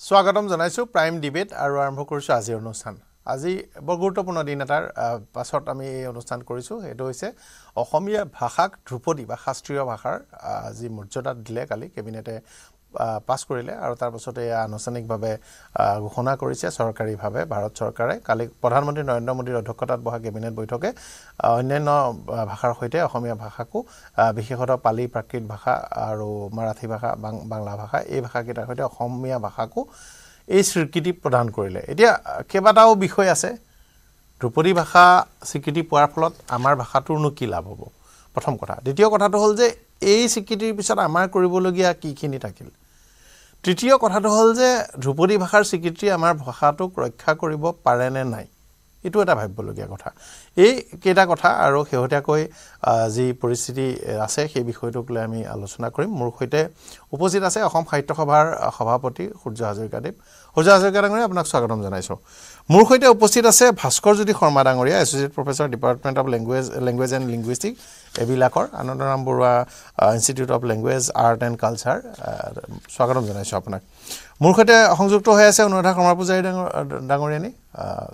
স্বাগতম জনাইছো prime debate আৰু আৰম্ভ কৰিছো আজিৰ অনুষ্ঠান আজি বৰ গুৰুত্বপূৰ্ণ দিন এটাৰ পাছত আমি এই অনুষ্ঠান কৰিছো এটো হৈছে অসমীয়া ভাষাক ধ্ৰুপদী বা শাস্ত্ৰীয় ভাষাৰ যি মৰ্যাদা দিলে কালি কেবিনেটে পাছ কৰিলে আৰু তাৰ পাছতে আনুষ্ঠানিকভাৱে ঘোষণা কৰিছে চৰকাৰীভাৱে ভাৰত চৰকাৰে কালি প্ৰধানমন্ত্ৰী নৰেন্দ্ৰ মোদীৰ অধ্যক্ষতাত বহা কেবিনেট বৈঠকে অন্যান্য ভাষাৰ সৈতে অসমীয়া ভাষাকো বিশেষত পালি প্ৰাকৃত ভাষা আৰু মাৰাঠী ভাষা বাংলা ভাষা এই ভাষাকেইটাৰ সৈতে অসমীয়া ভাষাকো এই স্বীকৃতি প্ৰদান কৰিলে এতিয়া কেইবাটাও বিষয় আছে ধ্ৰুপদী ভাষা স্বীকৃতি পোৱাৰ ফলত আমাৰ ভাষাটোৰনো কি লাভ হ'ব প্ৰথম কথা দ্বিতীয় কথাটো হ'ল যে এই স্বীকৃতিৰ পিছত আমাৰ কৰিবলগীয়া কিখিনি থাকিল তৃতীয় কথাটো হ'ল যে ধ্ৰুপদী ভাষাৰ স্বীকৃতি আমাৰ ভাষাটোক ৰক্ষা কৰিব পাৰে নে নাই এটো এটা ভাবিবলগীয়া কথা এই কেইটা কথা আৰু হেহতিয়াকৈ যি পৰিস্থিতি আছে সেই বিষয়টোক লৈ আমি আলোচনা কৰিম মোৰ সৈতে উপস্থিত আছে অসম সাহিত্য সভাৰ সভাপতি সূৰ্য হাজৰিকাদেৱ সূৰ্য হাজৰিকা ডাঙৰীয়া আপোনাক স্বাগতম জনাইছো মোৰ সৈতে উপস্থিত আছে ভাস্কৰ জ্যোতি শৰ্মা ডাঙৰীয়া associate professor department of language and linguistic এবিলাকৰ Anandaram Barua institute of language art and culture স্বাগতম জনাইছো আপোনাক মোৰ সৈতে সংযুক্ত হৈ আছে অনুৰাধা শৰ্মা পূজাৰী ডাঙৰীয়ানী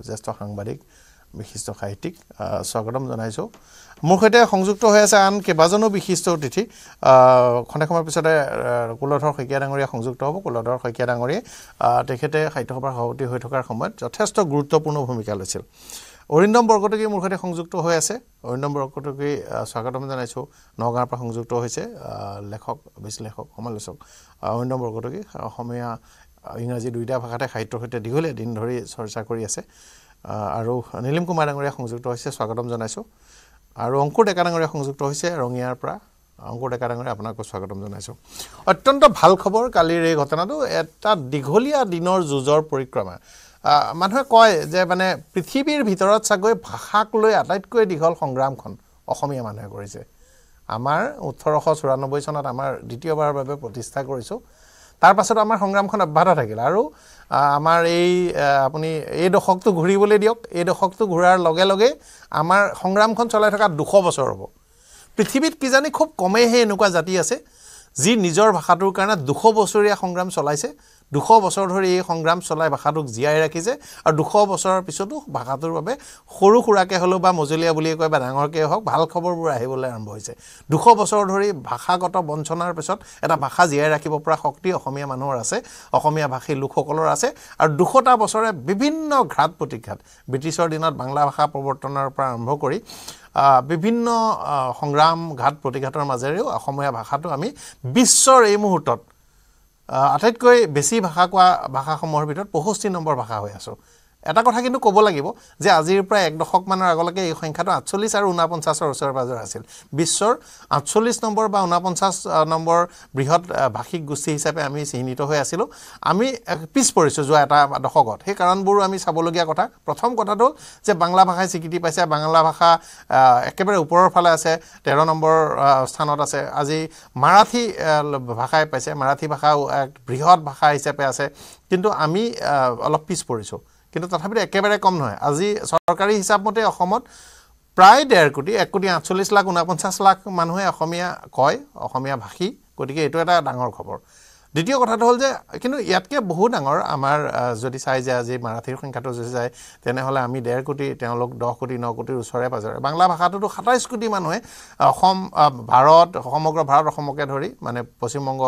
জ্যেষ্ঠ সাংবাদিক বিশিষ্ট সাহিত্যিক স্বাগতম জনাইছো মোৰ সৈতে সংযুক্ত হৈ আছে আন কেইবাজনো বিশিষ্ট অতিথি খনে সময়ৰ পিছতে কুলধৰ শইকীয়া ডাঙৰীয়া সংযুক্ত হ'ব কুলধৰ শইকীয়া ডাঙৰীয়ে তেখেতে সাহিত্য সভাৰ সভাপতি হৈ থকাৰ সময়ত যথেষ্ট গুৰুত্বপূৰ্ণ ভূমিকা লৈছিল অৰিন্দম বৰকটকী মোৰ সৈতে সংযুক্ত হৈ আছে অৰিন্দম বৰকটকী স্বাগতম জনাইছো নগাঁৱৰ পৰা সংযুক্ত হৈছে লেখক বিশ্লেষক সমালোচক অৰিন্দম বৰকটকী অসমীয়া ইংৰাজী দুইটা ভাষাতে সাহিত্যৰ সৈতে দীঘলীয়া দিন ধৰি চৰ্চা কৰি আছে আৰু নীলিম কুমাৰ ডাঙৰীয়া সংযুক্ত হৈছে স্বাগতম জনাইছো আৰু অংকুৰ ডেকা ডাঙৰীয়া সংযুক্ত হৈছে ৰঙিয়াৰ পৰা অংকুৰ ডেকা ডাঙৰীয়া আপোনাকো স্বাগতম জনাইছো অত্যন্ত ভাল খবৰ কালিৰ এই ঘটনাটো এটা দীঘলীয়া দিনৰ যুঁজৰ পৰিক্ৰমা মানুহে কয় যে মানে পৃথিৱীৰ ভিতৰত চাগৈ ভাষাক লৈ আটাইতকৈ দীঘল সংগ্ৰামখন অসমীয়া মানুহে কৰিছে আমাৰ 1894 চনত আমাৰ দ্বিতীয়বাৰৰ বাবে প্ৰতিষ্ঠা কৰিছো তাৰ পাছত আমাৰ সংগ্ৰামখন অব্যাহত থাকিল আৰু আমাৰ এই আপুনি এই দশকটো ঘূৰিবলৈ দিয়ক এই দশকটো ঘূৰাৰ লগে লগে আমাৰ সংগ্ৰামখন চলাই থকা 200 বছৰ হ'ব পৃথিৱীত কি জানি খুব কমেইহে এনেকুৱা জাতি আছে যি নিজৰ ভাষাটোৰ কাৰণে 200 বছৰীয়া সংগ্ৰাম চলাইছে 200 বছৰ ধৰি এই সংগ্ৰাম চলাই ভাষাটোক জীয়াই ৰাখিছে আৰু 200 বছৰৰ পিছতো ভাষাটোৰ বাবে সৰু খুৰাকে হলো বা মজলীয়া বুলি কয় বা ডাঙৰকে হওক ভাল খবৰবোৰ আহিবলৈ আৰম্ভ হৈছে 200 বছৰ ধৰি ভাষাগত বঞ্চনাৰ পিছত এটা ভাষা জীয়াই ৰাখিব পৰা শক্তি অসমীয়া মানুহৰ আছে অসমীয়া ভাষী লোকসকলৰ আছে আৰু 200টা বছৰে বিভিন্ন ঘাত প্ৰতিঘাত ব্ৰিটিছৰ দিনত বাংলা ভাষা প্ৰৱৰ্তনৰ পৰা আৰম্ভ কৰি বিভিন্ন সংগ্ৰাম ঘাত প্ৰতিঘাতৰ মাজেৰেও অসমীয়া ভাষাটো আমি বিশ্বৰ এই মুহূৰ্তত আটাইতকৈ বেছি ভাষা কোৱা ভাষাসমূহৰ ভিতৰত 65 নম্বৰ ভাষা হৈ আছো এটা কথা কিন্তু ক'ব লাগিব যে আজিৰ প্ৰায় এক দশক মানৰ আগলৈকে এই সংখ্যাটো 48 আৰু 49 ৰ ওচৰৰ পাজৰ আছিল বিশ্বৰ 48 নম্বৰ বা 49 নম্বৰ বৃহৎ ভাষিক গোষ্ঠী হিচাপে আমি চিহ্নিত হৈ আছিলো আমি পিছ পৰিছো যোৱা এটা দশকত সেই কাৰণবোৰ আমি চাবলগীয়া কথা প্ৰথম কথাটো যে বাংলা ভাষাই স্বীকৃতি পাইছে বাংলা ভাষা একেবাৰে ওপৰৰ ফালে আছে 13 নম্বৰ স্থানত আছে আজি মাৰাঠী ভাষাই পাইছে মাৰাঠী ভাষাও এক বৃহৎ ভাষা হিচাপে আছে কিন্তু আমি অলপ পিছ পৰিছো কিন্তু তথাপিও একেবাৰে কম নহয় আজি চৰকাৰী হিচাপ মতে অসমত প্ৰায় 1.5 কোটি 1 কোটি 48 লাখ 49 লাখ মানুহে অসমীয়া কয় অসমীয়া ভাষী গতিকে এটো এটা ডাঙৰ খবৰ দ্বিতীয় কথাটো হ'ল যে কিন্তু ইয়াতকে বহু ডাঙৰ আমাৰ যদি চাই যে আজি মাৰাঠীৰ সংখ্যাটো যদি যায় তেনেহলে আমি 1.5 কোটি তেওঁলোক 10 কোটি 9 কোটিৰ ওচৰে পাজৰে বাংলা ভাষাটোতো 27 কোটি মানুহে অসম ভাৰত সমগ্ৰ ভাৰত অসমকে ধৰি মানে পশ্চিমবংগ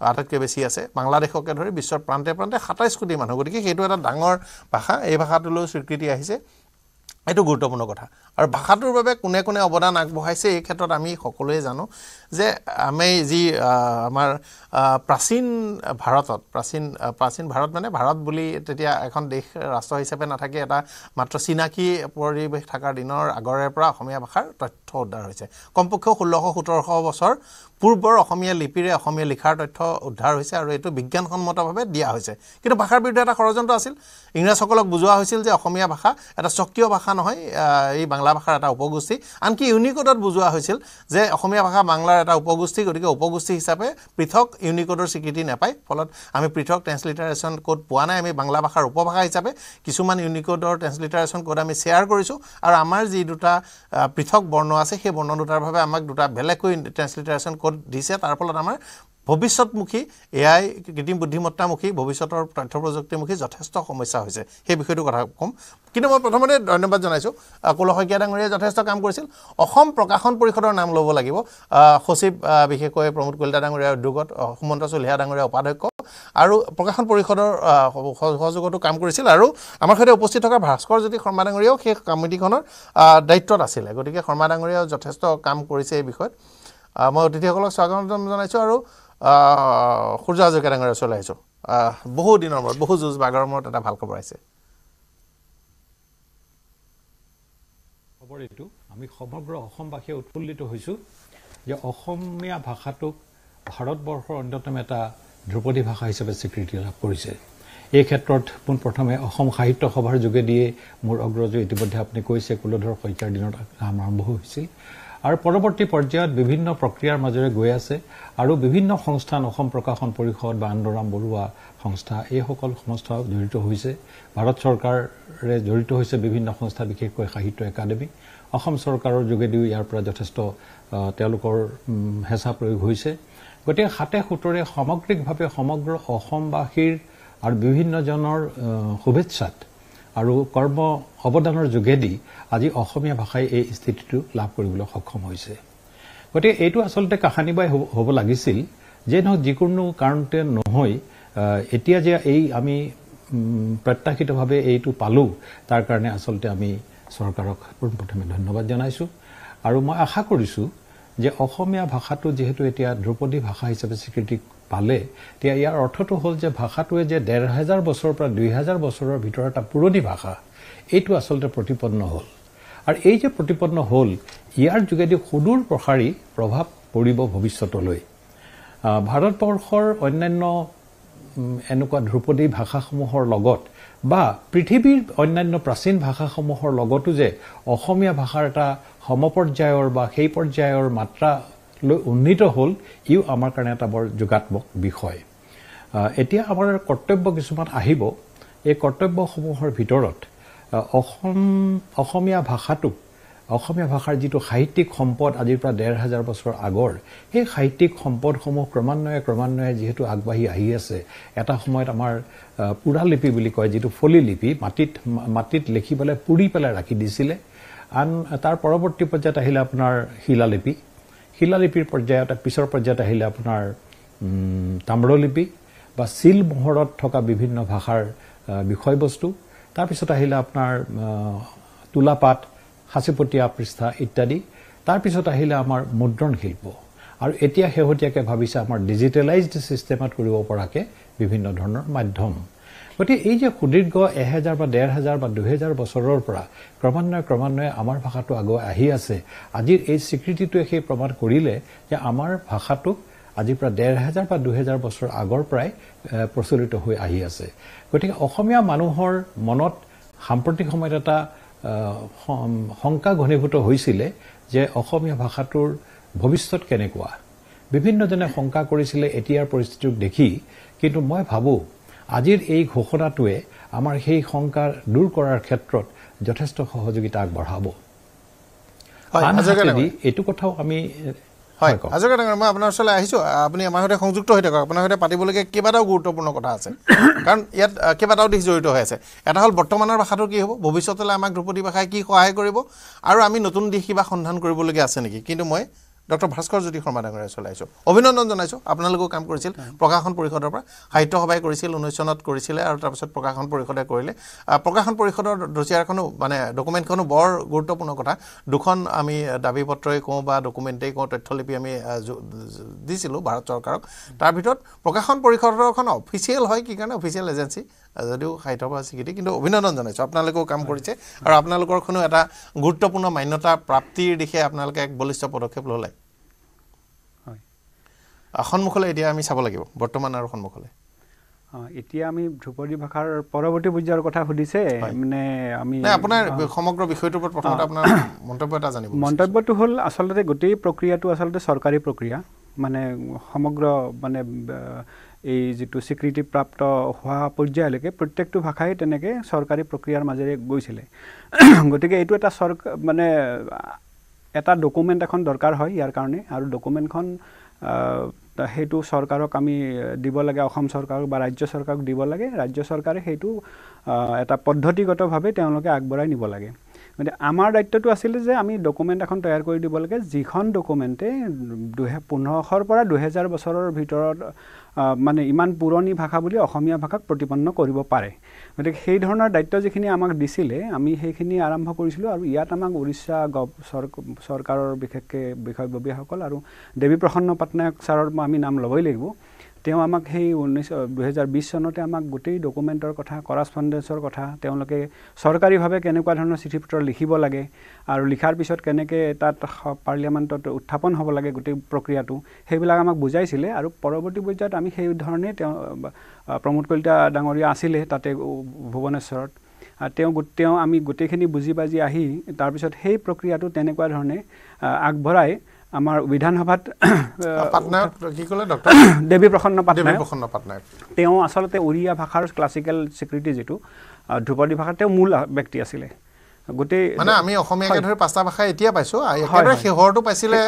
আটাইতকৈ বেছি আছে বাংলাদেশকে ধৰি বিশ্বৰ প্ৰান্তে প্ৰান্তে 27 কোটি মানুহ গতিকে সেইটো এটা ডাঙৰ ভাষা এই ভাষাটোলৈ স্বীকৃতি আহিছে এটো গুৰুত্বপূৰ্ণ কথা আৰু ভাষাটোৰ বাবে কোনে কোনে অৱদান আগবঢ়াইছে এই ক্ষেত্ৰত আমি সকলোৱে জানো যে আমি যি আমাৰ প্ৰাচীন ভাৰতত প্ৰাচীন ভাৰত মানে ভাৰত বুলি তেতিয়া এখন দেশ ৰাষ্ট্ৰ হিচাপে নাথাকে এটা মাত্ৰ চিনাকি পৰিৱেশ থকাৰ দিনৰ আগৰে পৰা অসমীয়া ভাষাৰ তথ্য উদ্ধাৰ হৈছে কমপক্ষে 1600-1700 বছৰ পূৰ্বৰ অসমীয়া লিপিৰে অসমীয়া লিখাৰ তথ্য উদ্ধাৰ হৈছে আৰু এটো বিজ্ঞানসন্মতভাৱে দিয়া হৈছে কিন্তু ভাষাৰ বিৰুদ্ধে এটা ষড়যন্ত্ৰ আছিল ইংৰাজসকলক বুজোৱা হৈছিল যে অসমীয়া ভাষা এটা স্বকীয় ভাষা নহয় এই বাংলা ভাষাৰ এটা উপগোষ্ঠী আনকি ইউনিকোডত বুজোৱা হৈছিল যে অসমীয়া ভাষা বাংলাৰ এটা উপগোষ্ঠী গতিকে উপগোষ্ঠী হিচাপে পৃথক ইউনিকোডৰ স্বীকৃতি নাপায় ফলত আমি পৃথক ট্ৰান্সলিটাৰেশন কোড পোৱা নাই আমি বাংলা ভাষাৰ উপভাষা হিচাপে কিছুমান ইউনিকোডৰ ট্ৰান্সলিটাৰেশন কোড আমি শেয়াৰ কৰিছো আৰু আমাৰ যি দুটা পৃথক বৰ্ণ আছে সেই বৰ্ণ দুটাৰ ভাবে আমাক দুটা বেলেগকৈ ট্ৰান্সলিটাৰেশন কোড দিছে তাৰ ফলত আমাৰ ভৱিষ্যতমুখী এআই কৃত্ৰিম বুদ্ধিমত্তামুখী ভৱিষ্যতৰ তথ্য প্ৰযুক্তিমুখী যথেষ্ট সমস্যা হৈছে সেই বিষয়টো কথা ক'ম কিন্তু মই প্ৰথমতে ধন্যবাদ জনাইছোঁ কুল শইকীয়া ডাঙৰীয়াই যথেষ্ট কাম কৰিছিল অসম প্ৰকাশন পৰিষদৰ নাম ল'ব লাগিব সচিব বিশেষকৈ প্ৰমোদ কলিতা ডাঙৰীয়াৰ উদ্যোগত সুমন্ত চলিহা ডাঙৰীয়া উপাধ্যক্ষ আৰু প্ৰকাশন পৰিষদৰ সহযোগতো কাম কৰিছিল আৰু আমাৰ সৈতে উপস্থিত থকা ভাস্কৰ জ্যোতি শৰ্মা ডাঙৰীয়াও সেই কমিটিখনৰ দায়িত্বত আছিলে গতিকে শৰ্মা ডাঙৰীয়াও যথেষ্ট কাম কৰিছে এই বিষয়ত মই অতিথিসকলক স্বাগতম জনাইছোঁ আৰু সূৰ্য হাজৰিকা ডাঙৰীয়া ওচৰলৈ আহিছোঁ বহু দিনৰ মূৰত বহু যুঁজ বাগৰৰ মূৰত এটা ভাল খবৰ আহিছে খবৰ এইটো আমি সমগ্ৰ অসমবাসীয়ে উৎফুল্লিত হৈছোঁ যে অসমীয়া ভাষাটোক ভাৰতবৰ্ষৰ অন্যতম এটা ধ্ৰুপদী ভাষা হিচাপে স্বীকৃতি লাভ কৰিছে এই ক্ষেত্ৰত পোনপ্ৰথমে অসম সাহিত্য সভাৰ যোগেদিয়ে মোৰ অগ্ৰজ ইতিমধ্যে আপুনি কৈছে কুলধৰ শইকীয়াৰ দিনত কাম আৰম্ভ হৈছিল আৰু পৰৱৰ্তী পৰ্যায়ত বিভিন্ন প্ৰক্ৰিয়াৰ মাজেৰে গৈ আছে আৰু বিভিন্ন সংস্থান অসম প্ৰকাশন পৰিষদ বা আন্দোৰাম বৰুৱা সংস্থা এইসকল সংস্থা জড়িত হৈছে ভাৰত চৰকাৰে জড়িত হৈছে বিভিন্ন সংস্থা বিশেষকৈ সাহিত্য একাডেমী অসম চৰকাৰৰ যোগেদিও ইয়াৰ পৰা যথেষ্ট তেওঁলোকৰ হেঁচা প্ৰয়োগ হৈছে গতিকে হাতে সুতৰে সামগ্ৰিকভাৱে সমগ্ৰ অসমবাসীৰ আৰু বিভিন্নজনৰ শুভেচ্ছাত আৰু কৰ্ম অৱদানৰ যোগেদি আজি অসমীয়া ভাষাই এই স্থিতিটো লাভ কৰিবলৈ সক্ষম হৈছে গতিকে এইটো আচলতে কাহানিবাই হ'ব লাগিছিল যে নহওক যিকোনো কাৰণতে নহয় এতিয়া যে এই আমি প্ৰত্যাশিতভাৱে এইটো পালোঁ তাৰ কাৰণে আচলতে আমি চৰকাৰক পোনপ্ৰথমে ধন্যবাদ জনাইছোঁ আৰু মই আশা কৰিছোঁ যে অসমীয়া ভাষাটো যিহেতু এতিয়া ধ্ৰুপদী ভাষা হিচাপে স্বীকৃতি পালে তেতিয়া ইয়াৰ অৰ্থটো হ'ল যে ভাষাটোৱে যে ১৫০০ বছৰৰ পৰা ২০০০ বছৰৰ ভিতৰত এটা পুৰণি ভাষা এইটো আচলতে প্ৰতিপন্ন হ'ল আৰু এই যে প্ৰতিপন্ন হ'ল ইয়াৰ যোগেদি সুদূৰ প্ৰসাৰী প্ৰভাৱ পৰিব ভৱিষ্যতলৈ ভাৰতবৰ্ষৰ অন্যান্য এনেকুৱা ধ্ৰুপদী ভাষাসমূহৰ লগত বা পৃথিৱীৰ অন্যান্য প্ৰাচীন ভাষাসমূহৰ লগতো যে অসমীয়া ভাষাৰ এটা সমপৰ্যায়ৰ বা সেই পৰ্যায়ৰ মাত্ৰালৈ উন্নীত হ'ল ইও আমাৰ কাৰণে এটা বৰ যোগাত্মক বিষয় এতিয়া আমাৰ কৰ্তব্য কিছুমান আহিব এই কৰ্তব্যসমূহৰ ভিতৰত অসমীয়া ভাষাটোক অসমীয়া ভাষাৰ যিটো সাহিত্যিক সম্পদ আজিৰ পৰা ১৫০০ বছৰ আগৰ সেই সাহিত্যিক সম্পদসমূহ ক্ৰমান্বয়ে যিহেতু আগবাঢ়ি আহি আছে এটা সময়ত আমাৰ পুৰা লিপি বুলি কয় যিটো ফলি লিপি মাটিত লিখি পেলাই পুৰি পেলাই ৰাখি দিছিলে আন তাৰ পৰৱৰ্তী পৰ্যায়ত আহিলে আপোনাৰ শিলালিপিৰ পৰ্যায়ত পিছৰ পৰ্যায়ত আহিলে আপোনাৰ তাম্ৰলিপি বা চিল মোহৰত থকা বিভিন্ন ভাষাৰ বিষয়বস্তু তাৰপিছত আহিলে আপোনাৰ তুলাপাত সাঁচিপতীয়া পৃষ্ঠা ইত্যাদি তাৰপিছত আহিলে আমাৰ মুদ্ৰণ শিল্প আৰু এতিয়া শেহতীয়াকৈ ভাবিছে আমাৰ ডিজিটেলাইজড ছিষ্টেমত কৰিব পৰাকৈ বিভিন্ন ধৰণৰ মাধ্যম গতিকে এই যে সুদীৰ্ঘ ১০০০ বা ১৫০০ বা ২০০০ বছৰৰ পৰা ক্ৰমান্বয়ে আমাৰ ভাষাটো আগুৱাই আহি আছে আজিৰ এই স্বীকৃতিটোৱে সেই প্ৰমাণ কৰিলে যে আমাৰ ভাষাটোক আজিৰ পৰা ১৫০০ বা ২০০০ বছৰ আগৰ পৰাই প্ৰচলিত হৈ আহি আছে গতিকে অসমীয়া মানুহৰ মনত সাম্প্ৰতিক সময়ত এটা শংকা ঘনীভূত হৈছিলে যে অসমীয়া ভাষাটোৰ ভৱিষ্যত কেনেকুৱা বিভিন্নজনে শংকা কৰিছিলে এতিয়াৰ পৰিস্থিতিক দেখি কিন্তু মই ভাবোঁ আজিৰ এই ঘোষণাটোৱে আমাৰ সেই শংকা দূৰ কৰাৰ ক্ষেত্ৰত যথেষ্ট সহযোগিতা আগবঢ়াব এইটো কথাও আমি হয় হাজৰিকা ডাঙৰীয়া মই আপোনাৰ ওচৰলৈ আহিছোঁ আপুনি আমাৰ সৈতে সংযুক্ত হৈ থাকক আপোনাৰ সৈতে পাতিবলগীয়া কেইবাটাও গুৰুত্বপূৰ্ণ কথা আছে কাৰণ ইয়াত কেইবাটাও দিশ জড়িত হৈ আছে এটা হ'ল বৰ্তমানৰ ভাষাটোৰ কি হ'ব ভৱিষ্যতলৈ আমাক ধ্ৰুপদী ভাষাই কি সহায় কৰিব আৰু আমি নতুন দিশ কিবা সন্ধান কৰিবলগীয়া আছে নেকি কিন্তু মই ডক্টৰ ভাস্কৰ জ্যোতি শৰ্মা ডাঙৰীয়া ওচৰলৈ আহিছোঁ অভিনন্দন জনাইছোঁ আপোনালোকেও কাম কৰিছিল প্ৰকাশন পৰিষদৰ পৰা সাহিত্য সভাই কৰিছিল ১৯ চনত কৰিছিলে আৰু তাৰপিছত প্ৰকাশন পৰিষদে কৰিলে প্ৰকাশন পৰিষদৰ ডচিয়াৰখনো মানে ডকুমেণ্টখনো বৰ গুৰুত্বপূৰ্ণ কথা দুখন আমি দাবী পত্ৰই কওঁ বা ডকুমেণ্টেই কওঁ তথ্যলিপি আমি দিছিলোঁ ভাৰত চৰকাৰক তাৰ ভিতৰত প্ৰকাশন পৰিষদৰখন অফিচিয়েল হয় কি কাৰণে অফিচিয়েল এজেঞ্চি যদিও সাহিত্য সভা স্বীকৃতি কিন্তু অভিনন্দন জনাইছোঁ আপোনালোকেও কাম কৰিছে আৰু আপোনালোকৰখনো এটা গুৰুত্বপূৰ্ণ মান্যতা প্ৰাপ্তিৰ দিশে আপোনালোকে এক বলিষ্ঠ পদক্ষেপ ল'লে সন্মুখলৈ এতিয়া আমি চাব লাগিব বৰ্তমান আৰু সন্মুখলৈ এতিয়া আমি ধ্ৰুপদী ভাষাৰ পৰৱৰ্তী পৰ্যায়ৰ কথা সুধিছে মানে আমি আপোনাৰ সমগ্ৰ বিষয়টোৰ ওপৰত প্ৰথমতে আপোনাৰ মন্তব্য এটা জানিব মন্তব্যটো হ'ল আচলতে গোটেই প্ৰক্ৰিয়াটো আচলতে চৰকাৰী প্ৰক্ৰিয়া মানে সমগ্ৰ মানে এই যিটো স্বীকৃতিপ্ৰাপ্ত হোৱা পৰ্যায়লৈকে প্ৰত্যেকটো ভাষাই তেনেকৈ চৰকাৰী প্ৰক্ৰিয়াৰ মাজেৰে গৈছিলে গতিকে এইটো এটা মানে এটা ডকুমেণ্ট এখন দৰকাৰ হয় ইয়াৰ কাৰণে আৰু ডকুমেণ্টখন সেইটো চৰকাৰক আমি দিব লাগে, অসম চৰকাৰক বা ৰাজ্য চৰকাৰক দিব লাগে। ৰাজ্য চৰকাৰে সেইটো এটা পদ্ধতিগতভাৱে তেওঁলোকে আগবঢ়াই নিব লাগে। গতিকে আমাৰ দায়িত্বটো আছিলে যে আমি ডকুমেণ্ট এখন তৈয়াৰ কৰি দিব লাগে, যিখন ডকুমেণ্টে 1500 পৰা 2000 বছৰৰ ভিতৰত মানে ইমান পুৰণি ভাষা বুলি অসমীয়া ভাষাক প্ৰতিপন্ন কৰিব পাৰে। গতিকে সেই ধৰণৰ দায়িত্ব যিখিনি আমাক দিছিলে আমি সেইখিনি আৰম্ভ কৰিছিলোঁ। আৰু ইয়াত আমাক উৰিষ্যা চৰকাৰৰ বিশেষকৈ বিষয়ববীয়াসকল আৰু দেৱী প্ৰসন্ন পাটনায়ক ছাৰৰ আমি নাম ল'বই লাগিব। তেওঁ আমাক সেই 2020 চনতে আমাক গোটেই ডকুমেণ্টৰ কথা, কৰাছপণ্ডেঞ্চৰ কথা, তেওঁলোকে চৰকাৰীভাৱে কেনেকুৱা ধৰণৰ চিঠি পত্ৰ লিখিব লাগে আৰু লিখাৰ পিছত কেনেকৈ তাত পাৰ্লিয়ামেণ্টত উত্থাপন হ'ব লাগে গোটেই প্ৰক্ৰিয়াটো, সেইবিলাক আমাক বুজাইছিলে। আৰু পৰৱৰ্তী পৰ্যায়ত আমি সেই ধৰণে প্ৰমোদ কলিতা ডাঙৰীয়া আছিলে তাতে ভুৱনেশ্বৰত। তেওঁ আমি গোটেইখিনি বুজি বাজি আহি তাৰপিছত সেই প্ৰক্ৰিয়াটো তেনেকুৱা ধৰণে আগবঢ়াই আমাৰ বিধানসভাত দেৱী প্ৰসন্ন পাটনায়ক তেওঁ আচলতে উৰিয়া ভাষাৰ ক্লাছিকেল স্বীকৃতি যিটো ধ্ৰুপদী ভাষা তেওঁ মূল ব্যক্তি আছিলে। গোটেই মানে আমি অসমীয়াকে ধৰি 5টা ভাষা এতিয়া পাইছোঁ, একেবাৰে শেহৰটো পাইছিলে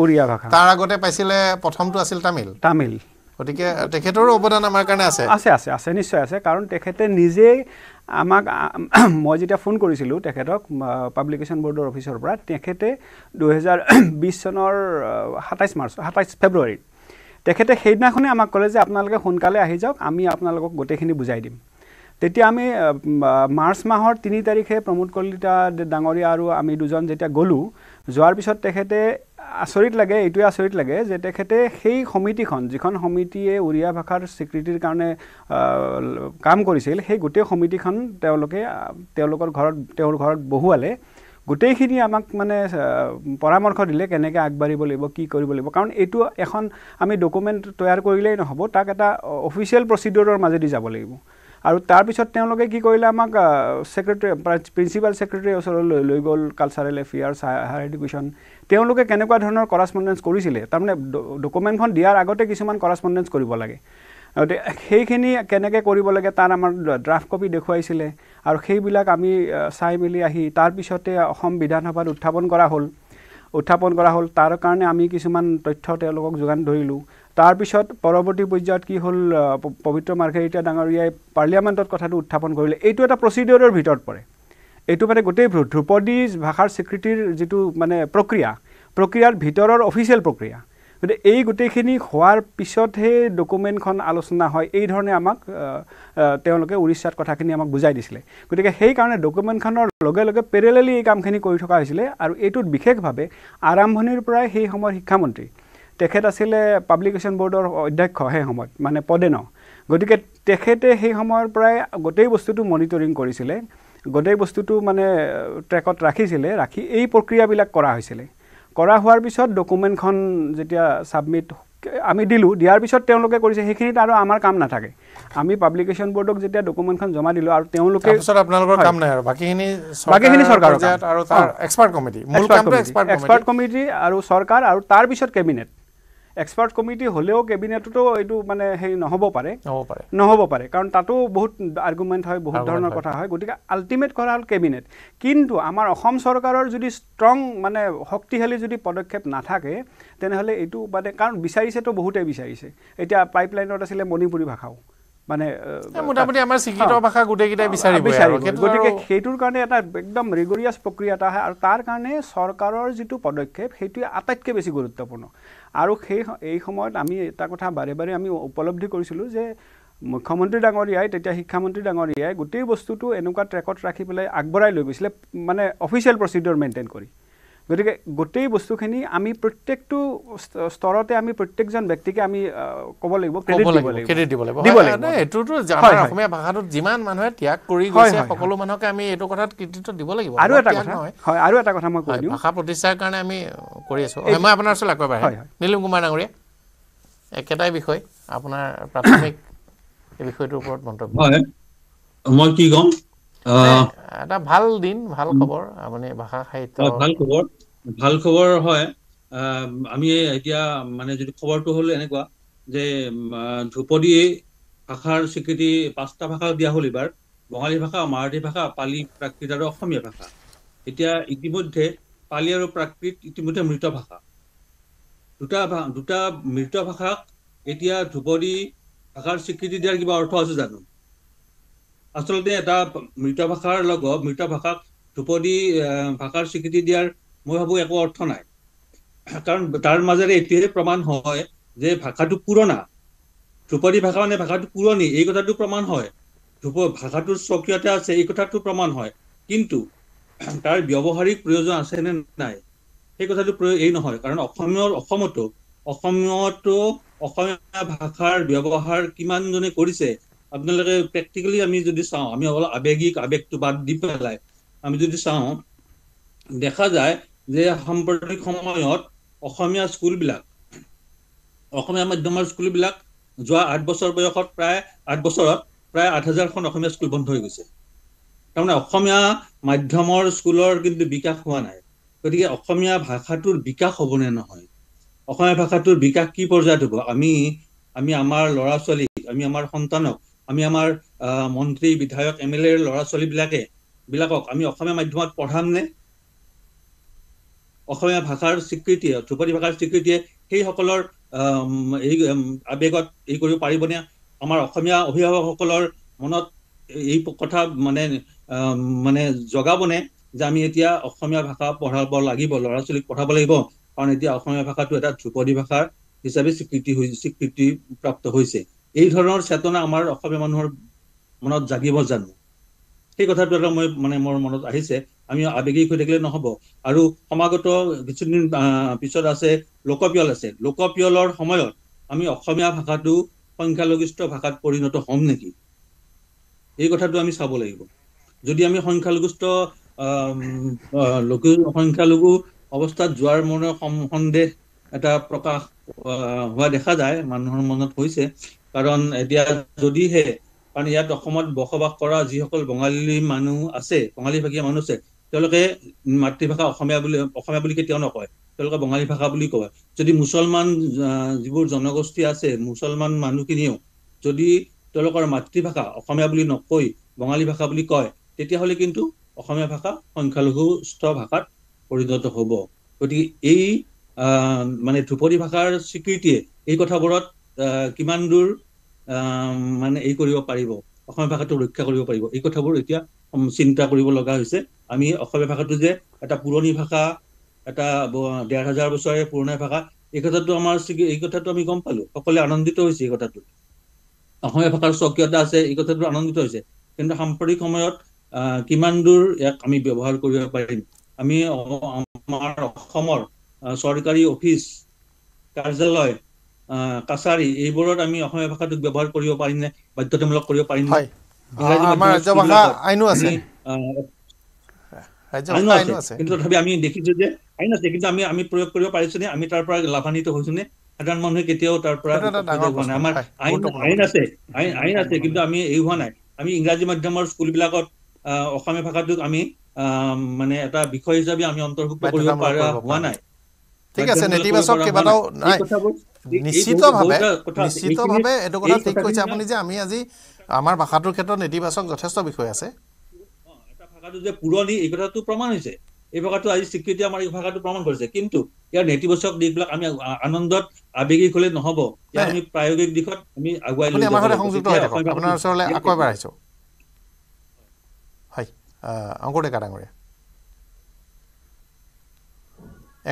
উৰিয়া ভাষা, তাৰ আগতে পাইছিলে প্ৰথমটো আছিল তামিল। গতিকে তেখেতৰো অৱদান আমাৰ কাৰণে আছে নিশ্চয় আছে। কাৰণ তেখেতে নিজেই আমাক, মই যেতিয়া ফোন কৰিছিলোঁ তেখেতক পাব্লিকেশ্যন বৰ্ডৰ অফিচৰ পৰা, তেখেতে 2020 চনৰ 27 ফেব্ৰুৱাৰীত তেখেতে সেইদিনাখনেই আমাক ক'লে যে আপোনালোকে সোনকালে আহি যাওক, আমি আপোনালোকক গোটেইখিনি বুজাই দিম। তেতিয়া আমি মাৰ্চ মাহৰ 3 তাৰিখে প্ৰমোদ কলিতা ডাঙৰীয়া আৰু আমি দুজন যেতিয়া গ'লোঁ, যোৱাৰ পিছত তেখেতে এইটোৱে আচৰিত লাগে যে তেখেতে সেই সমিতিখন, যিখন সমিতিয়ে উৰিয়া ভাষাৰ স্বীকৃতিৰ কাৰণে কাম কৰিছিল, সেই গোটেই সমিতিখন তেওঁৰ ঘৰত বহুৱালে। গোটেইখিনি আমাক মানে পৰামৰ্শ দিলে কেনেকৈ আগবাঢ়িব লাগিব, কি কৰিব লাগিব। কাৰণ এইটো এখন আমি ডকুমেণ্ট তৈয়াৰ কৰিলেই নহ'ব, তাক এটা অফিচিয়েল প্ৰচিডিউৰৰ মাজেদি যাব লাগিব। আৰু তাৰপিছত তেওঁলোকে কি কৰিলে, আমাক প্ৰিন্সিপাল ছেক্ৰেটাৰীৰ ওচৰলৈ লৈ গ'ল, কালচাৰেল এফেয়াৰ্ছ, হায়াৰ এডুকেশ্যন। তেওঁলোকে কেনেকুৱা ধৰণৰ কৰাছপণ্ডেঞ্চ কৰিছিলে, তাৰমানে ডকুমেণ্টখন দিয়াৰ আগতে কিছুমান কৰাছপণ্ডেঞ্চ কৰিব লাগে। গতিকে সেইখিনি কেনেকৈ কৰিব লাগে তাৰ আমাৰ ড্ৰাফ্ট কপি দেখুৱাইছিলে। আৰু সেইবিলাক আমি চাই মেলি আহি তাৰপিছতে অসম বিধানসভাত উত্থাপন কৰা হ'ল। তাৰ কাৰণে আমি কিছুমান তথ্য তেওঁলোকক যোগান ধৰিলোঁ। তাৰপিছত পৰৱৰ্তী পৰ্যায়ত কি হ'ল, পবিত্ৰ মাৰ্ঘেৰিটা ডাঙৰীয়াই পাৰ্লিয়ামেণ্টত কথাটো উত্থাপন কৰিলে। এইটো এটা প্ৰচিডিউৰৰ ভিতৰত পৰে। এইটো মানে গোটেই ধ্ৰুপদী ভাষাৰ স্বীকৃতিৰ যিটো মানে প্ৰক্ৰিয়াৰ ভিতৰৰ অফিচিয়েল প্ৰক্ৰিয়া। গতিকে এই গোটেইখিনি হোৱাৰ পিছতহে ডকুমেণ্টখন আলোচনা হয়। এই ধৰণে আমাক তেওঁলোকে উৰিষ্যাত কথাখিনি আমাক বুজাই দিছিলে। গতিকে সেইকাৰণে ডকুমেণ্টখনৰ লগে লগে পেৰেলেলি এই কামখিনি কৰি থকা হৈছিলে। আৰু এইটোত বিশেষভাৱে আৰম্ভণিৰ পৰাই সেই সময়ৰ শিক্ষামন্ত্ৰী, তেখেত আছিলে পাব্লিকেশ্যন বৰ্ডৰ অধ্যক্ষ সেই সময়ত, মানে পদেন। গতিকে তেখেতে সেই সময়ৰ পৰাই গোটেই বস্তুটো মনিটৰিং কৰিছিলে, গোটেই বস্তুটো মানে ট্ৰেকত ৰাখিছিলে, ৰাখি এই প্ৰক্ৰিয়াবিলাক কৰা হৈছিলে। কৰা হোৱাৰ পিছত ডকুমেণ্টখন যেতিয়া ছাবমিট আমি দিয়াৰ পিছত তেওঁলোকে কৰিছে, সেইখিনিত আৰু আমাৰ কাম নাথাকে। আমি পাব্লিকেশ্যন বৰ্ডক যেতিয়া ডকুমেণ্টখন জমা দিলোঁ আৰু তেওঁলোকে আপোনালোকৰ কাম নাই আৰু বাকীখিনি চৰকাৰৰ আৰু তাৰ এক্সপাৰ্ট কমিটি আৰু চৰকাৰ আৰু তাৰপিছত কেবিনেট। এক্সপাৰ্ট কমিটি হ'লেও কেবিনেটতো এইটো মানে হেৰি নহ'ব পাৰে, কাৰণ তাতো বহুত আৰ্গুমেণ্ট হয়, বহুত ধৰণৰ কথা হয়। গতিকে আল্টিমেট কৰা হ'ল কেবিনেট। কিন্তু আমাৰ অসম চৰকাৰৰ যদি ষ্ট্ৰং মানে শক্তিশালী যদি পদক্ষেপ নাথাকে, তেনেহ'লে এইটো মানে, কাৰণ বিচাৰিছেতো বহুতেই বিচাৰিছে। এতিয়া পাইপলাইনত আছিলে মণিপুৰী ভাষাও, মানে মোটামুটি আমাৰ স্বীকৃত ভাষা গোটেইকেইটাই বিচাৰিব। গতিকে সেইটোৰ কাৰণে এটা একদম ৰিগৰিয়াছ প্ৰক্ৰিয়া এটা হয়। আৰু তাৰ কাৰণে চৰকাৰৰ যিটো পদক্ষেপ সেইটোৱে আটাইতকৈ বেছি গুৰুত্বপূৰ্ণ। আৰু এই সময়ত আমি এটা কথা বাৰে বাৰে আমি উপলব্ধি কৰিছিলোঁ যে মুখ্যমন্ত্ৰী ডাঙৰীয়াই, তেতিয়া শিক্ষামন্ত্ৰী ডাঙৰীয়াই গোটেই বস্তুটো এনেকুৱা ট্ৰেকত ৰাখি পেলাই আগবঢ়াই লৈ গৈছিলে, মানে অফিচিয়েল প্ৰচিডিউৰ মেইনটেইন কৰি। গতিকে গোটেই বস্তুখিনি আমি প্ৰত্যেকটো স্তৰতে আমি প্ৰত্যেকজন ব্যক্তিকে আমি ক'ব লাগিব, ক্ৰেডিট দিব লাগিব। এইটোতো অসমীয়া ভাষাটোত যিমান মানুহে ত্যাগ কৰি গৈছে, সকলো মানুহকে আমি এইটো কথাত কৃতিত্ব দিব লাগিব। আৰু এটা কথা মই কৈ দিওঁ, ভাষা প্ৰতিষ্ঠাৰ কাৰণে আমি কৰি আছোঁ। মই আপোনাৰ ওচৰত আকৌ এবাৰ নীলম কুমাৰ ডাঙৰীয়া, একেটাই বিষয়, আপোনাৰ প্ৰাথমিক এই বিষয়টোৰ ওপৰত মন্তব্য। মই কি ক'ম, এটা ভাল দিন, ভাল খবৰ, আপুনি ভাষা সাহিত্য ভাল খবৰ হয়। আমি এতিয়া মানে যদি খবৰটো হ'ল এনেকুৱা যে ধ্ৰুপদী ভাষাৰ স্বীকৃতি 5টা ভাষা দিয়া হ'ল এইবাৰ, বঙালী ভাষা, মাৰাঠী ভাষা, পালি, প্ৰাকৃত আৰু অসমীয়া ভাষা। এতিয়া ইতিমধ্যে পালি আৰু প্ৰাকৃত ইতিমধ্যে মৃত ভাষা। দুটা মৃত ভাষাক এতিয়া ধ্ৰুপদী ভাষাৰ স্বীকৃতি দিয়াৰ কিবা অৰ্থ আছে জানো? আচলতে এটা মৃত ভাষাৰ লগত মৃত ভাষাক ধ্ৰুপদী ভাষাৰ স্বীকৃতি দিয়াৰ মই ভাবো একো অৰ্থ নাই, কাৰণ তাৰ মাজেৰে এইটোৱে প্ৰমাণ হয় যে ভাষাটো পুৰণা। ধ্ৰুপদী ভাষা মানে ভাষাটো পুৰণি, এই কথাটো প্ৰমাণ হয়। ভাষাটোৰ স্বকীয়তা আছে, এই কথাটো প্ৰমাণ হয়। কিন্তু তাৰ ব্যৱহাৰিক প্ৰয়োজন আছে নে নাই সেই কথাটো এই নহয়, কাৰণ অসমতো অসমীয়া ভাষাৰ ব্যৱহাৰ কিমানজনে কৰিছে আপোনালোকে প্ৰেক্টিকেলি আমি যদি চাওঁ, আমি অলপ আৱেগটো বাদ দি পেলাই আমি যদি চাওঁ, দেখা যায় যে সাম্প্ৰতিক সময়ত অসমীয়া মাধ্যমৰ স্কুলবিলাক যোৱা 8 বছৰ বয়সত প্ৰায় 8,000খন অসমীয়া স্কুল বন্ধ হৈ গৈছে। তাৰমানে অসমীয়া মাধ্যমৰ স্কুলৰ কিন্তু বিকাশ হোৱা নাই। গতিকে অসমীয়া ভাষাটোৰ বিকাশ হ'বনে নহয়, অসমীয়া ভাষাটোৰ বিকাশ কি পৰ্যায়ত হ'ব? আমি আমাৰ ল'ৰা ছোৱালীক, আমি আমাৰ সন্তানক, আমি আমাৰ মন্ত্ৰী বিধায়ক MLA ল'ৰা ছোৱালীবিলাকক আমি অসমীয়া মাধ্যমত পঢ়ামনে? অসমীয়া ভাষাৰ স্বীকৃতিয়ে, ধ্ৰুপদী ভাষাৰ স্বীকৃতিয়ে সেইসকলৰ এই আৱেগত এই কৰিব পাৰিবনে? আমাৰ অসমীয়া অভিভাৱকসকলৰ মনত এই কথা মানে জগাবনে যে আমি এতিয়া অসমীয়া ভাষা পঢ়াব লাগিব, ল'ৰা ছোৱালীক পঢ়াব লাগিব, কাৰণ এতিয়া অসমীয়া ভাষাটো এটা ধ্ৰুপদী ভাষা হিচাপে স্বীকৃতি প্ৰাপ্ত হৈছে। এই ধৰণৰ চেতনা আমাৰ অসমীয়া মানুহৰ মনত জাগিব জানো? সেই কথাটো এটা মোৰ মনত আহিছে। আমি আৱেগিক হৈ থাকিলে নহ'ব। আৰু সমাগত কিছুদিন পিছত আছে লোকপিয়ল আছে। লোকপিয়লৰ সময়ত আমি অসমীয়া ভাষাটো সংখ্যালঘিষ্ঠ ভাষাত পৰিণত হ'ম নেকি? এই কথাটো আমি চাব লাগিব। যদি আমি সংখ্যালঘু অৱস্থাত যোৱাৰ সন্দেহ এটা প্ৰকাশ হোৱা দেখা যায়, মানুহৰ মনত হৈছে। কাৰণ এতিয়া যদিহে, কাৰণ ইয়াত অসমত বসবাস কৰা যিসকল বঙালী মানুহ আছে, বঙালীভাষীয় মানুহ আছে, তেওঁলোকে মাতৃভাষা অসমীয়া বুলি কেতিয়াও নকয়, তেওঁলোকে বঙালী ভাষা বুলি কয়। যদি মুছলমান যিবোৰ জনগোষ্ঠী আছে, মুছলমান মানুহখিনিও যদি তেওঁলোকৰ মাতৃভাষা অসমীয়া বুলি নকৈ বঙালী ভাষা বুলি কয়, তেতিয়াহ'লে কিন্তু অসমীয়া ভাষা সংখ্যালঘুষ্ঠ ভাষাত পৰিণত হ'ব। গতিকে এই ধ্ৰুপদী ভাষাৰ স্বীকৃতিয়ে এই কথাবোৰত কিমান দূৰ এই কৰিব পাৰিব, অসমীয়া ভাষাটো ৰক্ষা কৰিব পাৰিব, এই কথাবোৰ এতিয়া চিন্তা কৰিব লগা হৈছে। আমি অসমীয়া ভাষাটো যে এটা পুৰণি ভাষা, এটা 1,500 বছৰে পুৰণা ভাষা, এই কথাটো আমি গম পালো, সকলোৱে আনন্দিত হৈছে। এই কথাটো অসমীয়া ভাষাৰ স্বকীয়তা আছে, এই কথাটো আনন্দিত হৈছে। কিন্তু সাম্প্ৰতিক সময়ত কিমান দূৰ ইয়াক আমি ব্যৱহাৰ কৰিব পাৰিম? আমি আমাৰ অসমৰ চৰকাৰী অফিচ, কাৰ্যালয়, কাছাৰী, এইবোৰত আমি অসমীয়া ভাষাটোক ব্যৱহাৰ কৰিব পাৰিম নে, বাধ্যতামূলক কৰিব পাৰিম নে? আমাৰ ৰাজ্য ভাষা আইনো আছে, কিন্তু তথাপি আমি দেখিছো যে আইন আছে, কিন্তু আমি প্ৰয়োগ কৰিব পাৰিছো নে? আমি তাৰ পৰা লাভান্বিত হৈছো নে? সাধাৰণ মানুহে কেতিয়াও তাৰ পৰা হোৱা নাই। আমাৰ আইন আছে, কিন্তু আমি এই হোৱা নাই। আমি ইংৰাজী মাধ্যমৰ স্কুলবিলাকত অসমীয়া ভাষাটোক আমি এটা বিষয় হিচাপে আমি অন্তৰ্ভুক্ত কৰিব পৰা হোৱা নাই। ঠিক আছে, নেতিবাচক কেইবাটাও নাই। নিশ্চিতভাৱে এইটো কথা ঠিক কৈছে আপুনি যে আমি আজি আমাৰ ভাষাটোৰ ক্ষেত্ৰত নেতিবাচক যথেষ্ট বিষয় আছে। এটা ভাষাটো যে পুৰণি, এই কথাটো প্ৰমাণ হৈছে। এই ভাষাটো আজি স্বীকৃতি আমাৰ এই ভাষাটো প্ৰমাণ কৰিছে। কিন্তু ইয়াৰ নেতিবাচক দিশবিলাক আমি আনন্দত আৱেগিক হ'লে নহ'ব, ইয়াৰ আমি প্ৰায়োগিক দিশত আমি আগুৱাই লৈ যাব লাগিব। সংযুক্ত হৈ থাকক, আপোনাৰ ওচৰলৈ আকৌ এবাৰ আহিছোঁ। হয়, অংকুৰ ডেকা ডাঙৰীয়া,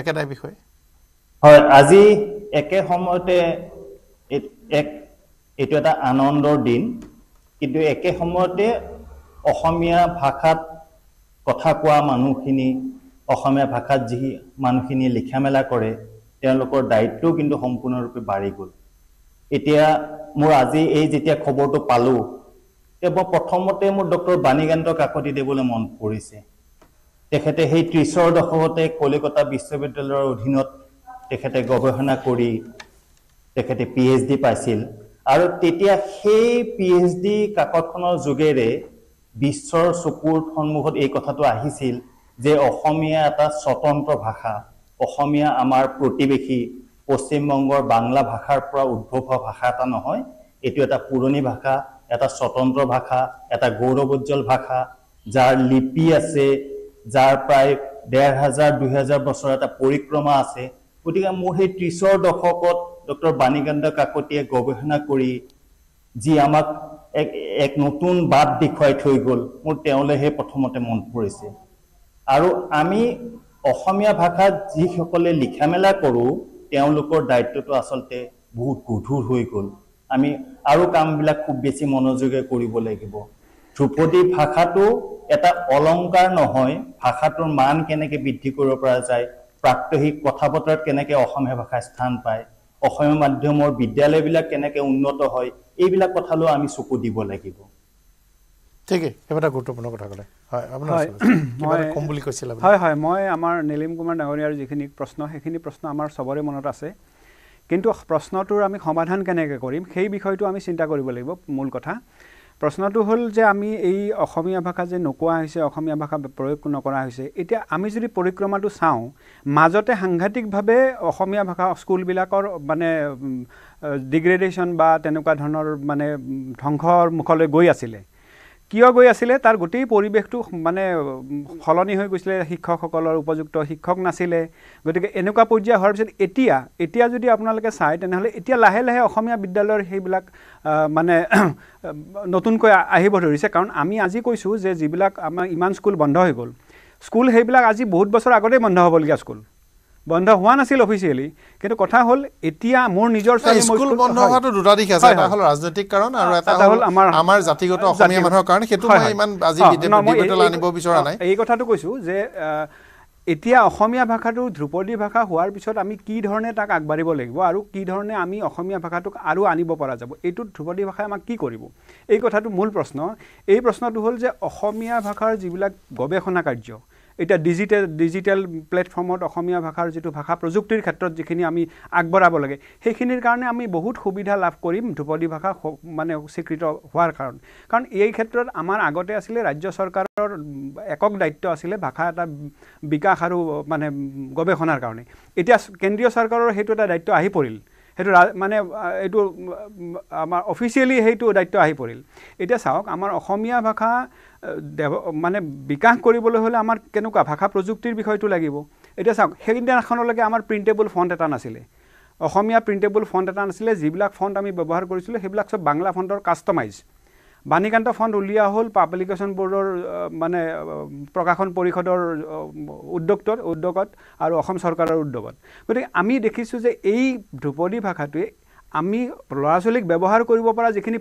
একেটাই বিষয়। হয়, আজি একে সময়তে এইটো এটা আনন্দৰ দিন, কিন্তু একে সময়তে অসমীয়া ভাষাত কথা কোৱা মানুহখিনি, অসমীয়া ভাষাত যি মানুহখিনি লিখা মেলা কৰে, তেওঁলোকৰ দায়িত্বও কিন্তু সম্পূৰ্ণৰূপে বাঢ়ি গ'ল। এতিয়া মোৰ আজি এই যেতিয়া খবৰটো পালোঁ, মই প্ৰথমতে মোৰ ডক্টৰ বাণীকান্ত কাকতিদেৱলৈ মন পৰিছে। তেখেতে সেই 30ৰ দশকতে কলিকতা বিশ্ববিদ্যালয়ৰ অধীনত তেখেতে গৱেষণা কৰি তেখেতে PhD পাইছিল, আৰু তেতিয়া সেই PhD কাকতখনৰ যোগেৰে বিশ্বৰ চকুৰ সন্মুখত এই কথাটো আহিছিল যে অসমীয়া এটা স্বতন্ত্ৰ ভাষা, অসমীয়া আমাৰ প্ৰতিবেশী পশ্চিমবংগৰ বাংলা ভাষাৰ পৰা উদ্ভৱ হোৱা ভাষা এটা নহয়, এইটো এটা পুৰণি ভাষা, এটা স্বতন্ত্ৰ ভাষা, এটা গৌৰৱোজ্জ্বল ভাষা, যাৰ লিপি আছে, যাৰ প্ৰায় 1,500-2,000 বছৰ এটা পৰিক্ৰমা আছে, গতিকে মোৰ সেই 30ৰ দশকত ডক্টৰ বাণীকান্ত কাকতিয়ে গৱেষণা কৰি যি আমাক এক নতুন বাট দেখুৱাই থৈ গ'ল, মোৰ তেওঁলৈহে প্ৰথমতে মন পৰিছে। আৰু আমি অসমীয়া ভাষাত যিসকলে লিখা মেলা কৰোঁ তেওঁলোকৰ দায়িত্বটো আচলতে বহুত গধুৰ হৈ গ'ল। আমি আৰু কামবিলাক খুব বেছি মনোযোগে কৰিব লাগিব। ধ্ৰুপদী ভাষাটো এটা অলংকাৰ নহয়, ভাষাটোৰ মান কেনেকৈ বৃদ্ধি কৰিব পৰা যায়, প্ৰাত্যহিক কথা বতৰাত কেনেকৈ অসমীয়া ভাষাৰ স্থান পায়, অসমীয়া মাধ্যমৰ বিদ্যালয়বিলাক কেনেকৈ উন্নত হয়, এইবিলাক কথালৈ আমি চকু দিব লাগিব। ঠিকেই, এইটো এটা গুৰুত্বপূৰ্ণ কথা ক'লে। হয়, আপোনাৰ কম বুলি কৈছিল। হয়, মই আমাৰ নীলিম কুমাৰ ডাঙৰীয়াৰ যিখিনি প্ৰশ্ন সেইখিনি প্ৰশ্ন আমাৰ চবৰে মনত আছে, কিন্তু প্ৰশ্নটোৰ আমি সমাধান কেনেকৈ কৰিম সেই বিষয়টো আমি চিন্তা কৰিব লাগিব। মূল কথা প্ৰশ্নটো হ'ল যে আমি এই অসমীয়া ভাষা যে নোকোৱা হৈছে, অসমীয়া ভাষা প্ৰয়োগ নকৰা হৈছে, এতিয়া আমি যদি পৰিক্ৰমাটো চাওঁ, মাজতে সাংঘাতিকভাৱে অসমীয়া ভাষা স্কুলবিলাকৰ মানে ডিগ্ৰেডেশ্যন বা তেনেকুৱা ধৰণৰ মানে ধ্বংসৰ মুখলৈ গৈ আছিলে। কিয় গৈ আছিলে, তাৰ গোটেই পৰিৱেশটো মানে সলনি হৈ গৈছিলে, শিক্ষকসকলৰ উপযুক্ত শিক্ষক নাছিলে। গতিকে এনেকুৱা পৰ্যায় হোৱাৰ পিছত এতিয়া যদি আপোনালোকে চায় তেনেহ'লে এতিয়া লাহে লাহে অসমীয়া বিদ্যালয়ৰ সেইবিলাক মানে নতুনকৈ আহিব ধৰিছে। কাৰণ আমি আজি কৈছোঁ যে যিবিলাক আমাৰ ইমান স্কুল বন্ধ হৈ গ'ল, স্কুল সেইবিলাক আজি বহুত বছৰ আগতেই বন্ধ হ'বলগীয়া স্কুল, বন্ধ হোৱা নাছিল অফিচিয়েলি। কিন্তু কথা হ'ল এতিয়া মোৰ নিজৰ স্কুল বন্ধ হোৱাটো দুটা দিশ আছে, এটা হ'ল ৰাজনৈতিক কাৰণ আৰু এটা হ'ল আমাৰ জাতিগত অসমীয়া মানুহৰ কাৰণ। সেইটো মই ইমান আজি ডিবেটলৈ আনিব বিচৰা নাই। এই কথাটো কৈছোঁ যে এতিয়া অসমীয়া ভাষাটো ধ্ৰুপদী ভাষা হোৱাৰ পিছত আমি কি ধৰণে তাক আগবাঢ়িব লাগিব আৰু কি ধৰণে আমি অসমীয়া ভাষাটোক আৰু আনিব পৰা যাব, এইটোত ধ্ৰুপদী ভাষাই আমাক কি কৰিব, এই কথাটো মূল প্ৰশ্ন। এই প্ৰশ্নটো হ'ল যে অসমীয়া ভাষাৰ যিবিলাক গৱেষণা কাৰ্য, এতিয়া ডিজিটেল প্লেটফৰ্মত অসমীয়া ভাষাৰ যিটো ভাষা প্ৰযুক্তিৰ ক্ষেত্ৰত যিখিনি আমি আগবঢ়াব লাগে, সেইখিনিৰ কাৰণে আমি বহুত সুবিধা লাভ কৰিম ধ্ৰুপদী ভাষা মানে স্বীকৃত হোৱাৰ কাৰণ এই ক্ষেত্ৰত আমাৰ আগতে আছিলে ৰাজ্য চৰকাৰৰ একক দায়িত্ব আছিলে ভাষা এটা বিকাশ আৰু মানে গৱেষণাৰ কাৰণে। এতিয়া কেন্দ্ৰীয় চৰকাৰৰ সেইটো এটা দায়িত্ব আহি পৰিল, সেইটো মানে এইটো আমাৰ অফিচিয়েলি সেইটো দায়িত্ব আহি পৰিল। এতিয়া চাওক, আমাৰ অসমীয়া ভাষা মানে বিকাশ কৰিবলৈ হ'লে আমাৰ কেনেকুৱা ভাষা প্ৰযুক্তিৰ বিষয়টো লাগিব। এতিয়া চাওক, সেইদিনাখনলৈকে আমাৰ প্ৰিণ্টেবল ফণ্ট এটা নাছিলে, অসমীয়া প্ৰিণ্টেবল ফণ্ট এটা নাছিলে। যিবিলাক ফণ্ট আমি ব্যৱহাৰ কৰিছিলোঁ সেইবিলাক চব বাংলা ফণ্টৰ কাষ্টমাইজ। বাণীকান্ত ফণ্ট উলিওৱা হ'ল পাব্লিকেশ্যন বৰ্ডৰ মানে প্ৰকাশন পৰিষদৰ উদ্যোগত আৰু অসম চৰকাৰৰ উদ্যোগত। গতিকে আমি দেখিছোঁ যে এই ধ্ৰুপদী ভাষাটোৱে আমি ল'ৰা ছোৱালীক ব্যৱহাৰ কৰিব পৰা যিখিনি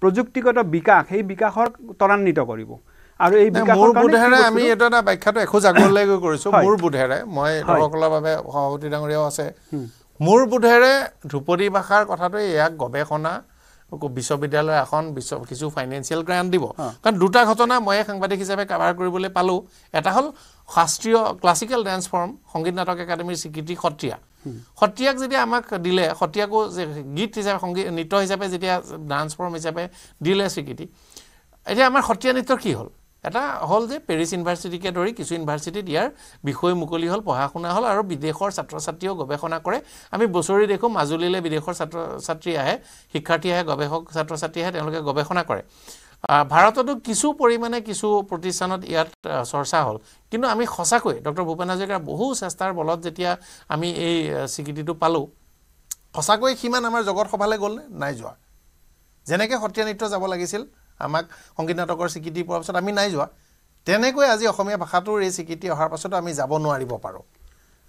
প্ৰযুক্তিগত বিকাশ, সেই বিকাশৰ ত্বৰান্বিত কৰিব। আৰু এই মোৰ বোধেৰে আমি এইটো এটা ব্যাখ্যাটো এখোজ আগলৈ গৈ কৰিছোঁ। মোৰ বোধেৰে, মই দৰ্শকৰ বাবে সভাপতি ডাঙৰীয়াও আছে, মোৰ বোধেৰে ধ্ৰুপদী ভাষাৰ কথাটোৱে ইয়াক গৱেষণা বিশ্ববিদ্যালয় এখন কিছু ফাইনেন্সিয়েল গ্ৰাণ্ট দিব। কাৰণ দুটা ঘটনা মই সাংবাদিক হিচাপে কাভাৰ কৰিবলৈ পালোঁ। এটা হ'ল শাস্ত্ৰীয় ক্লাছিকেল ডান্স ফৰ্ম সংগীত নাটক একাডেমীৰ স্বীকৃতি সত্ৰীয়াক যেতিয়া আমাক দিলে, সত্ৰীয়াকো গীত হিচাপে নৃত্য হিচাপে যেতিয়া ডান্স ফৰ্ম হিচাপে দিলে স্বীকৃতি, এতিয়া আমাৰ সত্ৰীয়া নৃত্যৰ কি হ'ল? এটা হ'ল যে পেৰিছ ইউনিভাৰ্চিটিকে ধৰি কিছু ইউনিভাৰ্চিটিত ইয়াৰ বিষয় মুকলি হ'ল, পঢ়া শুনা হ'ল আৰু বিদেশৰ ছাত্ৰ ছাত্ৰীয়েও গৱেষণা কৰে। আমি বছৰি দেখোঁ মাজুলীলৈ বিদেশৰ ছাত্ৰ ছাত্ৰী আহে, শিক্ষাৰ্থী আহে, গৱেষক ছাত্ৰ ছাত্ৰী আহে, তেওঁলোকে গৱেষণা কৰে। ভাৰততো কিছু পৰিমাণে কিছু প্ৰতিষ্ঠানত ইয়াত চৰ্চা হ'ল। কিন্তু আমি সঁচাকৈ ডক্টৰ ভূপেন হাজৰিকাৰ বহু চেষ্টাৰ বলত যেতিয়া আমি এই স্বীকৃতিটো পালোঁ, সঁচাকৈ সিমান আমাৰ জগত সভালৈ গ'লনে? নাই যোৱা। যেনেকৈ সত্ৰীয়া নৃত্য যাব লাগিছিল, আমাক সংগীত নাটকৰ স্বীকৃতি পোৱাৰ পাছত আমি নাই যোৱা, তেনেকৈ আজি অসমীয়া ভাষাটোৰ এই স্বীকৃতি অহাৰ পাছতো আমি যাব নোৱাৰিব পাৰোঁ।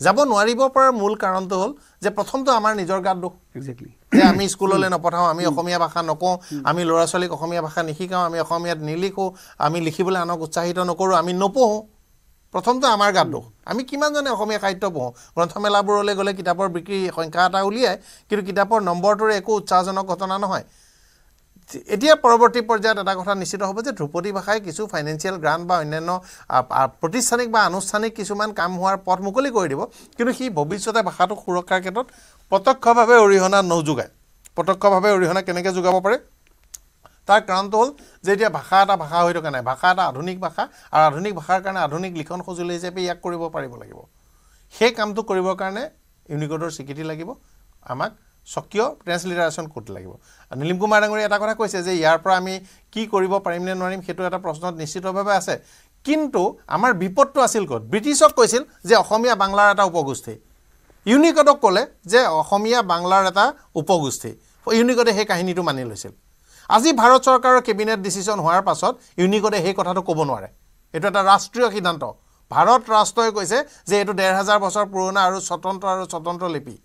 যাব নোৱাৰিব পৰাৰ মূল কাৰণটো হ'ল যে প্ৰথমটো আমাৰ নিজৰ গাত দোষ, যে আমি স্কুললৈ নপঠাওঁ, আমি অসমীয়া ভাষা নকওঁ, আমি ল'ৰা ছোৱালীক অসমীয়া ভাষা নিশিকাওঁ, আমি অসমীয়াত নিলিখোঁ, আমি লিখিবলৈ আনক উৎসাহিত নকৰোঁ, আমি নপঢ়োঁ। প্ৰথমটো আমাৰ গাত দোষ। আমি কিমানজনে অসমীয়া সাহিত্য পঢ়োঁ, গ্ৰন্থমেলাবোৰলৈ গ'লে কিতাপৰ বিক্ৰী সংখ্যা এটা উলিয়ায়, কিন্তু কিতাপৰ নম্বৰটোৰে একো উৎসাহজনক ঘটনা নহয়। এতিয়া পৰৱৰ্তী পৰ্যায়ত এটা কথা নিশ্চিত হ'ব যে ধ্ৰুপদী ভাষাই কিছু ফাইনেন্সিয়েল গ্ৰাণ্ট বা অন্যান্য প্ৰতিষ্ঠানিক বা আনুষ্ঠানিক কিছুমান কাম হোৱাৰ পথ মুকলি কৰি দিব, কিন্তু সি ভৱিষ্যতে ভাষাটোক সুৰক্ষাৰ ক্ষেত্ৰত প্ৰত্যক্ষভাৱে অৰিহণা নোযোগায়। প্ৰত্যক্ষভাৱে অৰিহণা কেনেকৈ যোগাব পাৰে? তাৰ কাৰণটো হ'ল যে এতিয়া ভাষা এটা ভাষা হৈ থকা নাই, ভাষা এটা আধুনিক ভাষা, আৰু আধুনিক ভাষাৰ কাৰণে আধুনিক লিখন সঁজুলি হিচাপে ইয়াক কৰিব পাৰিব লাগিব। সেই কামটো কৰিবৰ কাৰণে ইউনিকোডৰ স্বীকৃতি লাগিব, আমাক স্বকীয় ট্ৰেন্সলিটাৰেশ্যন কোড লাগিব। নীলিম কুমাৰ ডাঙৰীয়াই এটা কথা কৈছে যে ইয়াৰ পৰা আমি কি কৰিব পাৰিম নে নোৱাৰিম, সেইটো এটা প্ৰশ্নত নিশ্চিতভাৱে আছে। কিন্তু আমাৰ বিপদটো আছিল ক'ত? ব্ৰিটিছক কৈছিল যে অসমীয়া বাংলাৰ এটা উপগোষ্ঠী, ইউনিকডক ক'লে যে অসমীয়া বাংলাৰ এটা উপগোষ্ঠী ইউনিকডে সেই কাহিনীটো মানি লৈছিল আজি ভাৰত চৰকাৰৰ কেবিনেট ডিচিশ্যন হোৱাৰ পাছত ইউনিকডে সেই কথাটো ক'ব নোৱাৰে এইটো এটা ৰাষ্ট্ৰীয় সিদ্ধান্ত ভাৰত ৰাষ্ট্ৰই কৈছে যে এইটো ১৫০০ বছৰ পুৰণা আৰু স্বতন্ত্ৰ লিপি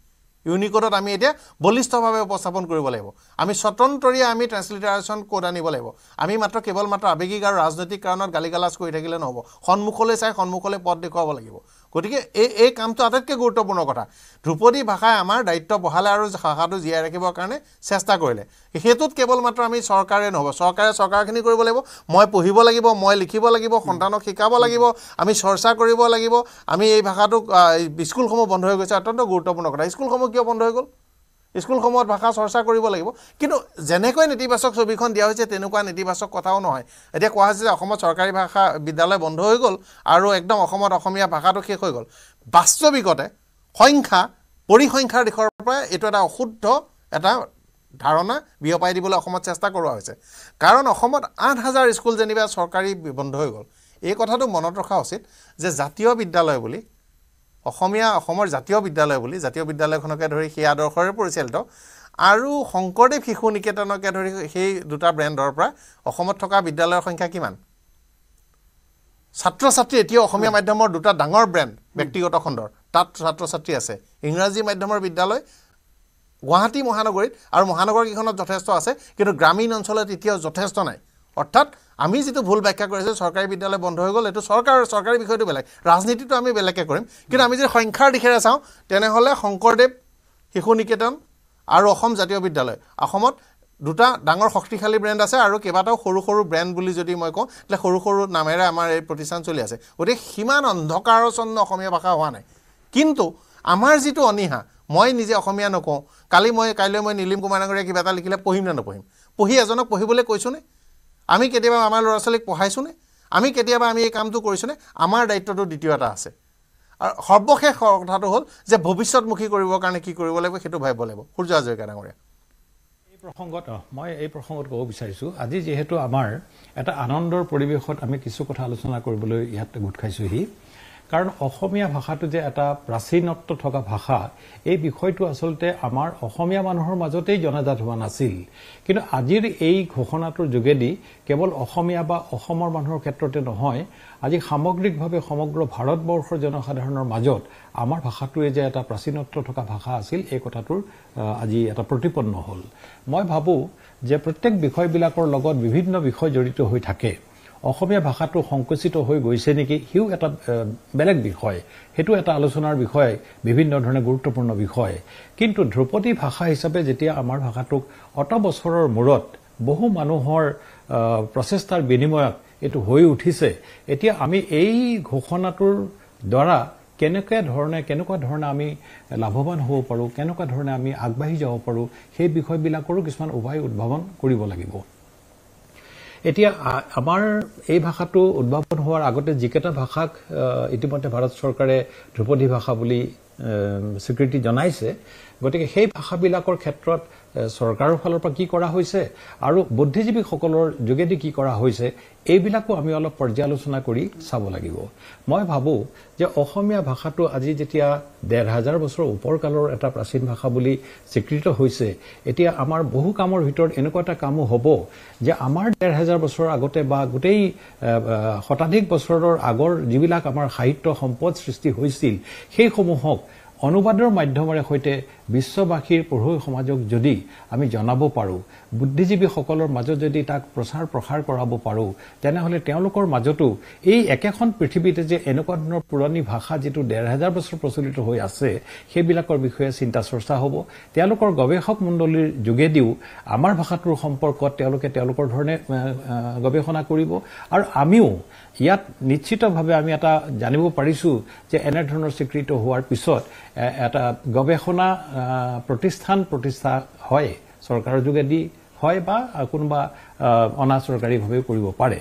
ইউনিকডত আমি এতিয়া বলিষ্ঠভাৱে উপস্থাপন কৰিব লাগিব আমি স্বতন্ত্ৰীয় আমি ট্ৰান্সলিটাৰেশ্যন কোড আনিব লাগিব আমি কেৱল আৱেগিক আৰু ৰাজনৈতিক কাৰণত গালিগালাজ কৰি থাকিলে নহ'ব সন্মুখলৈ চাই সন্মুখলৈ পথ দেখুৱাব লাগিব গতিকে এই কামটো আটাইতকৈ গুৰুত্বপূৰ্ণ কথা ধ্ৰুপদী ভাষাই আমাৰ দায়িত্ব বহালে আৰু ভাষাটো জীয়াই ৰাখিবৰ কাৰণে চেষ্টা কৰিলে সেইটোত কেৱল আমি চৰকাৰে নহ'ব চৰকাৰখিনি কৰিব লাগিব মই পঢ়িব লাগিব মই লিখিব লাগিব সন্তানক শিকাব লাগিব আমি চৰ্চা কৰিব লাগিব আমি এই ভাষাটোক স্কুলসমূহ বন্ধ হৈ গৈছে অত্যন্ত গুৰুত্বপূৰ্ণ কথা স্কুলসমূহ কিয় বন্ধ হৈ গ'ল স্কুলসমূহত ভাষা চৰ্চা কৰিব লাগিব কিন্তু যেনেকৈ নেতিবাচক ছবিখন দিয়া হৈছে তেনেকুৱা নেতিবাচক কথাও নহয় এতিয়া কোৱা হৈছে যে অসমত চৰকাৰী ভাষা বিদ্যালয় বন্ধ হৈ গ'ল আৰু একদম অসমত অসমীয়া ভাষাটো শেষ হৈ গ'ল বাস্তৱিকতে পৰিসংখ্যাৰ দিশৰ পৰা এইটো এটা অশুদ্ধ এটা ধাৰণা বিয়পাই দিবলৈ অসমত চেষ্টা কৰোৱা হৈছে কাৰণ অসমত ৮,০০০ স্কুল যেনিবা চৰকাৰী বন্ধ হৈ গ'ল এই কথাটো মনত ৰখা উচিত যে জাতীয় বিদ্যালয় বুলি অসমৰ জাতীয় বিদ্যালয় বুলি জাতীয় বিদ্যালয়খনকে ধৰি সেই আদৰ্শৰে পৰিচালিত আৰু শংকৰদেৱ শিশু নিকেতনকে ধৰি সেই দুটা ব্ৰেণ্ডৰ পৰা অসমত থকা বিদ্যালয়ৰ সংখ্যা কিমান ছাত্ৰ ছাত্ৰী এতিয়া অসমীয়া মাধ্যমৰ দুটা ডাঙৰ ব্ৰেণ্ড ব্যক্তিগত খণ্ডৰ তাত ছাত্ৰ ছাত্ৰী আছে ইংৰাজী মাধ্যমৰ বিদ্যালয় গুৱাহাটী মহানগৰীত আৰু মহানগৰকেইখনত যথেষ্ট আছে কিন্তু গ্ৰামীণ অঞ্চলত এতিয়াও যথেষ্ট নাই অৰ্থাৎ আমি যেটো ভুল ব্যাখ্যা কৰিছো সৰকাৰি বিদ্যালয় বন্ধ হৈ গ'ল এটো সৰকাৰি বিষয়টো বেলেগ ৰাজনীতিটো আমি বেলেগকে কৰিম কিন্তু আমি যে সংখ্যাৰ দিশেৰে চাওঁ তেনেহলে শংকৰদেৱ শিশু নিকেতন আৰু অসম জাতীয় বিদ্যালয় অসমত দুটা ডাঙৰ শক্তিশালী ব্ৰেণ্ড আছে আৰু কেইবাটাও সৰু ব্ৰেণ্ড বুলি যদি মই কওঁ তাহলে সৰু নামেৰে আমাৰ এই প্ৰতিষ্ঠান চলি আছে গতিকে হিমান অন্ধকাৰচন্ন অসমীয়া ভাষা হোৱা নাই কিন্তু আমাৰ যেটো অনিহা মই নিজে অসমীয়া নকওঁ কাইলৈ মই নীলিম কুমাৰ ডাঙৰীয়া কিবা এটা লিখিলে পঢ়িম না নপঢ়িম পঢ়ি এজনক পঢ়িবলৈ কৈছোনে আমি কেতিয়াবা আমাৰ ল'ৰা ছোৱালীক পঢ়াইছোনে আমি কেতিয়াবা আমি এই কামটো কৰিছোনে আমাৰ দায়িত্বটো দ্বিতীয় এটা আছে আৰু সৰ্বশেষ কথাটো হ'ল যে ভৱিষ্যতমুখী কৰিবৰ কাৰণে কি কৰিব লাগিব সেইটো ভাবিব লাগিব সূৰ্য হাজৰিকা ডাঙৰীয়া মই এই প্ৰসংগত ক'ব বিচাৰিছোঁ আজি যেহেতু আমাৰ এটা আনন্দৰ পৰিৱেশত আমি কিছু কথা আলোচনা কৰিবলৈ ইয়াত গোট খাইছোহি কাৰণ অসমীয়া ভাষাটো যে এটা প্ৰাচীনত্ব থকা ভাষা এই বিষয়টো আচলতে আমাৰ অসমীয়া মানুহৰ মাজতেই জনাজাত হোৱা নাছিল কিন্তু আজিৰ এই ঘোষণাটোৰ যোগেদি কেৱল অসমীয়া বা অসমৰ মানুহৰ ক্ষেত্ৰতে নহয় আজি সামগ্ৰিকভাৱে সমগ্ৰ ভাৰতবৰ্ষৰ জনসাধাৰণৰ মাজত আমাৰ ভাষাটোৱে যে এটা প্ৰাচীনত্ব থকা ভাষা আছিল এই কথাটোৰ আজি এটা প্ৰতিপন্ন হ'ল মই ভাবো যে প্ৰত্যেক বিষয়বিলাকৰ লগত বিভিন্ন বিষয় জড়িত হৈ থাকে অসমীয়া ভাষাটো সংকুচিত হৈ গৈছে নেকি হিউ এটা বেলেগ বিষয় হেতু এটা আলোচনাৰ বিষয় বিভিন্ন ধৰণে গুৰুত্বপূৰ্ণ বিষয় কিন্তু ধ্ৰুপদী ভাষা হিচাপে যেতিয়া আমাৰ ভাষাটোক অত বছৰৰ মূৰত বহু মানুহৰ প্ৰচেষ্টাৰ বিনিময়ত এটো হৈ উঠিছে এতিয়া আমি এই ঘোষণাটোৰ দ্বাৰা কেনেকুৱা ধৰণে আমি লাভৱান হ'ব পাৰো কেনেকুৱা ধৰণে আমি আগবাঢ়ি যাব পাৰো সেই বিষয়বিলাকৰো কিছুমান উপায় উদ্ভাৱন কৰিব লাগিব এতিয়া আমাৰ এই ভাষাটো উদ্ভাৱন হোৱাৰ আগতে যিকেটা ভাষাক ইতিমধ্যে ভাৰত চৰকাৰে ধ্ৰুপদী ভাষা বুলি স্বীকৃতি জনাইছে গতিকে সেই ভাষাবিলাকৰ ক্ষেত্ৰত চৰকাৰৰ ফালৰ পৰা কি কৰা হৈছে আৰু বুদ্ধিজীৱীসকলৰ যোগেদি কি কৰা হৈছে এইবিলাকো আমি অলপ পৰ্যালোচনা কৰি চাব লাগিব মই ভাবো যে অসমীয়া ভাষাটো আজি যেতিয়া ১৫০০ বছৰ ওপৰ কালৰ এটা প্ৰাচীন ভাষা বুলি স্বীকৃত হৈছে এতিয়া আমাৰ বহু কামৰ ভিতৰত এনেকুৱা এটা কামো হ'ব যে আমাৰ ১৫০০ বছৰৰ আগতে বা গোটেই শতাধিক বছৰৰ আগৰ যিবিলাক আমাৰ সাহিত্য সম্পদ সৃষ্টি হৈছিল সেই সমূহক অনুবাদৰ মাধ্যমেৰে সৈতে বিশ্ববাসীৰ পঢ়ুৱৈ সমাজক যদি আমি জনাব পাৰো বুদ্ধিজীৱীসকলৰ মাজত যদি তাক প্ৰসাৰ কৰাব পাৰো তেনেহলে তেওঁলোকৰ মাজতো এই একেখন পৃথিৱীতে যে এনেকুৱা ধৰণৰ পুৰণি ভাষা যেটো ১৫০০ বছৰ প্ৰচলিত হৈ আছে সেইবিলাকৰ বিষয়ে চিন্তা চৰ্চা হ'ব তেওঁলোকৰ গৱেষক মণ্ডলীৰ যোগেদিও আমাৰ ভাষাটোৰ সম্পৰ্কত তেওঁলোকৰ ধৰণে গৱেষণা কৰিব আৰু আমিও ইয়াত নিশ্চিতভাৱে আমি এটা জানিব পাৰিছো যে এনে ধৰণৰ স্বীকৃতি হোৱাৰ পিছত এটা গৱেষণা প্ৰতিষ্ঠা হয় চৰকাৰৰ যোগেদি হয় বা কোনোবা অনা চৰকাৰীভাৱে কৰিব পাৰে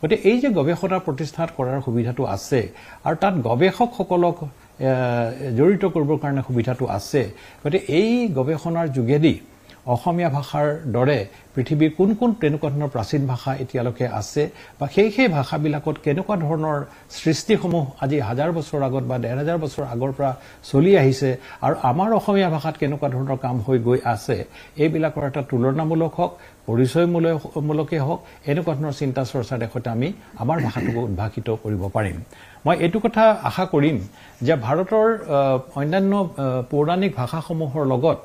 গতিকে এই যে গৱেষণা প্ৰতিষ্ঠাত কৰাৰ সুবিধাটো আছে আৰু তাত গৱেষকসকলক জড়িত কৰিবৰ কাৰণে সুবিধাটো আছে গতিকে এই গৱেষণাৰ যোগেদি অসমীয়া ভাষাৰ দৰে পৃথিৱীৰ কোন কোন তেনেকুৱা ধৰণৰ প্ৰাচীন ভাষা এতিয়ালৈকে আছে বা সেই ভাষাবিলাকত কেনেকুৱা ধৰণৰ সৃষ্টিসমূহ আজি 1000 বছৰ আগত বা 1500 বছৰ আগৰ পৰা চলি আহিছে আৰু আমাৰ অসমীয়া ভাষাত কেনেকুৱা ধৰণৰ কাম হৈ গৈ আছে এইবিলাকৰ এটা তুলনামূলক হওক পৰিচয়মূলকে হওক এনেকুৱা ধৰণৰ চিন্তা চৰ্চাৰ দেশতে আমি আমাৰ ভাষাটোক উদ্ভাসিত কৰিব পাৰিম মই এইটো কথা আশা কৰিম যে ভাৰতৰ অন্যান্য পৌৰাণিক ভাষাসমূহৰ লগত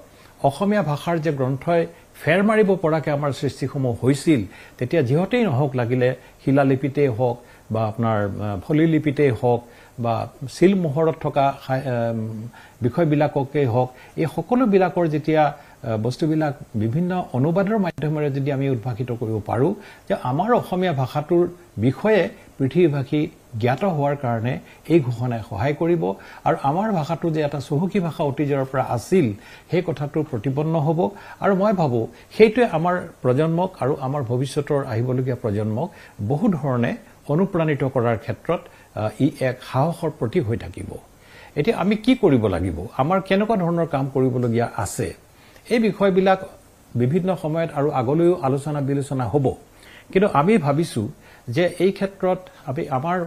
অসমীয়া ভাষাৰ যে গ্ৰন্থই ফেৰ মাৰিব পৰাকে আমাৰ সৃষ্টিসমূহ হৈছিল তেতিয়া যিহতেই নহওক লাগিলে শিলালিপিতেই হওক বা আপোনাৰ ফলিলিপিতেই হওক বা শিলমোহৰত থকা বিষয়বিলাককেই হওক এই সকলোবিলাকৰ যেতিয়া বস্তুবিলাক বিভিন্ন অনুবাদৰ মাধ্যমেৰে যদি আমি উদ্ভাসিত কৰিব পাৰো যে আমাৰ অসমীয়া ভাষাটোৰ বিষয়ে পৃথিৱীবাসী জ্ঞাত হোৱাৰ কাৰণে এই ঘোষণাই সহায় কৰিব আৰু আমাৰ ভাষাটো যে এটা চহকী ভাষা অতীজৰ পৰা আছিল সেই কথাটো প্ৰতিপন্ন হ'ব আৰু মই ভাবো সেইটোৱে আমাৰ প্ৰজন্মক আৰু আমাৰ ভৱিষ্যতৰ আহিবলগীয়া প্ৰজন্মক বহু ধৰণে অনুপ্ৰাণিত কৰাৰ ক্ষেত্ৰত ই এক সাহসৰ প্ৰতীক হৈ থাকিব এতিয়া আমি কি কৰিব লাগিব আমাৰ কেনেকুৱা ধৰণৰ কাম কৰিবলগীয়া আছে এই বিষয়বিলাক বিভিন্ন সময়ত আৰু আগলৈও আলোচনা বিলোচনা হ'ব কিন্তু আমি ভাবিছো যে এই ক্ষেত্ৰত আমি আমাৰ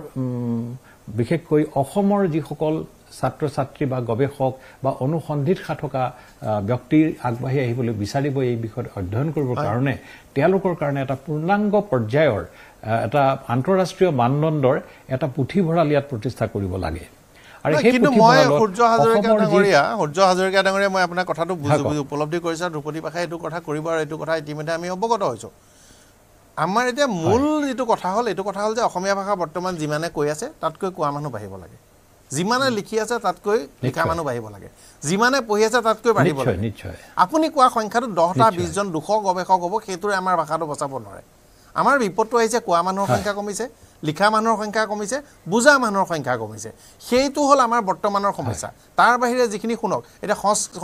বিশেষকৈ অসমৰ যিসকল ছাত্ৰ ছাত্ৰী বা গৱেষক বা অনুসন্ধিৎসা থকা ব্যক্তিৰ আগবাঢ়ি আহিবলৈ বিচাৰিব এই বিষয়ত অধ্যয়ন কৰিবৰ কাৰণে তেওঁলোকৰ কাৰণে এটা পূৰ্ণাংগ পৰ্যায়ৰ এটা আন্তঃৰাষ্ট্ৰীয় মানদণ্ডৰ এটা পুথিভঁৰাল ইয়াত প্ৰতিষ্ঠা কৰিব লাগে আৰু সেই কিন্তু মই সূৰ্য হাজৰিকা ডাঙৰীয়া মই আপোনাৰ কথাটো উপলব্ধি কৰিছো ধ্ৰুপদী ভাষাই এইটো কথা কৰিব আৰু এইটো কথা ইতিমধ্যে আমি অৱগত হৈছো আমাৰ এতিয়া মূল যেটো কথা হল এইটো কথা হল যে অসমীয়া ভাষা বৰ্তমান যিমানে কৈ আছে তাতকৈ কোৱা মানুহ বাঢ়িব লাগে যিমানে লিখি আছে তাতকৈ লিখা মানুহ বাঢ়িব লাগে যিমানে পঢ়ি আছে তাতকৈ বাঢ়িব লাগে নিশ্চয় আপুনি কোৱা সংখ্যাটো 10টা 20 জন 200 গৱেষক হ'ব সেইটোৰে আমাৰ ভাষাটো বচাব নোৱাৰে আমাৰ বিপদটো আহিছে কোৱা মানুহৰ সংখ্যা কমিছে লিখা মানুহৰ সংখ্যা কমিছে বুজা মানুহৰ সংখ্যা কমিছে সেইটো হল আমাৰ বৰ্তমানৰ সমস্যা তাৰ বাহিৰে যিখিনি শুনক এটা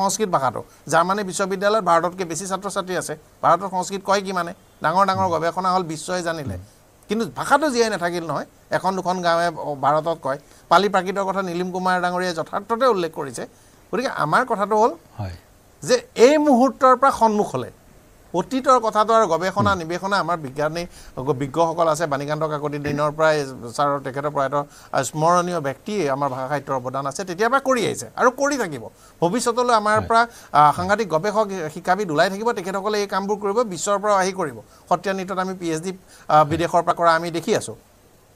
সংস্কৃত ভাষাটো জাৰ্মানী বিশ্ববিদ্যালয়ত ভাৰততকৈ বেছি ছাত্ৰ ছাত্ৰী আছে ভাৰতৰ সংস্কৃত কয় কি মানে ডাঙৰ ডাঙৰ গৱেষণা হল বিশ্বই জানিলে কিন্তু ভাষাটো জীয়াই নাথাকিল নহয় এখন দুখন গাঁৱে ভাৰতত কয় পালি প্ৰাকৃতৰ কথা নীলিম কুমাৰ ডাঙৰীয়াই যথাৰ্থতে উল্লেখ কৰিছে গতিকে আমাৰ কথাটো হল যে এই মুহূৰ্তৰ পৰা সন্মুখলে অতীতৰ কথাটো আৰু গৱেষণা নিবেষণা আমাৰ বিজ্ঞসকল আছে বাণীকান্ত কাকতি দিনৰ পৰাই ছাৰৰ তেখেতৰ প্ৰয়াত স্মৰণীয় ব্যক্তি আমাৰ ভাষা সাহিত্যৰ অৱদান আছে তেতিয়াৰ পৰা কৰি আহিছে আৰু কৰি থাকিব ভৱিষ্যতলৈ আমাৰ পৰা সাংঘাতিক গৱেষক শিক্ষাবিদ ওলাই থাকিব তেখেতসকলে এই কামবোৰ কৰিব বিশ্বৰ পৰা আহি কৰিব সত্ৰীয়া নৃত্যত আমি PhD বিদেশৰ পৰা কৰা আমি দেখি আছো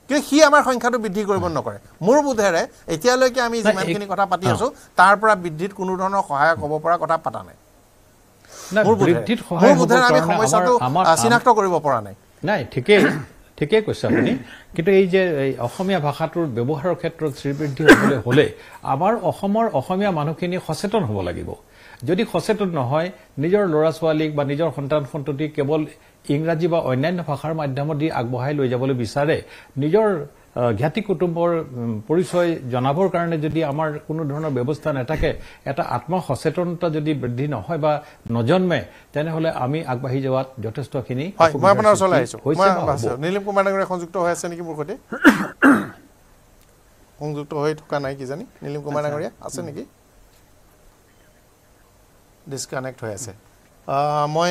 কিন্তু সি আমাৰ সংখ্যাটো বৃদ্ধি কৰিব নকৰে মোৰ বোধেৰে এতিয়ালৈকে আমি যিমানখিনি কথা পাতি আছো তাৰ পৰা বৃদ্ধিত কোনো ধৰণৰ সহায়ক হ'ব পৰা কথা পাতা নাই বৃদ্ধিত সহায় হ'ব আমি সমস্যাটো চিনাক্ত কৰিব পৰা নাই নাই ঠিকেই কৈছে আপুনি কিন্তু এই যে অসমীয়া ভাষাটোৰ ব্যৱহাৰৰ ক্ষেত্ৰত শ্ৰীবৃদ্ধি হ'লে আমাৰ অসমৰ অসমীয়া মানুহখিনি সচেতন হ'ব লাগিব যদি সচেতন নহয় নিজৰ ল'ৰা ছোৱালীক বা নিজৰ সন্তান সন্ততিক কেৱল ইংৰাজী বা অন্যান্য ভাষাৰ মাধ্যমত দি আগবঢ়াই লৈ যাবলৈ বিচাৰে নিজৰ জ্ঞাতি কুটুম্বৰ পৰিচয় জনাবৰ কাৰণে যদি আমাৰ কোনো ধৰণৰ ব্যৱস্থা নাথাকে এটা আত্মসচেতনতা যদি বৃদ্ধি নহয় বা নজন্মে তেনেহলে আমি আগবাঢ়ি যোৱাত যথেষ্টখিনি মই আপোনাৰ ওচৰলৈ আহিছো নীলিম কুমাৰ ডাঙৰীয়া সংযুক্ত হৈ আছে নেকি মোৰ সৈতে সংযুক্ত হৈ থকা নাই কি জানি নীলিম কুমাৰ ডাঙৰীয়া আছে নেকি ডিসকানেক্ট হৈ আছে মই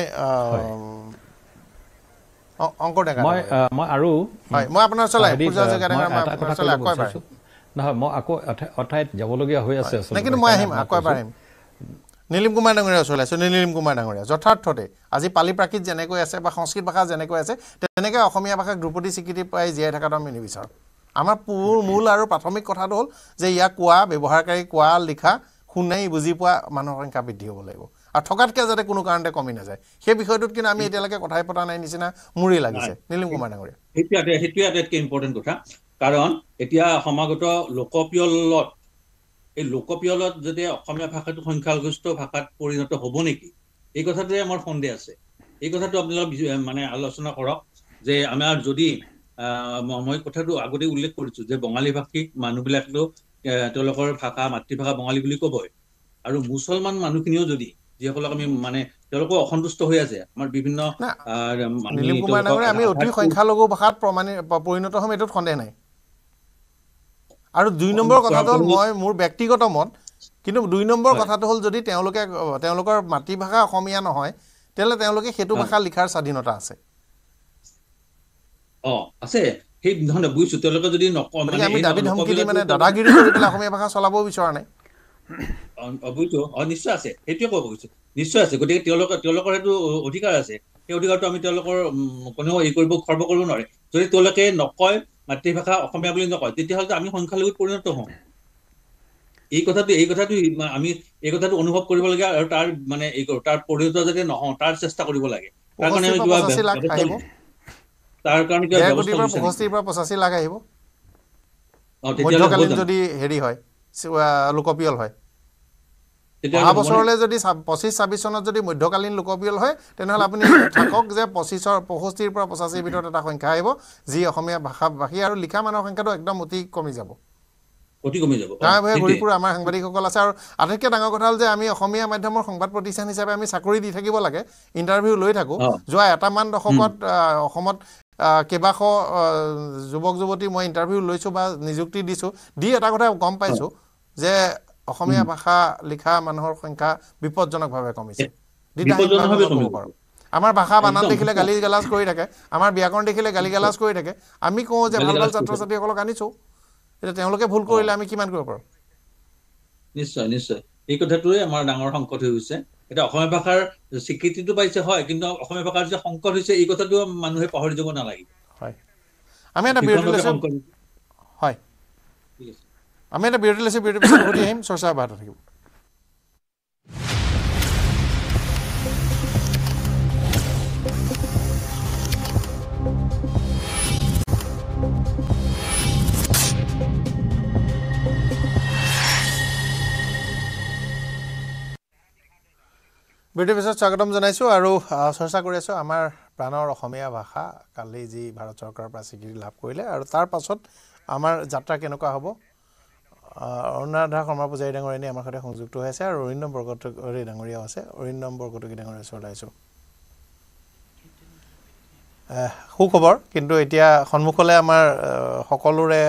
অংকৰ ডেকা মই আৰু মই আপোনাৰ ওচৰলৈ সূৰ্য হাজৰিকা ডাঙৰীয়া মই আপোনাৰ ওচৰলৈ আকৌ এবাৰ নহয় মই আকৌ অঠাইত যাবলগীয়া হৈ আছে আচলতে কিন্তু মই আহিম আকৌ এবাৰ আহিম নীলিম কুমাৰ ডাঙৰীয়া ওচৰলৈ আছো নীলিম কুমাৰ ডাঙৰীয়া যথাৰ্থতে আজি পালি প্ৰাকৃত যেনেকৈ আছে বা সংস্কৃত ভাষা যেনেকৈ আছে তেনেকৈ অসমীয়া ভাষাক ধ্ৰুপদী স্বীকৃতি পাই জীয়াই থকাটো আমি নিবিচাৰোঁ আমাৰ মূল আৰু প্ৰাথমিক কথাটো হ'ল যে ইয়াক কোৱা ব্যৱহাৰকাৰী কোৱা লিখা শুনাই বুজি পোৱা মানুহৰ সংখ্যা বৃদ্ধি হ'ব লাগিব আৰু থকাতকৈ যাতে কোনো কাৰণতে কমি নাযায় সেই বিষয়টোত কিন্তু আমি এতিয়ালৈকে কথাই পতা নাই নিচিনা মোৰেই লাগিছে নীলিম কুমাৰ ডাঙৰীয়া সেইটোৱে আটাইতকৈ ইম্পৰ্টেণ্ট কথা কাৰণ এতিয়া সমাগত লোকপিয়লত এই লোকপিয়লত যদি অসমীয়া ভাষাটো সংখ্যাগৰিষ্ঠ ভাষাত পৰিণত হ'ব নেকি এই কথাটোৱে আমাৰ সন্দেহ আছে এই কথাটো আপোনালোকে মানে আলোচনা কৰক যে আমাৰ যদি মই কথাটো আগতে উল্লেখ কৰিছো যে বঙালী ভাষী মানুহবিলাকতো তেওঁলোকৰ ভাষা মাতৃভাষা বঙালী বুলি ক'বই আৰু মুছলমান মানুহখিনিও যদি যিসকলক আমি মানে তেওঁলোকো অসন্তুষ্ট হৈ আছে আমাৰ বিভিন্ন নীলিম কুমাৰ ডাঙৰীয়া আমি অতি সংখ্যালঘু ভাষাত পৰিণত হ'ম এইটোত সন্দেহ নাই আৰু 2 নম্বৰ কথাটো হ'ল মই মোৰ ব্যক্তিগত মত কিন্তু 2 নম্বৰ কথাটো হ'ল যদি তেওঁলোকৰ মাতৃভাষা অসমীয়া নহয় তেতিয়াহ'লে তেওঁলোকে সেইটো ভাষা লিখাৰ স্বাধীনতা আছে। আছে সেই নহয় বুজিছো তেওঁলোকে যদি গতিকে আমি দাবী ধমকি দি মানে দাদাগিৰি কৰি পেলাই অসমীয়া ভাষা চলাবও বিচৰা নাই। বুজিছো নিশ্চয় আছে, সেইটোৱে ক'ব খুজিছো, নিশ্চয় আছে। গতিকে তেওঁলোকৰ সেইটো অধিকাৰ আছে, সেই অধিকাৰটো আমি তেওঁলোকৰ কোনেও খৰ্ব কৰিব নোৱাৰে। যদি তেওঁলোকে নকয় মাতৃভাষা অসমীয়া বুলি নকয়, তেতিয়াহ'লে আমি সংখ্যালঘুত পৰিণত হওঁ। এই কথাটো অনুভৱ কৰিব লাগে আৰু তাৰ মানে তাৰ পৰিণত যাতে নহওঁ তাৰ চেষ্টা কৰিব লাগে। তাৰ কাৰণে আমি কিবা 85 লাখ আহিব, তাৰ কাৰণে কিবা 1.5 ব্যৱস্থা কোটিৰ পৰা লৈছে 85 পৰা 85 লাখ আহিব তেতিয়াহ'লে মধ্যকালীন যদি হেৰি হয় লোকপিয়ল হয়। অহা বছৰলৈ যদি 25-26 চনত যদি মধ্যকালীন লোকপিয়ল হয় তেনেহ'লে আপুনি থাকক যে 65 পৰা 85 ভিতৰত এটা সংখ্যা আহিব যি অসমীয়া ভাষাভাষী আৰু লিখা মানুহৰ সংখ্যাটো একদম অতি কমি যাব। গাঁৱে ভূঞে ঘূৰি ফুৰা আমাৰ সাংবাদিকসকল আছে। আৰু আটাইতকৈ ডাঙৰ কথা হ'ল যে আমি অসমীয়া মাধ্যমৰ সংবাদ প্ৰতিষ্ঠান হিচাপে আমি চাকৰি দি থাকিব লাগে, ইণ্টাৰভিউ লৈ থাকোঁ। যোৱা এটামান দশকত অসমত কেইবাশ যুৱক যুৱতী মই ইণ্টাৰভিউ লৈছোঁ বা নিযুক্তি দিছোঁ, দি এটা কথা গম পাইছোঁ যে অসমীয়া ভাষা লিখা মানুহৰ সংখ্যা বিপদজনকভাৱে কমিছে। দ্বিধাহীনভাৱে ক'ব পাৰোঁ। আমাৰ ভাষা বানান দেখিলে গালি গালাজ কৰি থাকে, আমাৰ ব্যাকৰণ দেখিলে গালি গালাজ কৰি থাকে। আমি কওঁ যে ভাল ভাল ছাত্ৰ ছাত্ৰীসকলক আনিছোঁ, এতিয়া তেওঁলোকে ভুল কৰিলে আমি কিমান কৰিব পাৰোঁ? নিশ্চয় নিশ্চয়, এই কথাটোৱে আমাৰ ডাঙৰ সংকট হৈ গৈছে। এতিয়া অসমীয়া ভাষাৰ স্বীকৃতিটো পাইছে হয়, কিন্তু অসমীয়া ভাষাৰ যে সংকট হৈছে এই কথাটো মানুহে পাহৰি যাব নালাগে। হয়, আমি এটা বিৰতি লৈছোঁ। হয়, আমি এটা বিৰতি লৈছোঁ, বিৰতিৰ পিছত উভতি আহিম, চৰ্চা অব্যাহত থাকিব। বিৰতিৰ পিছত স্বাগতম জনাইছোঁ আৰু চৰ্চা কৰি আছোঁ আমাৰ প্ৰাণৰ অসমীয়া ভাষা কালি যি ভাৰত চৰকাৰৰ পৰা স্বীকৃতি লাভ কৰিলে আৰু তাৰ পাছত আমাৰ যাত্ৰা কেনেকুৱা হ'ব। অৰুণৰাধা শৰ্মা পূজাৰী ডাঙৰীয়ানী আমাৰ সৈতে সংযুক্ত হৈ আছে আৰু অৰিন্দম বৰকটকী ডাঙৰীয়াও আছে। অৰিন্দম বৰকটকী ডাঙৰীয়াৰ ওচৰলৈ আহিছোঁ। সুখবৰ, কিন্তু এতিয়া সন্মুখলৈ আমাৰ সকলোৰে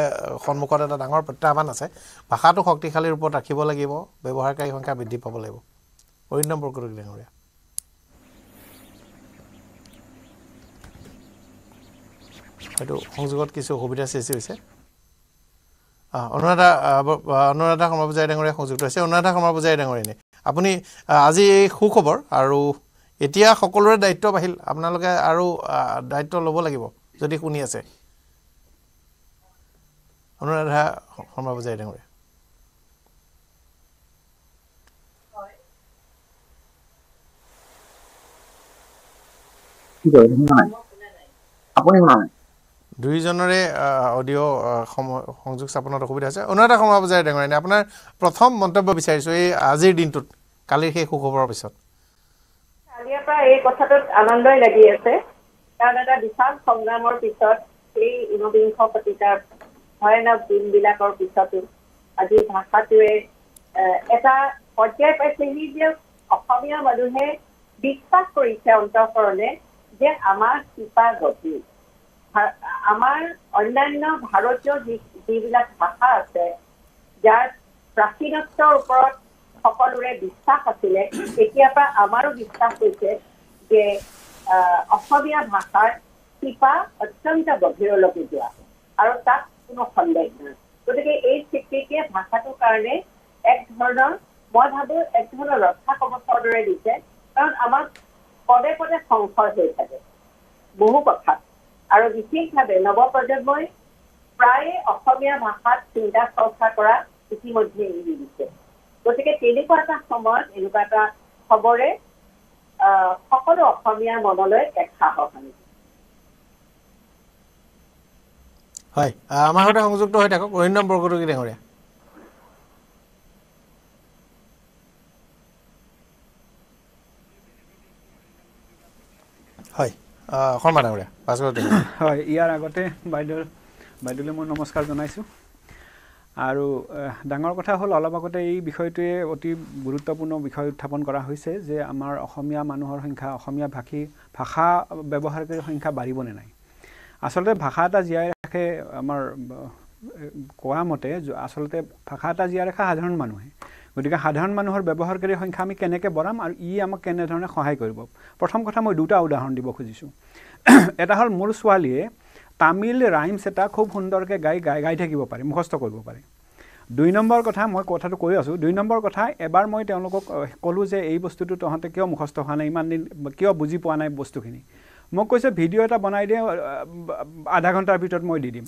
সন্মুখত এটা ডাঙৰ প্ৰত্যাহ্বান আছে। ভাষাটো শক্তিশালী ৰূপত ৰাখিব লাগিব, ব্যৱহাৰকাৰী সংখ্যা বৃদ্ধি পাব লাগিব। অৰিন্দম বৰকটকী ডাঙৰীয়া, হয়তো সংযোগত কিছু অসুবিধাৰ সৃষ্টি হৈছে। অনুৰাধা শৰ্মা পূজাৰী ডাঙৰীয়া সংযুক্ত হৈছে। অনুৰাধা শৰ্মা পূজাৰী ডাঙৰীয়ানী, আপুনি আজি এই সুখবৰ আৰু এতিয়া সকলোৰে দায়িত্ব বাঢ়িল, আপোনালোকে আৰু দায়িত্ব ল'ব লাগিব যদি শুনি আছে। অনুৰাধা শৰ্মা পূজাৰী ডাঙৰীয়া, দুইজনৰে অডিঅ' সংযোগ স্থাপনত অসুবিধা আছে। অনুৰাধা শৰ্মা পূজাৰী ডাঙৰীয়ানী, আপোনাৰ প্ৰথম মন্তব্য বিচাৰিছোঁ এই আজিৰ দিনটোত, কালিৰ সেই সুখবৰৰ পিছত। কালিৰ পৰা এই কথাটোত আনন্দই লাগি আছে, কাৰণ এটা বিশাল সংগ্ৰামৰ পিছত এই ঊনবিংশ শতিকাৰ ভয়ানক দিনবিলাকৰ পিছতো আজি ভাষাটোৱে এটা পৰ্যায় পাইছেহি যে অসমীয়া মানুহে বিশ্বাস কৰিছে অন্তঃকৰণে যে আমাৰ শিপা গভীৰ। আমাৰ অন্যান্য ভাৰতীয় যিবিলাক ভাষা আছে যাৰ প্ৰাচীনত্বৰ ওপৰত সকলোৰে বিশ্বাস আছিলে, এতিয়াৰ পৰা আমাৰো বিশ্বাস হৈছে যে অসমীয়া ভাষাৰ শিপা অত্যন্ত গভীৰলৈকে যোৱা আৰু তাত কোনো সন্দেহ নাই। গতিকে এই স্বীকৃতিয়ে ভাষাটোৰ কাৰণে এক ধৰণৰ, মই ভাবোঁ এক ধৰণৰ ৰক্ষা কৱচৰ দৰে দিছে, কাৰণ আমাক পদে পদে সংশয় হৈ থাকে বহু কথাত, আৰু বিশেষভাৱে নৱপ্ৰজন্মই প্ৰায়ে অসমীয়া ভাষাত চিন্তা চৰ্চা কৰা ইতিমধ্যে এৰি দিছে। গতিকে তেনেকুৱা এটা সময়ত এনেকুৱা এটা খবৰে সকলো অসমীয়াৰ মনলৈ এক সাহস আনিছে। হয়, আমাৰ সৈতে সংযুক্ত হৈ থাকক অৰিন্দম বৰকটকী ডাঙৰীয়া। হয়, শৰ্মা ডাঙৰীয়া। হয়, ইয়াৰ আগতে বাইদেউলৈ মই নমস্কাৰ জনাইছোঁ। আৰু ডাঙৰ কথা হ'ল অলপ আগতে এই বিষয়টোৱে অতি গুৰুত্বপূৰ্ণ বিষয় উত্থাপন কৰা হৈছে যে আমাৰ অসমীয়া মানুহৰ সংখ্যা, অসমীয়া ভাষা ব্যৱহাৰকাৰীৰ সংখ্যা বাঢ়িবনে নাই। আচলতে ভাষা এটা জীয়াই ৰাখে, আমাৰ কোৱা মতে আচলতে ভাষা এটা জীয়াই ৰাখা সাধাৰণ মানুহে, গতিকে সাধাৰণ মানুহৰ ব্যৱহাৰকাৰীৰ সংখ্যা আমি কেনেকৈ বঢ়াম আৰু ই আমাক কেনেধৰণে সহায় কৰিব প্ৰথম কথা মই দুটা উদাহৰণ দিব খুজিছোঁ এটা হ'ল মোৰ ছোৱালীয়ে তামিল ৰাইমছ এটা খুব সুন্দৰকৈ গাই থাকিব পাৰে মুখস্থ কৰিব পাৰে 2 নম্বৰ কথা মই কথাটো কৈ আছোঁ 2 নম্বৰ কথা এবাৰ মই তেওঁলোকক ক'লোঁ যে এই বস্তুটো তহঁতে কিয় মুখস্থ হোৱা নাই ইমান দিন কিয় বুজি পোৱা নাই বস্তুখিনি মোক কৈছে ভিডিঅ' এটা বনাই দিয়ে আধা ঘণ্টাৰ ভিতৰত মই দি দিম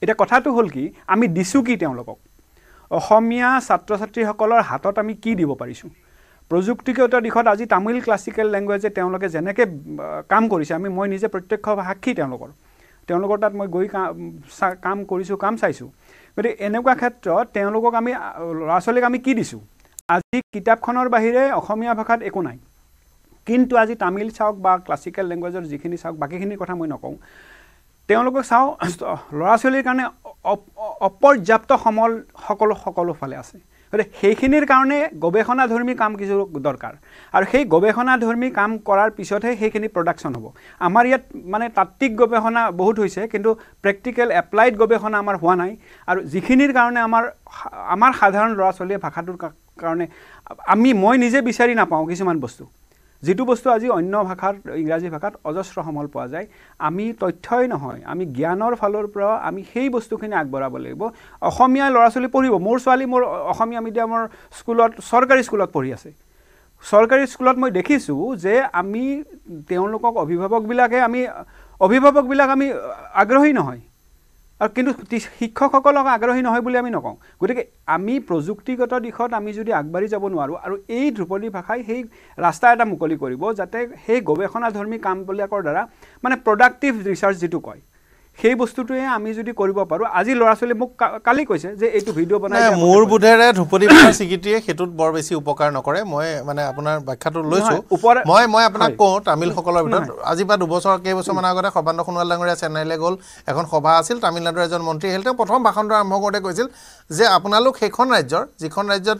এতিয়া কথাটো হ'ল কি আমি দিছোঁ কি তেওঁলোকক অসমীয়া ছাত্ৰ ছাত্ৰীসকলৰ হাতত আমি কি দিব পাৰিছোঁ প্ৰযুক্তিগত দিশত আজি তামিল ক্লাছিকেল লেংগুৱেজে তেওঁলোকে যেনেকৈ কাম কৰিছে মই নিজে প্ৰত্যক্ষ সাক্ষী তেওঁলোকৰ তাত মই গৈ কাম কৰিছোঁ কাম চাইছোঁ গতিকে এনেকুৱা ক্ষেত্ৰত তেওঁলোকক আমি ল'ৰা ছোৱালীক আমি কি দিছোঁ আজি কিতাপখনৰ বাহিৰে অসমীয়া ভাষাত একো নাই কিন্তু আজি তামিল চাওক বা ক্লাছিকেল লেংগুৱেজৰ যিখিনি চাওক বাকীখিনিৰ কথা মই নকওঁ তেওঁলোকক চাওঁ ল'ৰা ছোৱালীৰ কাৰণে অপৰ্যাপ্ত সমল সকলো ফালে আছে গতিকে সেইখিনিৰ কাৰণে গৱেষণাধৰ্মী কাম কিছু দৰকাৰ আৰু সেই গৱেষণাধৰ্মী কাম কৰাৰ পিছতহে সেইখিনি প্ৰডাকশ্যন হ'ব আমাৰ ইয়াত মানে তাত্ত্বিক গৱেষণা বহুত হৈছে কিন্তু প্ৰেক্টিকেল এপ্লাইড গৱেষণা আমাৰ হোৱা নাই আৰু যিখিনিৰ কাৰণে আমাৰ সাধাৰণ ল'ৰা ছোৱালীয়ে ভাষাটোৰ কাৰণে মই নিজে বিচাৰি নাপাওঁ কিছুমান বস্তু যিটো বস্তু আজি অন্য ভাষাৰ ইংৰাজী ভাষাত অজস্ৰ সমল পোৱা যায় আমি তথ্যই নহয় আমি জ্ঞানৰ ফালৰ পৰা আমি সেই বস্তুখিনি আগবঢ়াব লাগিব অসমীয়া ল'ৰা ছোৱালী পঢ়িব মোৰ ছোৱালী মোৰ অসমীয়া মিডিয়ামৰ স্কুলত চৰকাৰী স্কুলত পঢ়ি আছে চৰকাৰী স্কুলত মই দেখিছোঁ যে আমি তেওঁলোকক অভিভাৱকবিলাক আমি আগ্ৰহী নহয় আৰু কিন্তু শিক্ষকসকলক আগ্ৰহী নহয় বুলি আমি নকওঁ গতিকে আমি প্ৰযুক্তিগত দিশত আমি যদি আগবাঢ়ি যাব নোৱাৰোঁ আৰু এই ধ্ৰুপদী ভাষাই সেই ৰাস্তা এটা মুকলি কৰিব যাতে সেই গৱেষণাধৰ্মী কামবিলাকৰ দ্বাৰা মানে প্ৰডাক্টিভ ৰিচাৰ্চ যিটো কয় সেই বস্তুটোৱে আমি যদি কৰিব পাৰোঁ আজি ল'ৰা ছোৱালী মোক কালি কৈছে যে এইটো ভিডিঅ' বনাই মোৰ বোধেৰে ধ্ৰুপদী ভাষাৰ স্বীকৃতিয়ে সেইটোত বৰ বেছি উপকাৰ নকৰে মই মানে আপোনাৰ ব্যাখ্যাটো লৈছোঁ মই আপোনাক কওঁ তামিলসকলৰ ভিতৰত আজি বা কেইবছৰমান আগতে সৰ্বানন্দ সোণোৱাল ডাঙৰীয়া চেন্নাইলৈ গ'ল এখন সভা আছিল তামিলনাডুৰ এজন মন্ত্ৰী আহিল তেওঁ প্ৰথম ভাষণটো আৰম্ভ কৰোঁতে কৈছিল যে আপোনালোক সেইখন ৰাজ্যৰ যিখন ৰাজ্যত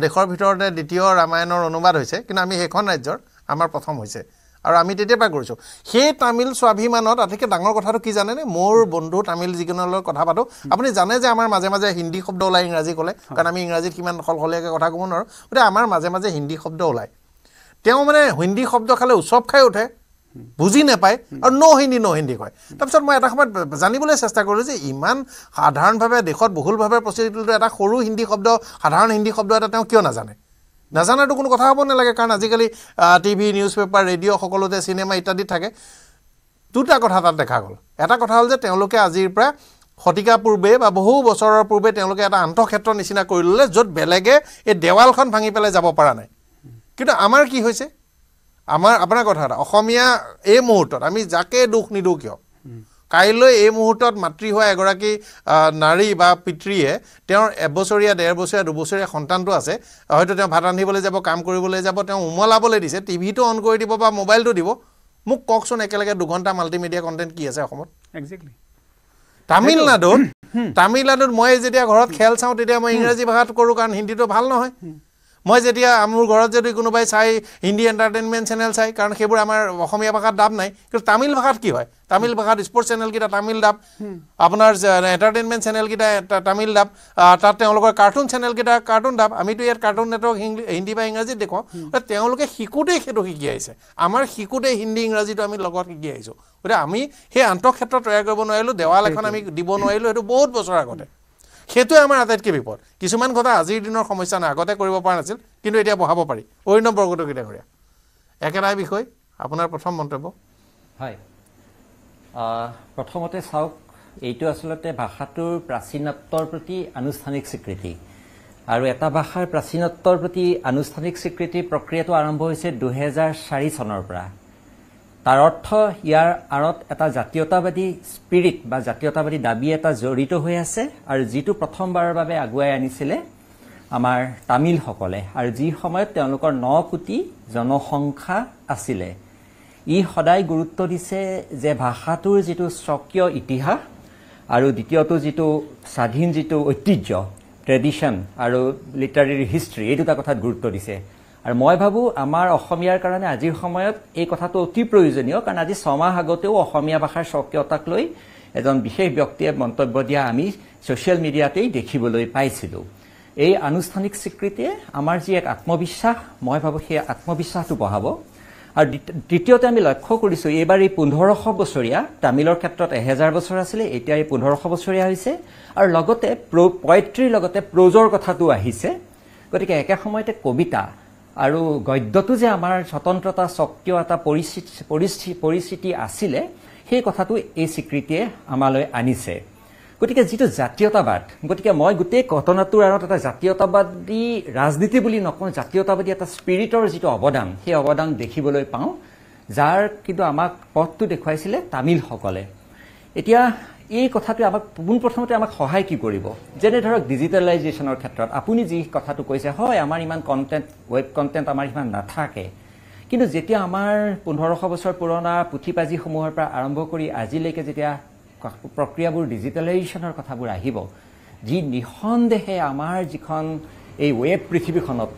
দেশৰ ভিতৰতে দ্বিতীয় ৰামায়ণৰ অনুবাদ হৈছে কিন্তু আমি সেইখন ৰাজ্যৰ আমাৰ প্ৰথম হৈছে আৰু আমি তেতিয়াৰ পৰা কৰিছোঁ সেই তামিল স্বাভিমানত আটাইতকৈ ডাঙৰ কথাটো কি জানেনে মোৰ বন্ধু তামিল যিজনৰ লগত কথা পাতোঁ আপুনি জানে যে আমাৰ মাজে মাজে হিন্দী শব্দ ওলায় ইংৰাজী ক'লে কাৰণ আমি ইংৰাজীত কিমান সলসলীয়াকৈ কথা ক'ব নোৱাৰোঁ গতিকে আমাৰ মাজে মাজে হিন্দী শব্দ ওলায় তেওঁ মানে হিন্দী শব্দ খালে উৎসৱ খাই উঠে বুজি নাপায় আৰু ন হিন্দী কয় তাৰপিছত মই এটা সময়ত জানিবলৈ চেষ্টা কৰিলোঁ যে ইমান সাধাৰণভাৱে দেশত বহুলভাৱে প্ৰচলিত এটা সৰু হিন্দী শব্দ সাধাৰণ হিন্দী শব্দ এটা তেওঁ কিয় নাজানাটো কোনো কথা হ'ব নালাগে কাৰণ আজিকালি টিভি নিউজ পেপাৰ ৰেডিঅ' সকলোতে চিনেমা ইত্যাদিত থাকে দুটা কথা তাত দেখা গ'ল এটা কথা হ'ল যে তেওঁলোকে আজিৰ পৰা শতিকা পূৰ্বে বা বহু বছৰৰ পূৰ্বে তেওঁলোকে এটা আন্তঃক্ষেত্ৰ নিচিনা কৰি ল'লে য'ত বেলেগে এই দেৱালখন ভাঙি পেলাই যাব পৰা নাই কিন্তু আমাৰ কি হৈছে আপোনাৰ কথা এটা অসমীয়া এই মুহূৰ্তত আমি যাকে দুখ নিদিওঁ কিয় কাইলৈ এই মুহূৰ্তত মাতৃ হোৱা এগৰাকী নাৰী বা পিতৃয়ে তেওঁৰ 1 বছৰীয়া 1.5 বছৰীয়া 2 বছৰীয়া সন্তানটো আছে হয়তো তেওঁ ভাত ৰান্ধিবলৈ যাব কাম কৰিবলৈ যাব তেওঁ উমলাবলৈ দিছে টিভিটো অন কৰি দিব বা মোবাইলটো দিব মোক কওকচোন একেলগে 2 ঘণ্টা মাল্টিমিডিয়া কণ্টেণ্ট কি আছে অসমত এক্সেক্টলি তামিলনাডুত মই যেতিয়া ঘৰত খেল চাওঁ তেতিয়া মই ইংৰাজী ভাষাত কৰোঁ কাৰণ হিন্দীটো ভাল নহয় মই যেতিয়া মোৰ ঘৰত যদি কোনোবাই চাই হিন্দী এণ্টাৰটেইনমেণ্ট চেনেল চাই কাৰণ সেইবোৰ আমাৰ অসমীয়া ভাষাত ডাব নাই কিন্তু তামিল ভাষাত কি হয় তামিল ভাষাত স্পৰ্টছ চেনেলকেইটা তামিল ডাব আপোনাৰ এণ্টাৰটেইনমেণ্ট চেনেলকেইটা তামিল ডাব তাত তেওঁলোকৰ কাৰ্টুন চেনেলকেইটা কাৰ্টুন ডাব আমিতো ইয়াত কাৰ্টুন নেটৱৰ্ক হিন্দী বা ইংৰাজীত দেখুৱাওঁ তেওঁলোকে শিকোঁতেই সেইটো শিকি আহিছে আমাৰ শিকোঁতেই হিন্দী ইংৰাজীটো আমি লগত শিকি আহিছোঁ গতিকে আমি সেই আন্তঃক্ষেত্ৰ তৈয়াৰ কৰিব নোৱাৰিলোঁ দেৱাল এখন আমি দিব নোৱাৰিলোঁ সেইটো বহুত বছৰ আগতে সেইটোৱে আমাৰ আটাইতকৈ বিপদ কিছুমান কথা আজিৰ দিনৰ সমস্যা নাই আগতে কৰিব পৰা নাছিল কিন্তু এতিয়া বঢ়াব পাৰি অৰিন্দম বৰগোহাঞি ঘৰীয়া একেটাই বিষয় আপোনাৰ প্ৰথম মন্তব্য হয় প্ৰথমতে চাওক এইটো আচলতে ভাষাটোৰ প্ৰাচীনত্বৰ প্ৰতি আনুষ্ঠানিক স্বীকৃতি আৰু এটা ভাষাৰ প্ৰাচীনত্বৰ প্ৰতি আনুষ্ঠানিক স্বীকৃতিৰ প্ৰক্ৰিয়াটো আৰম্ভ হৈছে 2004 চনৰ পৰা তাৰ অৰ্থ ইয়াৰ আঁৰত এটা জাতীয়তাবাদী স্পিৰিট বা জাতীয়তাবাদী দাবী এটা জড়িত হৈ আছে আৰু যিটো প্ৰথমবাৰৰ বাবে আগুৱাই আনিছিলে আমাৰ তামিলসকলে আৰু যি সময়ত তেওঁলোকৰ 9 কোটি জনসংখ্যা আছিলে ই সদায় গুৰুত্ব দিছে যে ভাষাটোৰ যিটো স্বকীয় ইতিহাস আৰু দ্বিতীয়টো যিটো স্বাধীন যিটো ঐতিহ্য ট্ৰেডিশ্যন আৰু লিটাৰেৰী হিষ্ট্ৰী এই দুটা কথাত গুৰুত্ব দিছে আৰু মই ভাবোঁ আমাৰ অসমীয়াৰ কাৰণে আজিৰ সময়ত এই কথাটো অতি প্ৰয়োজনীয় কাৰণ আজি 6 মাহ আগতেও অসমীয়া ভাষাৰ স্বকীয়তাক লৈ এজন বিশেষ ব্যক্তিয়ে মন্তব্য দিয়া আমি ছ'চিয়েল মিডিয়াতেই দেখিবলৈ পাইছিলোঁ এই আনুষ্ঠানিক স্বীকৃতিয়ে আমাৰ যি এক আত্মবিশ্বাস মই ভাবোঁ সেই আত্মবিশ্বাসটো বঢ়াব আৰু দ্বিতীয়তে আমি লক্ষ্য কৰিছোঁ এইবাৰ এই 1500 বছৰীয়া তামিলৰ ক্ষেত্ৰত 1000 বছৰ আছিলে এতিয়া এই 1500 বছৰীয়া হৈছে আৰু লগতে পয়েট্ৰিৰ লগতে প্ৰজৰ কথাটো আহিছে গতিকে একে সময়তে কবিতা আৰু গদ্যটো যে আমাৰ স্বতন্ত্ৰতা স্বকীয় এটা পৰিস্থিতি আছিলে সেই কথাটো এই স্বীকৃতিয়ে আমালৈ আনিছে গতিকে যিটো জাতীয়তাবাদ গতিকে মই গোটেই ঘটনাটোৰ আঁৰত এটা জাতীয়তাবাদী ৰাজনীতি বুলি নকওঁ জাতীয়তাবাদী এটা স্পিৰিটৰ যিটো অৱদান সেই অৱদান দেখিবলৈ পাওঁ যাৰ কিন্তু আমাক পথটো দেখুৱাইছিলে তামিলসকলে এতিয়া এই কথাটোৱে আমাক পোনপ্ৰথমতে আমাক সহায় কি কৰিব যেনে ধৰক ডিজিটেলাইজেশ্যনৰ ক্ষেত্ৰত আপুনি যি কথাটো কৈছে হয় আমাৰ ইমান কণ্টেণ্ট ৱেব কণ্টেণ্ট আমাৰ ইমান নাথাকে কিন্তু যেতিয়া আমাৰ 1500 বছৰ পুৰণা পুথিপাঁজিসমূহৰ পৰা আৰম্ভ কৰি আজিলৈকে যেতিয়া প্ৰক্ৰিয়াবোৰ ডিজিটেলাইজেশ্যনৰ কথাবোৰ আহিব যি নিঃসন্দেহে আমাৰ যিখন এই ৱেব পৃথিৱীখনত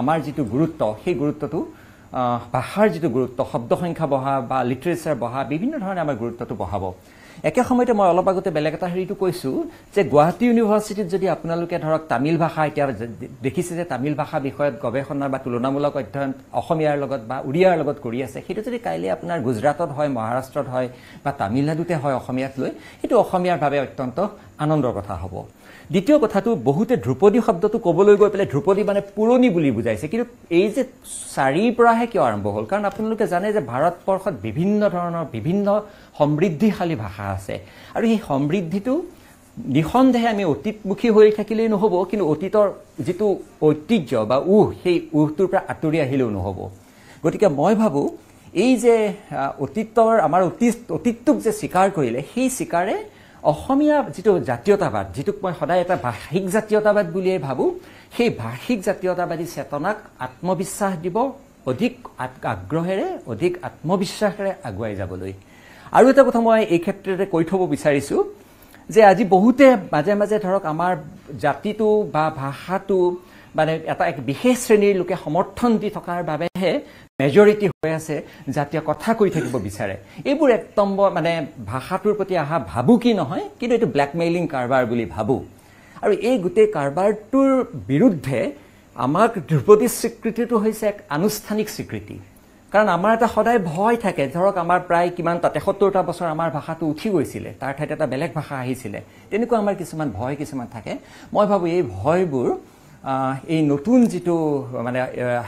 আমাৰ যিটো গুৰুত্ব সেই গুৰুত্বটো ভাষাৰ যিটো গুৰুত্ব শব্দ সংখ্যা বঢ়া বা লিটাৰেচাৰ বঢ়া বিভিন্ন ধৰণে আমাৰ গুৰুত্বটো বঢ়াব একে সময়তে মই অলপ আগতে বেলেগ এটা হেৰিটো কৈছোঁ যে গুৱাহাটী ইউনিভাৰ্চিটিত যদি আপোনালোকে ধৰক তামিল ভাষা এতিয়া দেখিছে যে তামিল ভাষা বিষয়ত গৱেষণা বা তুলনামূলক অধ্যয়ন অসমীয়াৰ লগত বা উৰিয়াৰ লগত কৰি আছে সেইটো যদি কাইলৈ আপোনাৰ গুজৰাটত হয় মহাৰাষ্ট্ৰত হয় বা তামিলনাডুতে হয় অসমীয়াক লৈ সেইটো অসমীয়াৰ বাবে অত্যন্ত আনন্দৰ কথা হ'ব দ্বিতীয় কথাটো বহুতে ধ্ৰুপদী শব্দটো ক'বলৈ গৈ পেলাই ধ্ৰুপদী মানে পুৰণি বুলি বুজাইছে কিন্তু এই যে 4ৰ পৰাহে কিয় আৰম্ভ হ'ল কাৰণ আপোনালোকে জানে যে ভাৰতবৰ্ষত বিভিন্ন ধৰণৰ বিভিন্ন সমৃদ্ধিশালী ভাষা আছে আৰু এই সমৃদ্ধিটো নিঃসন্দেহে আমি অতীতমুখী হৈ থাকিলেই নহ'ব কিন্তু অতীতৰ যিটো ঐতিহ্য বা সেই উহটোৰ পৰা আঁতৰি আহিলেও নহ'ব গতিকে মই ভাবোঁ এই যে অতীতৰ আমাৰ অতীতটোক যে স্বীকাৰ কৰিলে সেই স্বীকাৰে অসমীয়া যিটো জাতীয়তাবাদ যিটোক মই সদায় এটা ভাষিক জাতীয়তাবাদ বুলিয়েই ভাবোঁ সেই ভাষিক জাতীয়তাবাদী চেতনাক আত্মবিশ্বাস দিব অধিক আগ্ৰহেৰে অধিক আত্মবিশ্বাসেৰে আগুৱাই যাবলৈ আৰু এটা কথা মই এই ক্ষেত্ৰতে কৈ থ'ব বিচাৰিছোঁ যে আজি বহুতে মাজে মাজে ধৰক আমাৰ জাতিটো বা ভাষাটো মানে এটা এক বিশেষ শ্ৰেণীৰ লোকে সমৰ্থন দি থকাৰ বাবেহে মেজৰিটি হৈ আছে জাতীয় কথা কৈ থাকিব বিচাৰে এইবোৰ একদম মানে ভাষাটোৰ প্ৰতি অহা ভাবো কি নহয় কিন্তু এইটো ব্লেকমেইলিং কাৰবাৰ বুলি ভাবোঁ আৰু এই গোটেই কাৰবাৰটোৰ বিৰুদ্ধে আমাক ধ্ৰুপদী স্বীকৃতিটো হৈছে এক আনুষ্ঠানিক স্বীকৃতি কাৰণ আমাৰ এটা সদায় ভয় থাকে ধৰক আমাৰ প্ৰায় কিমান 73টা বছৰ আমাৰ ভাষাটো উঠি গৈছিলে তাৰ ঠাইত এটা বেলেগ ভাষা আহিছিলে তেনেকুৱা আমাৰ কিছুমান ভয় কিছুমান থাকে মই ভাবোঁ এই ভয়বোৰ এই নতুন যিটো মানে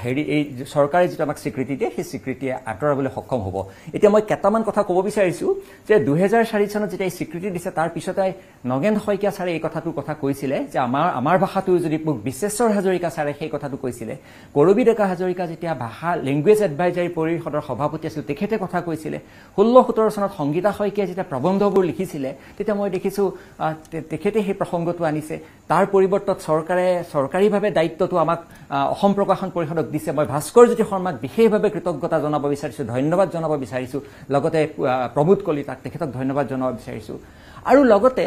হেৰি এই চৰকাৰে যিটো আমাক স্বীকৃতি দিয়ে সেই স্বীকৃতিয়ে আঁতৰাবলৈ সক্ষম হ'ব এতিয়া মই কেইটামান কথা ক'ব বিচাৰিছোঁ যে 2004 চনত যেতিয়া এই স্বীকৃতি দিছে তাৰ পিছতে নগেন শইকীয়া ছাৰে এই কথাটোৰ কথা কৈছিলে যে আমাৰ ভাষাটো যদি বিশ্বেশ্বৰ হাজৰিকা ছাৰে সেই কথাটো কৈছিলে কৰবী ডেকা হাজৰিকা যেতিয়া ভাষা লেংগুৱেজ এডভাইজাৰী পৰিষদৰ সভাপতি আছিল তেখেতে কথা কৈছিলে 16-17 চনত সংগীতা শইকীয়াই যেতিয়া প্ৰবন্ধবোৰ লিখিছিলে তেতিয়া মই দেখিছোঁ তেখেতে সেই প্ৰসংগটো আনিছে তাৰ পৰিৱৰ্তনত চৰকাৰীভাৱে দায়িত্বটো আমাক অসম প্ৰকাশন পৰিষদক দিছে মই ভাস্কৰ জ্যোতি শৰ্মাক বিশেষভাৱে কৃতজ্ঞতা জনাব বিচাৰিছোঁ ধন্যবাদ জনাব বিচাৰিছোঁ লগতে প্ৰমোদ কলিতাক তেখেতক ধন্যবাদ জনাব বিচাৰিছোঁ আৰু লগতে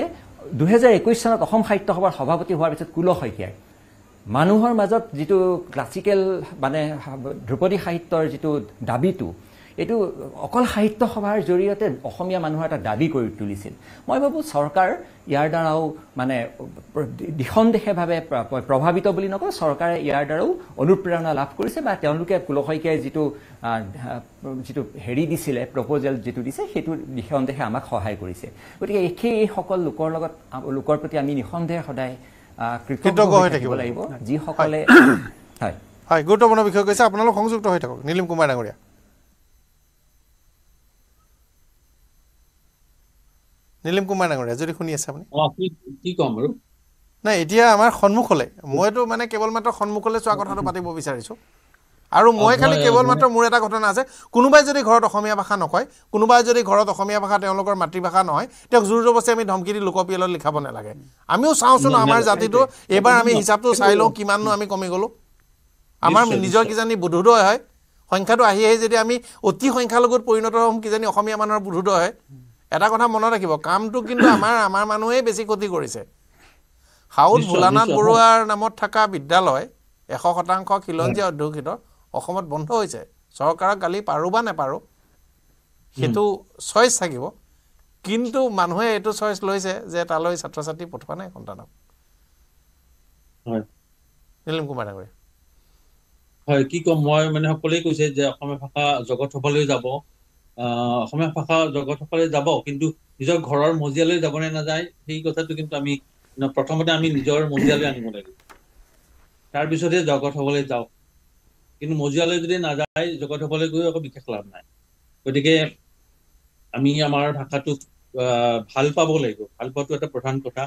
2021 চনত অসম সাহিত্য সভাৰ সভাপতি হোৱাৰ পিছত কুল শইকীয়াই মানুহৰ মাজত যিটো ক্লাছিকেল মানে ধ্ৰুপদী সাহিত্যৰ যিটো দাবীটো এইটো অকল সাহিত্য সভাৰ জৰিয়তে অসমীয়া মানুহৰ এটা দাবী কৰি তুলিছিল মই ভাবোঁ চৰকাৰ ইয়াৰ দ্বাৰাও মানে নিঃসন্দেহভাৱে প্ৰভাৱিত বুলি নকওঁ চৰকাৰে ইয়াৰ দ্বাৰাও অনুপ্ৰেৰণা লাভ কৰিছে বা তেওঁলোকে কুল শইকীয়াই যিটো হেৰি দিছিলে প্ৰপ'জেল যিটো দিছে সেইটো নিঃসন্দেহে আমাক সহায় কৰিছে গতিকে এই সকল লোকৰ প্ৰতি আমি নিঃসন্দেহে সদায় কৃতজ্ঞ হৈ থাকিব লাগিব যিসকলে হয় হয় গুৰুত্বপূৰ্ণ বিষয় কৈছে আপোনালোক সংযুক্ত হৈ থাকক নীলিম কুমাৰ ডাঙৰীয়া নীলিম কুমাৰ ডাঙৰীয়া যদি শুনি আছে আপুনি কি ক'ম আৰু নাই এতিয়া আমাৰ সন্মুখলৈ মইতো মানে কেৱল মাত্ৰ সন্মুখলৈ চোৱা কথাটো পাতিব বিচাৰিছোঁ আৰু মই খালি কেৱল মাত্ৰ মোৰ এটা ঘটনা আছে কোনোবাই যদি ঘৰত অসমীয়া ভাষা নকয় কোনোবাই যদি ঘৰত অসমীয়া ভাষা তেওঁলোকৰ মাতৃভাষা নহয় তেওঁক জোৰ জবস্তি আমি ধমকি দি লোকপিয়লত লিখাব নালাগে আমিও চাওঁচোন আমাৰ জাতিটো এইবাৰ আমি হিচাপটো চাই লওঁ কিমাননো আমি কমি গ'লোঁ আমাৰ নিজৰ কিজানি বোধোদয় হয় সংখ্যাটো আহি যদি আমি অতি সংখ্যালঘুত পৰিণত হ'ম কিজানি অসমীয়া মানুহৰ বোধোদয় হয় এটা কথা মনত ৰাখিব কামটো কিন্তু আমাৰ মানুহেই বেছি ক্ষতি কৰিছে হাউদ ভোলানাথ বৰুৱাৰ নামত থকা বিদ্যালয় 100% খিলঞ্জীয়া অধ্যুষিত অসমত বন্ধ হৈছে চৰকাৰক গালি পাৰোঁ বা নেপাৰোঁ সেইটো চইচ থাকিব কিন্তু মানুহে এইটো চইচ লৈছে যে তালৈ ছাত্ৰ ছাত্ৰী পঠোৱা নাই সন্তানক হয় নীলম কুমাৰ ডাঙৰীয়া হয় কি কম মই মানে সকলোৱে কৈছে যে অসমীয়া ভাষা জগত সফলৈ যাব অসমীয়া ভাষা জগত সফলে যাব কিন্তু নিজৰ ঘৰৰ মজিয়ালৈ যাব নে নাযায় সেই কথাটো কিন্তু আমি প্ৰথমতে আমি নিজৰ মজিয়ালৈ আনিব লাগিব তাৰপিছতহে জগত সফলে যাওক কিন্তু মজিয়ালৈ যদি নাযায় জগত সফলে গৈ একো বিশেষ লাভ নাই গতিকে আমি আমাৰ ভাষাটোক ভাল পাব লাগিব ভাল পোৱাটো এটা প্ৰধান কথা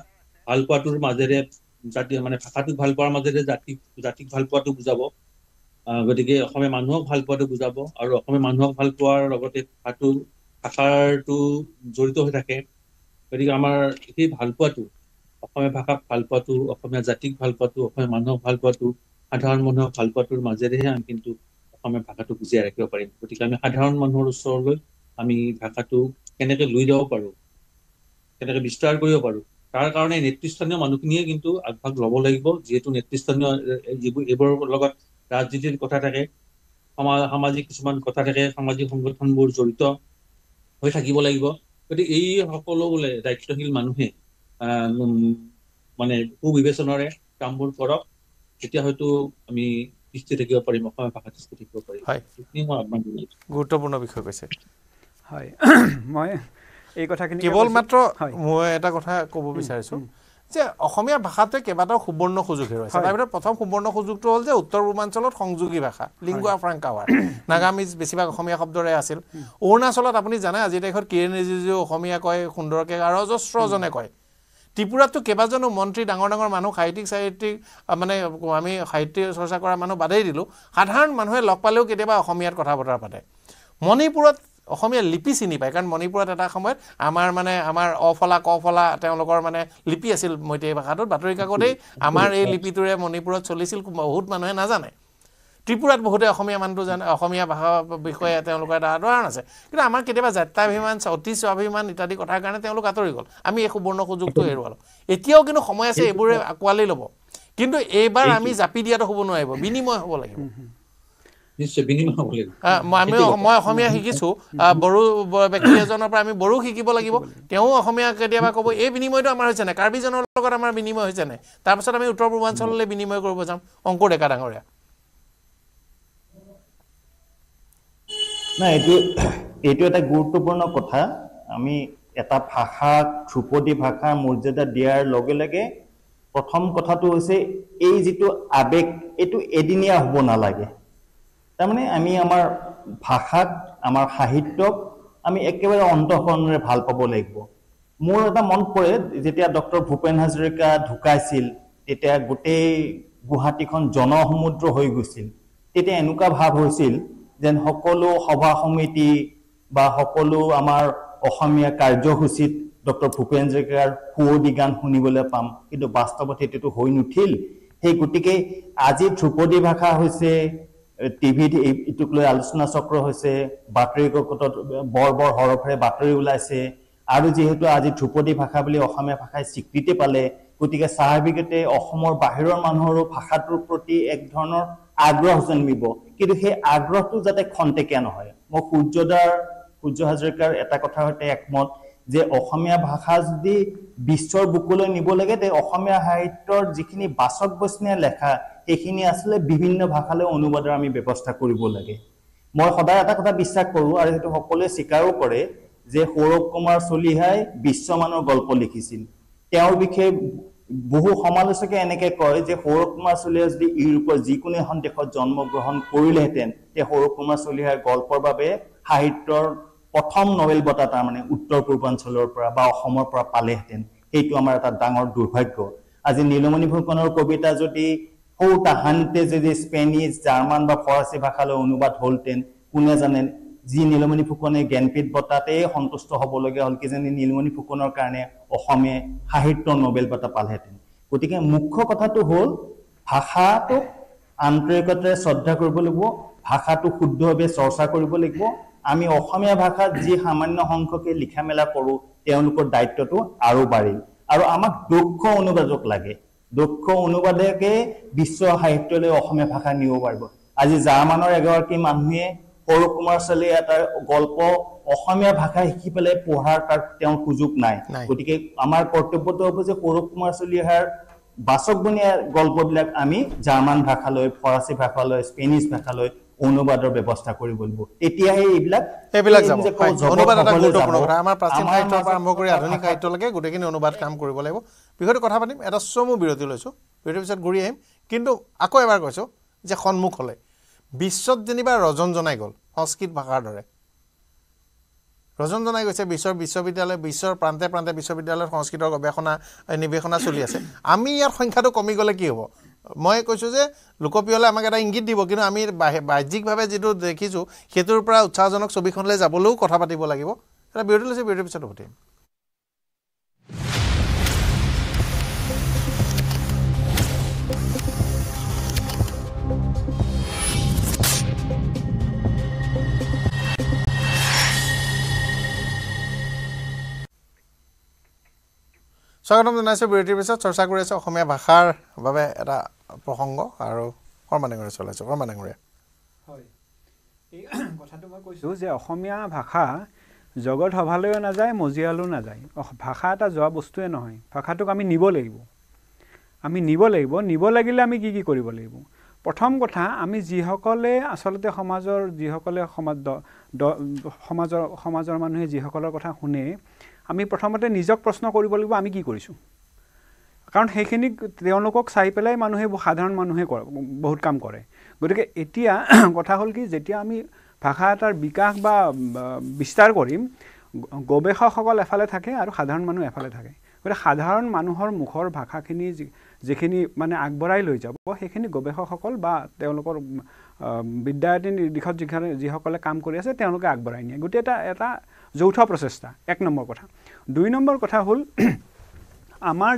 ভাল পোৱাটোৰ মাজেৰে জাতি মানে ভাষাটোক ভাল পোৱাৰ মাজেৰে জাতিক ভাল পোৱাটো বুজাব গতিকে অসমীয়া মানুহক ভাল পোৱাটো বুজাব আৰু অসমীয়া মানুহক ভাল পোৱাৰ লগতে ভাষাৰটো জড়িত হৈ থাকে গতিকে আমাৰ সেই ভাল পোৱাটো অসমীয়া ভাষাক ভাল পোৱাটো অসমীয়া জাতিক ভাল পোৱাটো অসমীয়া মানুহক ভাল পোৱাটো সাধাৰণ মানুহক ভাল পোৱাটোৰ মাজেৰেহে আমি কিন্তু অসমীয়া ভাষাটো জীয়াই ৰাখিব পাৰিম গতিকে আমি সাধাৰণ মানুহৰ ওচৰলৈ আমি ভাষাটো কেনেকৈ লৈ যাব পাৰোঁ কেনেকৈ বিস্তাৰ কৰিব পাৰোঁ তাৰ কাৰণে নেতৃস্থানীয় মানুহখিনিয়ে কিন্তু আগভাগ ল'ব লাগিব যিহেতু নেতৃস্থানীয় এইবোৰৰ লগত ৰাজনীতিৰ কথা থাকে সামাজিক কিছুমান কথা থাকে সামাজিক সংগঠনবোৰ জড়িত হৈ থাকিব লাগিব গতিকে এই সকলো বোলে দায়িত্বশীল মানুহে মানে সুবিবেচনাৰে কামবোৰ কৰক তেতিয়া হয়তো আমি তিষ্ঠি থাকিব পাৰিম অসমীয়া ভাষা তিষ্ঠি থাকিব পাৰিম হয় মই আপোনাক জনাইছোঁ গুৰুত্বপূৰ্ণ বিষয় কৈছে হয় মই এই কথাখিনি কেৱল মাত্ৰ মই এটা কথা ক'ব বিচাৰিছোঁ যে অসমীয়া ভাষাটোৱে কেইবাটাও সুবৰ্ণ সুযোগ হেৰুৱাইছে তাৰ ভিতৰত প্ৰথম সুবৰ্ণ সুযোগটো হ'ল যে উত্তৰ পূৰ্বাঞ্চলত সংযোগী ভাষা লিংগুৱা ফ্ৰাংকা হোৱাৰ নাগামিজ বেছিভাগ অসমীয়া শব্দৰে আছিল অৰুণাচলত আপুনি জানে আজিৰ তাৰিখত কিৰেণ ৰিজিজুৱে অসমীয়া কয় সুন্দৰকৈ আৰু অজস্ৰজনে কয় ত্ৰিপুৰাততো কেইবাজনো মন্ত্ৰী ডাঙৰ ডাঙৰ মানুহ সাহিত্যিক মানে আমি সাহিত্য চৰ্চা কৰা মানুহ বাদেই দিলোঁ সাধাৰণ মানুহে লগ পালেও কেতিয়াবা অসমীয়াত কথা বতৰা পাতে মণিপুৰত অসমীয়া লিপি চিনি পায় কাৰণ মণিপুৰত এটা সময়ত আমাৰ অফলা কফলা তেওঁলোকৰ মানে লিপি আছিল মৈতেই ভাষাটোত বাতৰি কাকতেই আমাৰ এই লিপিটোৰে মণিপুৰত চলিছিল বহুত মানুহে নাজানে ত্ৰিপুৰাত বহুতে অসমীয়া মানুহটো জানে অসমীয়া ভাষাৰ বিষয়ে তেওঁলোকৰ এটা আদৰণ আছে কিন্তু আমাৰ কেতিয়াবা জাত্যাভিমান অতি স্বাভিমান ইত্যাদি কথাৰ কাৰণে তেওঁলোক আঁতৰি গ'ল আমি এই সুবৰ্ণ সুযোগটো হেৰুৱালোঁ এতিয়াও কিন্তু সময় আছে এইবোৰে আঁকোৱালি ল'ব কিন্তু এইবাৰ আমি জাপি দিয়াটো হ'ব নোৱাৰিব বিনিময় হ'ব লাগিব নিশ্চয় বিনিময় হ'ব লাগিব মই অসমীয়া শিকিছোঁ বড়ো ব্যক্তি এজনৰ পৰা আমি বড়ো শিকিব লাগিব তেওঁ অসমীয়া কেতিয়াবা ক'ব এই বিনিময়টো আমাৰ হৈছে নাই কাৰ্বিজনৰ লগত আমাৰ বিনিময় হৈছে নাই তাৰপাছত আমি উত্তৰ পূৰ্বাঞ্চললৈ বিনিময় কৰিব যাম অংকুৰ ডেকা ডাঙৰীয়া নাই এইটো এটা গুৰুত্বপূৰ্ণ কথা আমি এটা ভাষাক ধ্ৰুপদী ভাষাৰ মৰ্যাদা দিয়াৰ লগে লগে প্ৰথম কথাটো হৈছে এই যিটো আৱেগ এইটো এদিনীয়া হ'ব নালাগে তাৰমানে আমি আমাৰ ভাষাক আমাৰ সাহিত্যক আমি একেবাৰে অন্তঃকৰণেৰে ভাল পাব লাগিব মোৰ এটা মন পৰে যেতিয়া ডক্টৰ ভূপেন হাজৰিকা ঢুকাইছিল তেতিয়া গোটেই গুৱাহাটীখন জনসমুদ্ৰ হৈ গৈছিল তেতিয়া এনেকুৱা ভাৱ হৈছিল যেন সকলো সভা সমিতি বা সকলো আমাৰ অসমীয়া কাৰ্যসূচীত ডক্টৰ ভূপেন হাজৰিকাৰ সুৱদী গান শুনিবলৈ পাম কিন্তু বাস্তৱত সেইটোতো হৈ নুঠিল সেই গতিকে আজি ধ্ৰুপদী ভাষা হৈছে টিভিত এইটোক লৈ আলোচনা চক্ৰ হৈছে বাতৰি কাকতত বৰ বৰ হৰফেৰে বাতৰি ওলাইছে আৰু যিহেতু আজি ধ্ৰুপদী ভাষা বুলি অসমীয়া ভাষাই স্বীকৃতি পালে গতিকে স্বাভাৱিকতে অসমৰ বাহিৰৰ মানুহৰো ভাষাটোৰ প্ৰতি এক ধৰণৰ আগ্ৰহ জন্মিব কিন্তু সেই আগ্ৰহটো যাতে খন্তেকীয়া নহয় মই সূৰ্য হাজৰিকাৰ এটা কথাৰ সৈতে একমত যে অসমীয়া ভাষা যদি বিশ্বৰ বুকুলৈ নিব লাগে তে অসমীয়া সাহিত্যৰ যিখিনি বাচক বচনীয়া লেখা সেইখিনি আসলে বিভিন্ন ভাষালৈ অনুবাদৰ আমি ব্যৱস্থা কৰিব লাগে মই সদায় এটা কথা বিশ্বাস কৰোঁ আৰু সেইটো সকলোৱে স্বীকাৰো কৰে যে সৌৰভ কুমাৰ চলিহাই বিশ্বমানৰ গল্প লিখিছিল তেওঁৰ বিষয়ে বহু সমালোচকে এনেকে কয় যে সৌৰভ কুমাৰ চলিহা যদি ইউৰোপৰ যিকোনো এখন দেশত জন্মগ্ৰহণ কৰিলেহেঁতেন তে সৌৰভ কুমাৰ চলিহাৰ গল্পৰ বাবে সাহিত্যৰ প্ৰথম নোবেল বঁটা তাৰমানে উত্তৰ পূৰ্বাঞ্চলৰ পৰা বা অসমৰ পৰা পালেহেঁতেন সেইটো আমাৰ এটা ডাঙৰ দুৰ্ভাগ্য আজি নীলমণি ফুকনৰ কবিতা যদি সৌ তাহানিতে যদি স্পেনিছ জাৰ্মান বা ফৰাচী ভাষালৈ অনুবাদ হ'লহেঁতেন কোনে জানে যি নীলমণি ফুকনে জ্ঞানপীঠ বঁটাতে সন্তুষ্ট হ'বলগীয়া হ'ল কিজানি নীলমণি ফুকনৰ কাৰণে অসমে সাহিত্য নোবেল বঁটা পালেহেঁতেন গতিকে মুখ্য কথাটো হ'ল ভাষাটোক আন্তৰিকতাৰে শ্ৰদ্ধা কৰিব লাগিব ভাষাটো শুদ্ধভাৱে চৰ্চা কৰিব লাগিব আমি অসমীয়া ভাষাত যি সামান্য সংখ্যকে লিখা মেলা কৰোঁ তেওঁলোকৰ দায়িত্বটো আৰু বাঢ়িল আৰু আমাক দক্ষ অনুবাদক লাগে দক্ষ অনুবাদকে বিশ্ব সাহিত্যলৈ অসমীয়া ভাষা নিব পাৰিব আজি জাৰ্মানৰ এগৰাকী মানুহে সৌৰভ কুমাৰ চলিহা এটাৰ গল্প অসমীয়া ভাষা শিকি পেলাই পঢ়াৰ তাৰ তেওঁৰ সুযোগ নাই গতিকে আমাৰ কৰ্তব্যটো হ'ব যে সৌৰভ কুমাৰ চলিহাৰ বাচকবনীয়া গল্পবিলাক আমি জাৰ্মান ভাষালৈ, ফৰাচী ভাষালৈ, স্পেনিছ ভাষালৈ অনুবাদৰ ব্যৱস্থা কৰিব লাগিব। তেতিয়াহে এইবিলাক যাব। অনুবাদ এটা গুৰুত্বপূৰ্ণ কথা। আমাৰ প্ৰাচীন সাহিত্যৰ পৰা আৰম্ভ কৰি আধুনিক সাহিত্যলৈকে গোটেইখিনি অনুবাদ কাম কৰিব লাগিব। বিষয়টো কথা পাতিম, এটা চমু বিৰতি লৈছোঁ, বিৰতিৰ পিছত ঘূৰি আহিম। কিন্তু আকৌ এবাৰ কৈছোঁ যে সন্মুখ হ'লে বিশ্বত যেনিবা ৰজন জনাই গ'ল সংস্কৃত ভাষাৰ দৰে, ৰজন জনাই গৈছে বিশ্বৰ বিশ্ববিদ্যালয়, বিশ্বৰ প্ৰান্তে প্ৰান্তে বিশ্ববিদ্যালয়ত সংস্কৃতৰ গৱেষণা নিৱেশনা চলি আছে। আমি ইয়াৰ সংখ্যাটো কমি গ'লে কি হ'ব? মই কৈছোঁ যে লোকপ্ৰিয়লৈ আমাক এটা ইংগিত দিব, কিন্তু আমি বাহ্যিকভাৱে যিটো দেখিছোঁ সেইটোৰ পৰা উৎসাহজনক ছবিখনলৈ যাবলৈও কথা পাতিব লাগিব। এটা বিৰতি লৈছে, বিৰতিৰ পিছত উঠিম। স্বাগতম জনাইছোঁ। বিৰতিৰ পিছত চৰ্চা কৰি আছোঁ অসমীয়া ভাষাৰ বাবে এটা প্ৰসংগ, আৰু শৰ্মা ডাঙৰীয়া চলাইছোঁ। শৰ্মা ডাঙৰীয়া, হয়, এই কথাটো মই কৈছোঁ যে অসমীয়া ভাষা জগত সভালৈও নাযায়, মজিয়ালৈও নাযায়। ভাষা এটা যোৱা বস্তুৱে নহয়, ভাষাটোক আমি নিব লাগিব। নিব লাগিলে আমি কি কৰিব লাগিব? প্ৰথম কথা, আমি যিসকলে আচলতে সমাজৰ মানুহে যিসকলৰ কথা শুনে, আমি প্ৰথমতে নিজক প্ৰশ্ন কৰিব লাগিব আমি কি কৰিছোঁ। কাৰণ সেইখিনি তেওঁলোকক চাই পেলাই সাধাৰণ মানুহে বহুত কাম কৰে। গতিকে এতিয়া কথা হ'ল কি, যেতিয়া আমি ভাষা এটাৰ বিকাশ বা বিস্তাৰ কৰিম, গৱেষকসকল এফালে থাকে আৰু সাধাৰণ মানুহ এফালে থাকে। গতিকে সাধাৰণ মানুহৰ মুখৰ ভাষাখিনি যিখিনি মানে আগবঢ়াই লৈ যাব, সেইখিনি গৱেষকসকল বা তেওঁলোকৰ বিদ্যায়তী দিশত যিসকলে কাম কৰি আছে তেওঁলোকে আগবঢ়াই নিয়ে। গতিকে এটা যৌথ প্ৰচেষ্টা, 1 নম্বৰ কথা। 2 নম্বৰ কথা হ'ল আমাৰ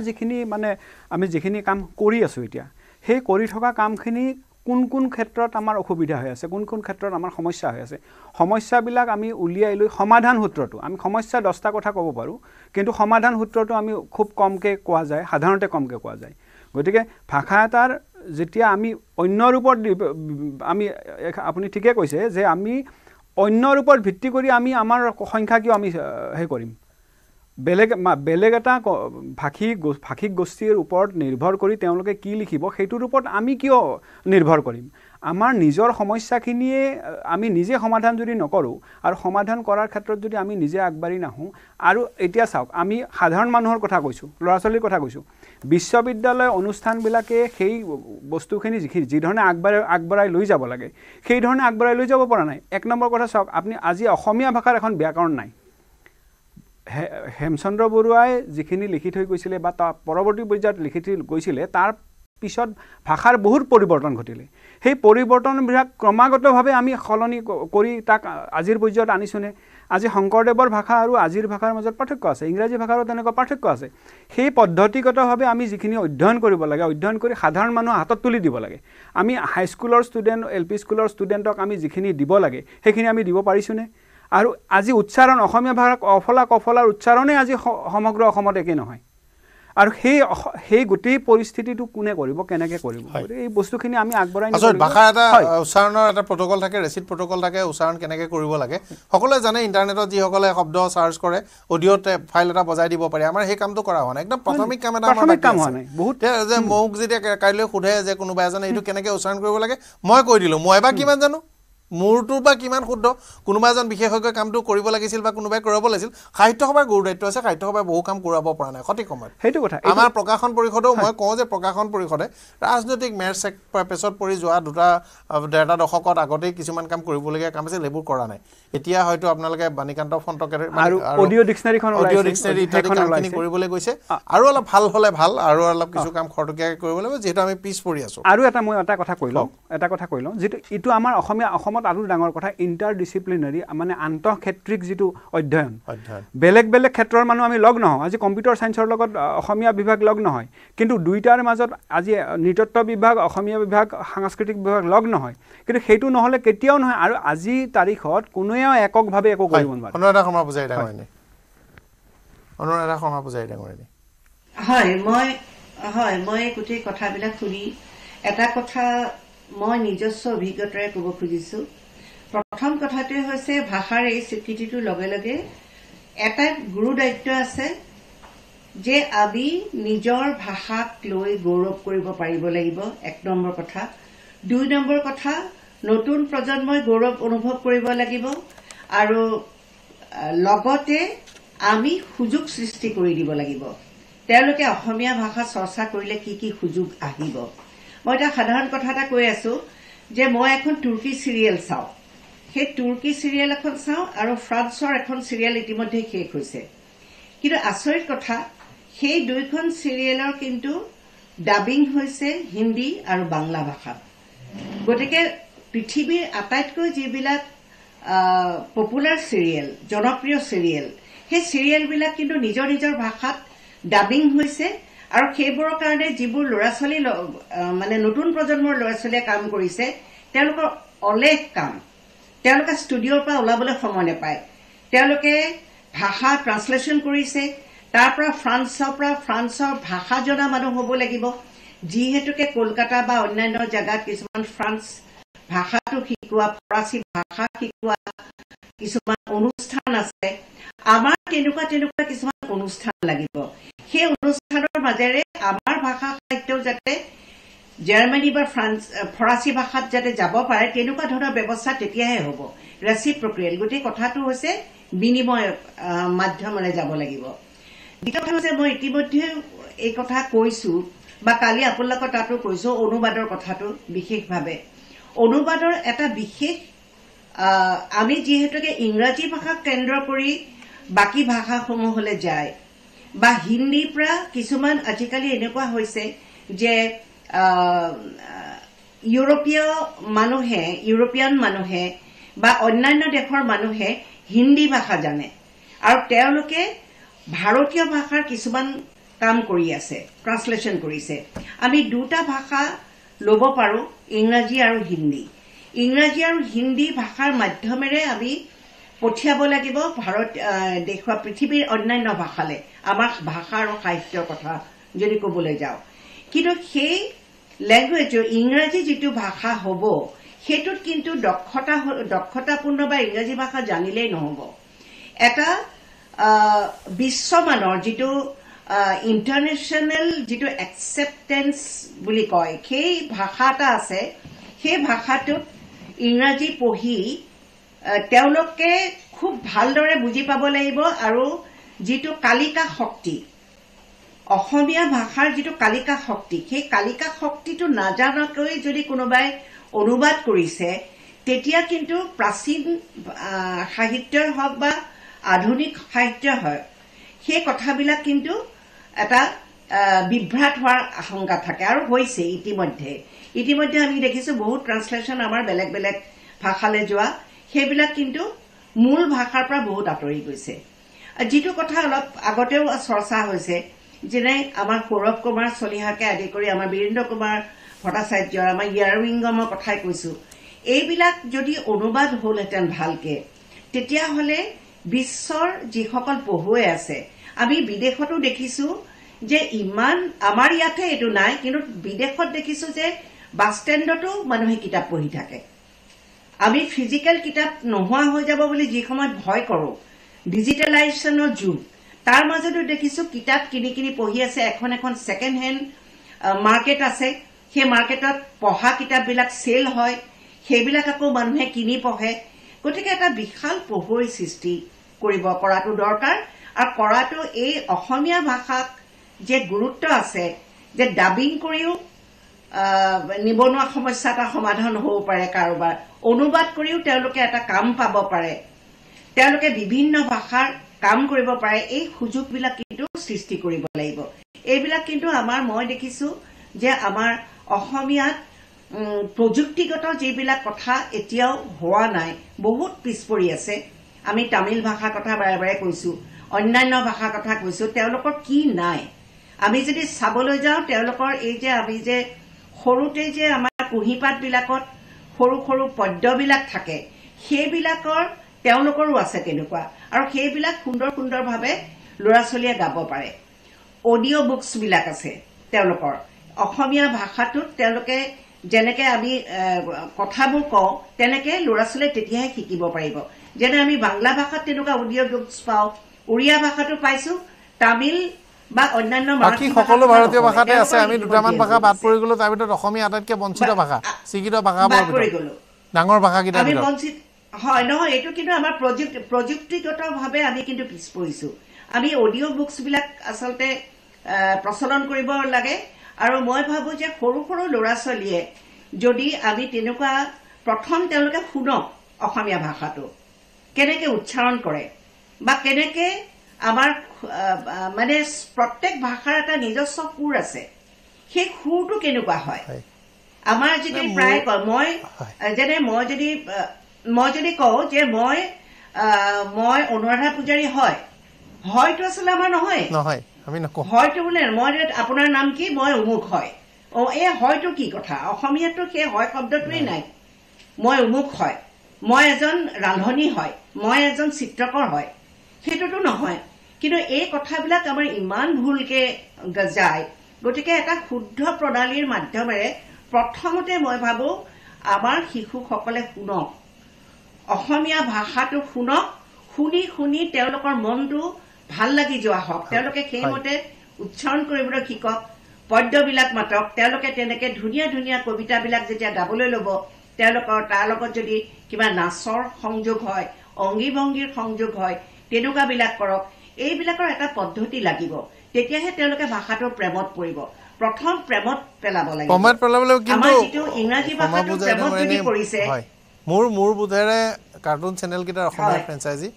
আমি যিখিনি কাম কৰি আছোঁ এতিয়া, সেই কৰি থকা কামখিনি কোন ক্ষেত্ৰত আমাৰ অসুবিধা হৈ আছে, কোন ক্ষেত্ৰত আমাৰ সমস্যা হৈ আছে, সমস্যাবিলাক আমি উলিয়াই লৈ সমাধান সূত্ৰটো, আমি সমস্যা 10টা কথা ক'ব পাৰোঁ, কিন্তু সমাধান সূত্ৰটো আমি খুব কমকৈ কোৱা যায়, সাধাৰণতে কমকৈ কোৱা যায়। গতিকে ভাষা এটাৰ যেতিয়া আমি অন্যৰ ওপৰত আপুনি ঠিকে কৈছে যে আমি অন্যৰ ওপৰত ভিত্তি কৰি আমি আমাৰ সংখ্যা কিয় আমি কৰিম, বেলেগ এটা ভাষিক গোষ্ঠীৰ ওপৰত নিৰ্ভৰ কৰি তেওঁলোকে কি লিখিব সেইটোৰ ওপৰত আমি কিয় নিৰ্ভৰ কৰিম? আমাৰ নিজৰ সমস্যাখিনিয়ে আমি নিজে সমাধান যদি নকৰোঁ, আৰু সমাধান কৰাৰ ক্ষেত্ৰত যদি আমি নিজে আগবাঢ়ি নাহোঁ, আৰু এতিয়া চাওক, আমি সাধাৰণ মানুহৰ কথা কৈছোঁ, ল'ৰা ছোৱালীৰ কথা কৈছোঁ, বিশ্ববিদ্যালয় অনুষ্ঠানবিলাকে সেই বস্তুখিনি যিধৰণে আগবঢ়াই লৈ যাব লাগে সেই ধৰণে আগবঢ়াই লৈ যাব পৰা নাই। 1 নম্বৰ কথা চাওক, আপুনি আজি অসমীয়া ভাষাৰ এখন ব্যাকৰণ নাই। হেমচন্দ্ৰ বৰুৱাই যিখিনি লিখি থৈ গৈছিলে বা তাৰ পৰৱৰ্তী পৰ্যায়ত লিখি থৈ গৈছিলে, তাৰ পিছত ভাষাৰ বহুত পৰিৱৰ্তন ঘটিলে। সেই পৰিৱৰ্তনবিলাক ক্ৰমাগতভাৱে আমি সলনি কৰি তাক আজিৰ পৰ্যায়ত আনিছোঁনে? আজি শংকৰদেৱৰ ভাষা আৰু আজিৰ ভাষাৰ মাজত পাৰ্থক্য আছে, ইংৰাজী ভাষাৰো তেনেকুৱা পাৰ্থক্য আছে। সেই পদ্ধতিগতভাৱে আমি যিখিনি অধ্যয়ন কৰিব লাগে, অধ্যয়ন কৰি সাধাৰণ মানুহৰ হাতত তুলি দিব লাগে। আমি হাইস্কুলৰ ষ্টুডেণ্ট, LP স্কুলৰ ষ্টুডেণ্টক আমি যিখিনি দিব লাগে সেইখিনি আমি দিব পাৰিছোঁনে? আৰু আজি উচ্চাৰণ, অসমীয়া ভাষাৰ কফলাৰ উচ্চাৰণে আজি সমগ্ৰ অসমত একে নহয়। আৰু সেই গোটেই পৰিস্থিতিটো কোনে কৰিব, কেনেকৈ কৰিব, এই বস্তুখিনি আমি আগবঢ়াই নিব লাগিব। ভাষাৰ এটা উচ্চাৰণৰ এটা প্ৰট'কল থাকে, ৰেচিট প্ৰট'কল থাকে, উচ্চাৰণ কেনেকৈ কৰিব লাগে সকলোৱে জানে। ইণ্টাৰনেটত যিসকলে শব্দ চাৰ্চ কৰে, অডিঅ'ত ফাইল এটা বজাই দিব পাৰে। আমাৰ সেই কামটো কৰা হোৱা নাই, একদম প্ৰাথমিক কাম এটা আমাৰ বাকী আছে। বহুত যে মোক যেতিয়া কাইলৈ সোধে যে কোনোবা এজনে এইটো কেনেকৈ উচ্চাৰণ কৰিব লাগে, মই কৈ দিলোঁ, মই বা কিমান জানো, মোৰটো বা কিমান শুদ্ধ, কোনোবা এজন বিশেষজ্ঞ কামটো কৰিব লাগিছিল বা কোনোবাই কৰাব লাগিছিল। সাহিত্য সভাৰ গুৰু দায়িত্ব আছে, সাহিত্য সভাই বহু কাম কৰাব পৰা নাই সঠিক সময়ত। সেইটো কথা আমাৰ প্ৰকাশন পৰিষদেও, মই কওঁ যে প্ৰকাশন পৰিষদে ৰাজনৈতিক মেৰ পেচত পৰি যোৱা 2-1.5 দশকত আগতেই কিছুমান কাম কৰিবলগীয়া কাম আছিল, সেইবোৰ কৰা নাই। এতিয়া হয়তো আপোনালোকে বাণীকান্ত ফণ্টকেৰে অডিঅ' ডিক্সনেৰী ইত্যাদি কামখিনি কৰিবলৈ গৈছে, আৰু অলপ ভাল হ'লে ভাল, আৰু অলপ কিছু কাম খৰতকীয়াকৈ কৰিব লাগিব, যিহেতু আমি পিছ পৰি আছোঁ। আৰু মই এটা কথা কৈ লওঁ, যিটো এইটো আমাৰ অসমত আৰু ডাঙৰ কথা, ইণ্টাৰডিচিপ্লিনাৰী, মানে আন্তঃক্ষেত্ৰিক যিটো অধ্যয়ন, বেলেগ ক্ষেত্ৰৰ মানুহ আমি লগ নহওঁ। আজি কম্পিউটাৰ ছায়েন্সৰ লগত অসমীয়া বিভাগ লগ নহয়, কিন্তু দুইটাৰ মাজত আজি নৃতত্ব বিভাগ, অসমীয়া বিভাগ, সাংস্কৃতিক বিভাগ লগ নহয়। কিন্তু সেইটো নহ'লে কেতিয়াও নহয়, আৰু আজি তাৰিখত কোনোৱেও এককভাৱে একো কৰিব নোৱাৰে। অনুৰাধা শৰ্মা পূজাৰী ডাঙৰীয়া। হয়, মই গোটেই কথাবিলাক শুনি এটা কথা মই নিজস্ব অভিজ্ঞতাৰে ক'ব খুজিছোঁ। প্ৰথম কথাটোৱে হৈছে, ভাষাৰ এই স্বীকৃতিটোৰ লগে লগে এটা গুৰু দায়িত্ব আছে, যে আমি নিজৰ ভাষাক লৈ গৌৰৱ কৰিব পাৰিব লাগিব, 1 নম্বৰ কথা। 2 নম্বৰ কথা, নতুন প্ৰজন্মই গৌৰৱ অনুভৱ কৰিব লাগিব আৰু লগতে আমি সুযোগ সৃষ্টি কৰি দিব লাগিব। তেওঁলোকে অসমীয়া ভাষা চৰ্চা কৰিলে কি কি সুযোগ আহিব। মই এটা সাধাৰণ কথা এটা কৈ আছো যে মই এখন তুৰ্কী চিৰিয়েল চাওঁ, সেই তুৰ্কী চিৰিয়েল এখন চাওঁ আৰু ফ্ৰান্সৰ এখন চিৰিয়েল ইতিমধ্যে শেষ হৈছে। কিন্তু আচৰিত কথা, সেই 2খন চিৰিয়েলৰ কিন্তু ডাবিং হৈছে হিন্দী আৰু বাংলা ভাষাত। গতিকে পৃথিৱীৰ আটাইতকৈ যিবিলাক পপুলাৰ চিৰিয়েল, জনপ্ৰিয় চিৰিয়েল, সেই চিৰিয়েলবিলাক কিন্তু নিজৰ নিজৰ ভাষাত ডাবিং হৈছে আৰু সেইবোৰৰ কাৰণে যিবোৰ ল'ৰা ছোৱালী মানে নতুন প্ৰজন্মৰ ল'ৰা ছোৱালীয়ে কাম কৰিছে, তেওঁলোকৰ অলেখ কাম। তেওঁলোকে ষ্টুডিঅ'ৰ পৰা ওলাবলৈ সময় নাপায়। তেওঁলোকে ভাষা ট্ৰান্সলেশ্যন কৰিছে, তাৰ পৰা ফ্ৰান্সৰ ভাষা জনা মানুহ হ'ব লাগিব, যিহেতুকে কলকাতা বা অন্যান্য জেগাত কিছুমান ফ্ৰান্স ভাষাটো শিকোৱা, ফৰাচী ভাষা শিকোৱা কিছুমান অনুষ্ঠান আছে। আমাৰ তেনেকুৱা কিছুমান অনুষ্ঠান লাগিব। সেই অনুষ্ঠানৰ মাজেৰে আমাৰ ভাষা সাহিত্যও যাতে জাৰ্মানী বা ফৰাচী ভাষাত যাতে যাব পাৰে, তেনেকুৱা ধৰণৰ ব্যৱস্থা তেতিয়াহে হ'ব, ৰেচিপ্ৰকেল। গোটেই কথাটো হৈছে বিনিময় মাধ্যমেৰে যাব লাগিব। দ্বিতীয় কথা হৈছে, মই ইতিমধ্যে এই কথা কৈছো বা কালি আপোনালোকৰ তাতো কৈছো, অনুবাদৰ কথাটো বিশেষভাৱে। অনুবাদৰ এটা বিশেষ, আমি যিহেতুকে ইংৰাজী ভাষাক কেন্দ্ৰ কৰি বাকী ভাষাসমূহলৈ যায় বা হিন্দীৰ পৰা কিছুমান আজিকালি এনেকুৱা হৈছে যে ইউৰোপীয়ান মানুহে বা অন্যান্য দেশৰ মানুহে হিন্দী ভাষা জানে আৰু তেওঁলোকে ভাৰতীয় ভাষাৰ কিছুমান কাম কৰি আছে, ট্ৰান্সলেশ্যন কৰিছে। আমি 2টা ভাষা ল'ব পাৰো, ইংৰাজী আৰু হিন্দী। ইংৰাজী আৰু হিন্দী ভাষাৰ মাধ্যমেৰে আমি পঠিয়াব লাগিব দেখুৱা পৃথিৱীৰ অন্যান্য ভাষালৈ, আমাৰ ভাষা আৰু সাহিত্যৰ কথা যদি ক'বলৈ যাওঁ। কিন্তু সেই লেংগুৱেজৰ ইংৰাজী যিটো ভাষা হ'ব, সেইটোত কিন্তু দক্ষতাপূৰ্ণ বা ইংৰাজী ভাষা জানিলেই নহ'ব। এটা বিশ্বমানৰ যিটো ইণ্টাৰনেশ্যনেল যিটো একচেপ্টেঞ্চ বুলি কয়, সেই ভাষা এটা আছে। সেই ভাষাটোত ইংৰাজী পঢ়ি তেওঁলোকে খুব ভালদৰে বুজি পাব লাগিব আৰু যিটো কালিকা শক্তি, অসমীয়া ভাষাৰ যিটো কালিকা শক্তি, সেই কালিকা শক্তিটো নাজানাকৈ যদি কোনোবাই অনুবাদ কৰিছে, তেতিয়া কিন্তু প্ৰাচীন সাহিত্যই হওক বা আধুনিক সাহিত্যই হওক, সেই কথাবিলাক কিন্তু এটা বিভ্ৰাট হোৱাৰ আশংকা থাকে আৰু হৈছে ইতিমধ্যে আমি দেখিছো বহুত ট্ৰান্সলেশ্যন আমাৰ বেলেগ বেলেগ ভাষালৈ যোৱা, সেইবিলাক কিন্তু মূল ভাষাৰ পৰা বহুত আঁতৰি গৈছে। যিটো কথা অলপ আগতেও চৰ্চা হৈছে, যেনে আমাৰ সৌৰভ কুমাৰ চলিহাকে আদি কৰি আমাৰ বীৰেন্দ্ৰ কুমাৰ ভট্টাচাৰ্যৰ, আমাৰ ইয়াৰউইংগমৰ কথাই কৈছো, এইবিলাক যদি অনুবাদ হলহেঁতেন ভালকে, তেতিয়াহ'লে বিশ্বৰ যিসকল পঢ়ুৱৈ আছে, আমি বিদেশতো দেখিছো যে ইমান, আমাৰ ইয়াতে এইটো নাই, কিন্তু বিদেশত দেখিছো যে বাছ ষ্টেণ্ডতো মানুহে কিতাপ পঢ়ি থাকে। আমি ফিজিকেল কিতাপ নোহোৱা হৈ যাব বুলি যি সময়ত ভয় কৰো, ডিজিটেলাইজেশ্যনৰ যুগ, তাৰ মাজতো দেখিছো কিতাপ কিনি পঢ়ি আছে। এখন ছেকেণ্ড হেণ্ড মাৰ্কেট আছে, সেই মাৰ্কেটত পঢ়া কিতাপবিলাক চেল হয়, সেইবিলাক আকৌ মানুহে কিনি পঢ়ে। গতিকে এটা বিশাল পঢ়ুৱৈ সৃষ্টি কৰাটো দৰকাৰ আৰু কৰাটো এই অসমীয়া ভাষাক যে গুৰুত্ব আছে, যে ডাবিং কৰিও নিবনুৱা সমস্যা এটা সমাধান হ'ব পাৰে, কাৰোবাৰ অনুবাদ কৰিও তেওঁলোকে এটা কাম পাব পাৰে, তেওঁলোকে বিভিন্ন ভাষাৰ কাম কৰিব পাৰে, এই সুযোগবিলাক কিন্তু সৃষ্টি কৰিব লাগিব। এইবিলাক কিন্তু মই দেখিছো যে আমাৰ অসমীয়াত প্ৰযুক্তিগত যিবিলাক কথা এতিয়াও হোৱা নাই, বহুত পিছ পৰি আছে। আমি তামিল ভাষাৰ কথা বাৰে বাৰে কৈছো, অন্যান্য ভাষাৰ কথা কৈছো, তেওঁলোকৰ কি নাই। আমি যদি চাবলৈ যাওঁ, তেওঁলোকৰ এই যে আমি যে সৰুতে যে আমাৰ কুঁহিপাতবিলাকত সৰু সৰু পদ্যবিলাক থাকে, সেইবিলাকৰ তেওঁলোকৰো আছে তেনেকুৱা, আৰু সেইবিলাক সুন্দৰভাৱে ল'ৰা ছোৱালীয়ে গাব পাৰে। অডিঅ' বুকছবিলাক আছে তেওঁলোকৰ, অসমীয়া ভাষাটোত তেওঁলোকে যেনেকে আমি কথাবোৰ কওঁ, তেনেকে ল'ৰা ছোৱালীয়ে তেতিয়াহে শিকিব পাৰিব। যেনে আমি বাংলা ভাষাত তেনেকুৱা অডিঅ' বুকছ পাওঁ, উড়িয়া ভাষাটো পাইছো, তামিল বা অন্যান্য বাকী সকলো ভাৰতীয় ভাষাতে আছে আমি দুটামান ভাষা বাদ পৰি গ'লো তাৰ ভিতৰত অসমীয়া আটাইতকৈ বঞ্চিত ভাষা স্বীকৃত ভাষাবোৰৰ ভিতৰত ডাঙৰ ভাষাকেইটাৰ ভিতৰত হয় নহয় এইটো কিন্তু আমাৰ প্ৰযুক্তিগতভাৱে আমি কিন্তু পিছ পৰিছো আমি অডিঅ' বুকছবিলাক আচলতে প্ৰচলন কৰিব লাগে আৰু মই ভাবো যে সৰু সৰু ল'ৰা ছোৱালীয়ে যদি আমি তেনেকুৱা প্ৰথম তেওঁলোকে শুনক অসমীয়া ভাষাটো কেনেকে উচ্চাৰণ কৰে বা কেনেকে আমাৰ মানে প্ৰত্যেক ভাষাৰ এটা নিজস্ব সুৰ আছে সেই সুৰটো কেনেকুৱা হয় আমাৰ যদি প্ৰায় মই যেনে মই যদি কওঁ যে মই অনুৰাধা পূজাৰী হয় হয়তো আচলতে আমাৰ নহয় আমি নকওঁ হয়তো বোলে মই আপোনাৰ নাম কি মই অমুক হয় এই হয়তো কি কথা অসমীয়াতো সেই হয় শব্দটোৱেই নাই মই অমুক হয় মই এজন ৰান্ধনী হয় মই এজন চিত্ৰকৰ হয় সেইটোতো নহয় কিন্তু এই কথাবিলাক আমাৰ ইমান ভুলকে যায় গতিকে এটা শুদ্ধ প্ৰণালীৰ মাধ্যমেৰে প্ৰথমতে মই ভাবো আমাৰ শিশুসকলে শুনক অসমীয়া ভাষাটো শুনক শুনি তেওঁলোকৰ মনটো ভাল লাগি যোৱা হওক তেওঁলোকে সেইমতে উচ্চাৰণ কৰিবলৈ শিকক পদ্যবিলাক মাতক তেওঁলোকে তেনেকে ধুনীয়া ধুনীয়া কবিতাবিলাক যেতিয়া গাবলৈ ল'ব তেওঁলোকৰ তাৰ লগত যদি কিবা নাচৰ সংযোগ হয় অংগী ভংগীৰ সংযোগ হয় তেনেকুৱাবিলাক কৰক এইবিলাকৰ এটা পদ্ধতি লাগিব তেতিয়াহে তেওঁলোকে ভাষাটোৰ প্ৰেমত পৰিব প্ৰথম প্ৰেমত পেলাব লাগিব প্ৰমাণ পেলাবলৈ কিন্তু আমাৰ যিটো ইংৰাজী ভাষাটো প্ৰেমত যদি পৰিছে মোৰ বোধেৰে কাৰ্টুন চেনেলকেইটাৰ অসমীয়া ফ্ৰেঞ্চাইজি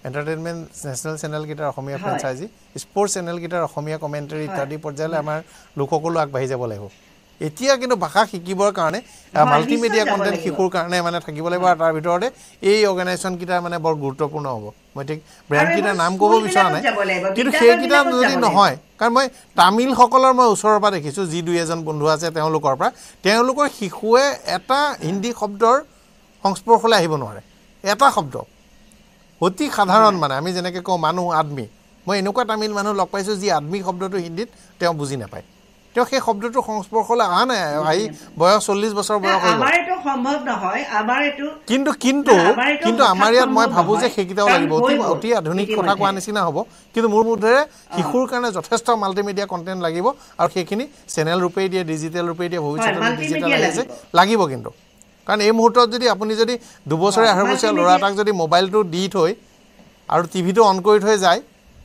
এণ্টাৰটেইনমেণ্ট নেশ্যনেল চেনেলকেইটাৰ অসমীয়া ফ্ৰেঞ্চাইজি স্পৰ্টছ চেনেলকেইটাৰ অসমীয়া কমেণ্টাৰী ইত্যাদি পৰ্যায়লৈ আমাৰ লোকসকলো আগবাঢ়ি যাব লাগিব এতিয়া কিন্তু ভাষা শিকিবৰ কাৰণে মাল্টিমিডিয়া কণ্টেণ্ট শিশুৰ কাৰণে মানে থাকিব লাগিব আৰু তাৰ ভিতৰতে এই অৰ্গেনাইজেশ্যনকেইটা মানে বৰ গুৰুত্বপূৰ্ণ হ'ব মই ঠিক ব্ৰেণ্ডকেইটাৰ নাম ক'ব বিচৰা নাই কিন্তু সেইকেইটা যদি নহয় কাৰণ মই তামিলসকলৰ মই ওচৰৰ পৰা দেখিছোঁ যি দুই এজন বন্ধু আছে তেওঁলোকৰ পৰা তেওঁলোকৰ শিশুৱে এটা হিন্দী শব্দৰ সংস্পৰ্শলৈ আহিব নোৱাৰে এটা শব্দ অতি সাধাৰণ মানে আমি যেনেকৈ কওঁ মানুহ আদমি মই এনেকুৱা তামিল মানুহ লগ পাইছোঁ যি আদমি শব্দটো হিন্দীত তেওঁ বুজি নাপায় তেওঁ সেই শব্দটোৰ সংস্পৰ্শলৈ অহা নাই আহি বয়স 40 বছৰ বয়স হৈ গ'ল কিন্তু আমাৰ ইয়াত মই ভাবোঁ যে সেইকেইটাও লাগিব অতি আধুনিক কথা কোৱা নিচিনা হ'ব কিন্তু মোৰ বোধেৰে শিশুৰ কাৰণে যথেষ্ট মাল্টিমিডিয়া কণ্টেণ্ট লাগিব আৰু সেইখিনি চেনেল ৰূপেই দিয়ে ডিজিটেল ৰূপেই দিয়ে ভৱিষ্যতে ডিজিটেল আহিছে লাগিব কিন্তু কাৰণ এই মুহূৰ্তত যদি আপুনি যদি 2 বছৰীয়া 2.5 বছৰীয়া ল'ৰা এটাক যদি মোবাইলটো দি থৈ আৰু টিভিটো অন কৰি থৈ যায়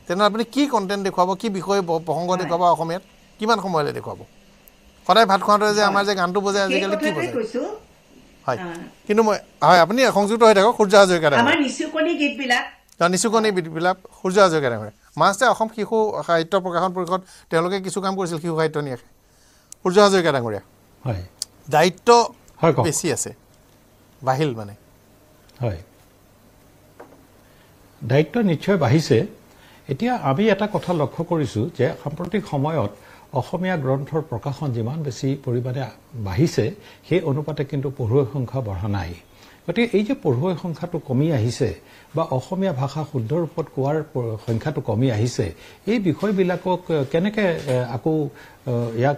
তেনেহ'লে আপুনি কি কণ্টেণ্ট দেখুৱাব কি বিষয় প্ৰসংগ দেখুৱাব অসমীয়াত কিমান সময়লৈ দেখুৱাব সদায় ভাত খোৱাওঁতে যে আমাৰ যে গানটো বজায় আজিকালি কি বজায় হয় কিন্তু মই হয় আপুনি সংযুক্ত হৈ থাকক সূৰ্য হাজৰিকা নিচুকনি গীতবিলাক সূৰ্য হাজৰিকা ডাঙৰীয়া মাজতে অসম শিশু সাহিত্য প্ৰকাশন পৰিষদ তেওঁলোকে কিছু কাম কৰিছিল শিশু সাহিত্য নিয়ে সূৰ্য হাজৰিকা ডাঙৰীয়া হয় দায়িত্ব বেছি আছে বাহিল মানে হয় দায়িত্ব নিশ্চয় বাঢ়িছে এতিয়া আমি এটা কথা লক্ষ্য কৰিছোঁ যে সাম্প্ৰতিক সময়ত অসমীয়া গ্ৰন্থৰ প্ৰকাশন যিমান বেছি পৰিমাণে বাঢ়িছে সেই অনুপাতে কিন্তু পঢ়ুৱৈ সংখ্যা বঢ়া নাই গতিকে এই যে পঢ়ুৱৈ সংখ্যাটো কমি আহিছে বা অসমীয়া ভাষা শুদ্ধ ৰূপত কোৱাৰ সংখ্যাটো কমি আহিছে এই বিষয়বিলাকক কেনেকৈ আকৌ ইয়াক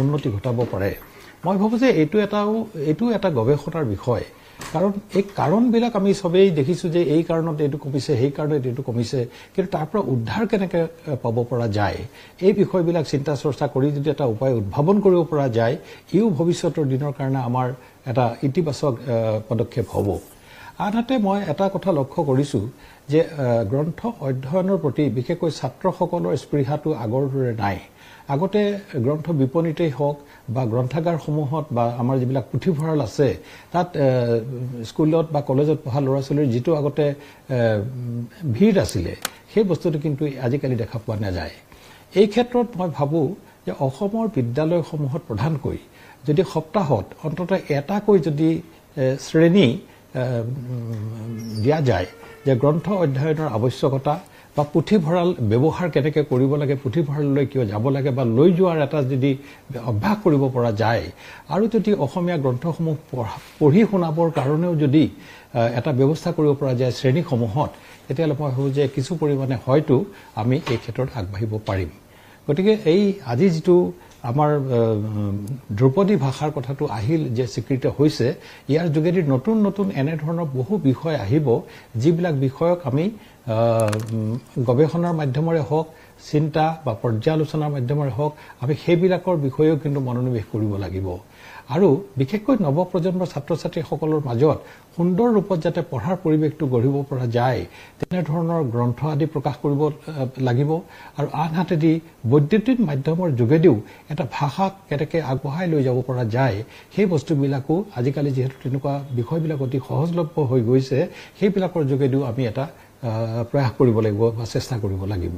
উন্নতি ঘটাব পাৰে মই ভাবোঁ যে এইটো এটা গৱেষণাৰ বিষয় কাৰণ এই কাৰণবিলাক আমি সবেই দেখিছোঁ যে এই কাৰণত এইটো কমিছে সেই কাৰণত এইটো কমিছে কিন্তু তাৰ পৰা উদ্ধাৰ কেনেকৈ পাব পৰা যায় এই বিষয়বিলাক চিন্তা চৰ্চা কৰি যদি এটা উপায় উদ্ভাৱন কৰিব পৰা যায় ইও ভৱিষ্যতৰ দিনৰ কাৰণে আমাৰ এটা ইতিবাচক পদক্ষেপ হ'ব আনহাতে মই এটা কথা লক্ষ্য কৰিছোঁ যে গ্ৰন্থ অধ্যয়নৰ প্ৰতি বিশেষকৈ ছাত্ৰসকলৰ স্পৃহাটো আগৰ দৰে নাই আগতে গ্ৰন্থ বিপণীতেই হওক বা গ্ৰন্থাগাৰসমূহত বা আমাৰ যিবিলাক পুথিভঁৰাল আছে তাত স্কুলত বা কলেজত পঢ়া ল'ৰা ছোৱালীৰ যিটো আগতে ভিৰ আছিলে সেই বস্তুটো কিন্তু আজিকালি দেখা পোৱা নাযায় এই ক্ষেত্ৰত মই ভাবোঁ যে অসমৰ বিদ্যালয়সমূহত প্ৰধানকৈ যদি সপ্তাহত অন্ততঃ এটাকৈ যদি শ্ৰেণী দিয়া যায় যে গ্ৰন্থ অধ্যয়নৰ আৱশ্যকতা বা পুথিভঁৰাল ব্যৱহাৰ কেনেকৈ কৰিব লাগে পুথিভঁৰাললৈ কিয় যাব লাগে বা লৈ যোৱাৰ এটা যদি অভ্যাস কৰিব পৰা যায় আৰু যদি অসমীয়া গ্ৰন্থসমূহ পঢ়ি শুনাবৰ কাৰণেও যদি এটা ব্যৱস্থা কৰিব পৰা যায় শ্ৰেণীসমূহত তেতিয়াহ'লে মই ভাবোঁ যে কিছু পৰিমাণে হয়তো আমি এই ক্ষেত্ৰত আগবাঢ়িব পাৰিম গতিকে এই আজি যিটো আমাৰ ধ্ৰুপদী ভাষাৰ কথাটো আহিল যে স্বীকৃত হৈছে ইয়াৰ যোগেদি নতুন নতুন এনেধৰণৰ বহু বিষয় আহিব যিবিলাক বিষয়ক আমি গৱেষণাৰ মাধ্যমেৰে হওক চিন্তা বা পৰ্যালোচনাৰ মাধ্যমেৰে হওক আমি সেইবিলাকৰ বিষয়েও কিন্তু মনোনিৱেশ কৰিব লাগিব আৰু বিশেষকৈ নৱপ্ৰজন্মৰ ছাত্ৰ ছাত্ৰীসকলৰ মাজত সুন্দৰ ৰূপত যাতে পঢ়াৰ পৰিৱেশটো গঢ়িব পৰা যায় তেনেধৰণৰ গ্ৰন্থ আদি প্ৰকাশ কৰিব লাগিব আৰু আনহাতেদি বৈদ্যুতিন মাধ্যমৰ যোগেদিও এটা ভাষাক কেনেকৈ আগবঢ়াই লৈ যাব পৰা যায় সেই বস্তুবিলাকো আজিকালি যিহেতু তেনেকুৱা বিষয়বিলাক অতি সহজলভ্য হৈ গৈছে সেইবিলাকৰ যোগেদিও আমি এটা প্ৰয়াস কৰিব লাগিব বা চেষ্টা কৰিব লাগিব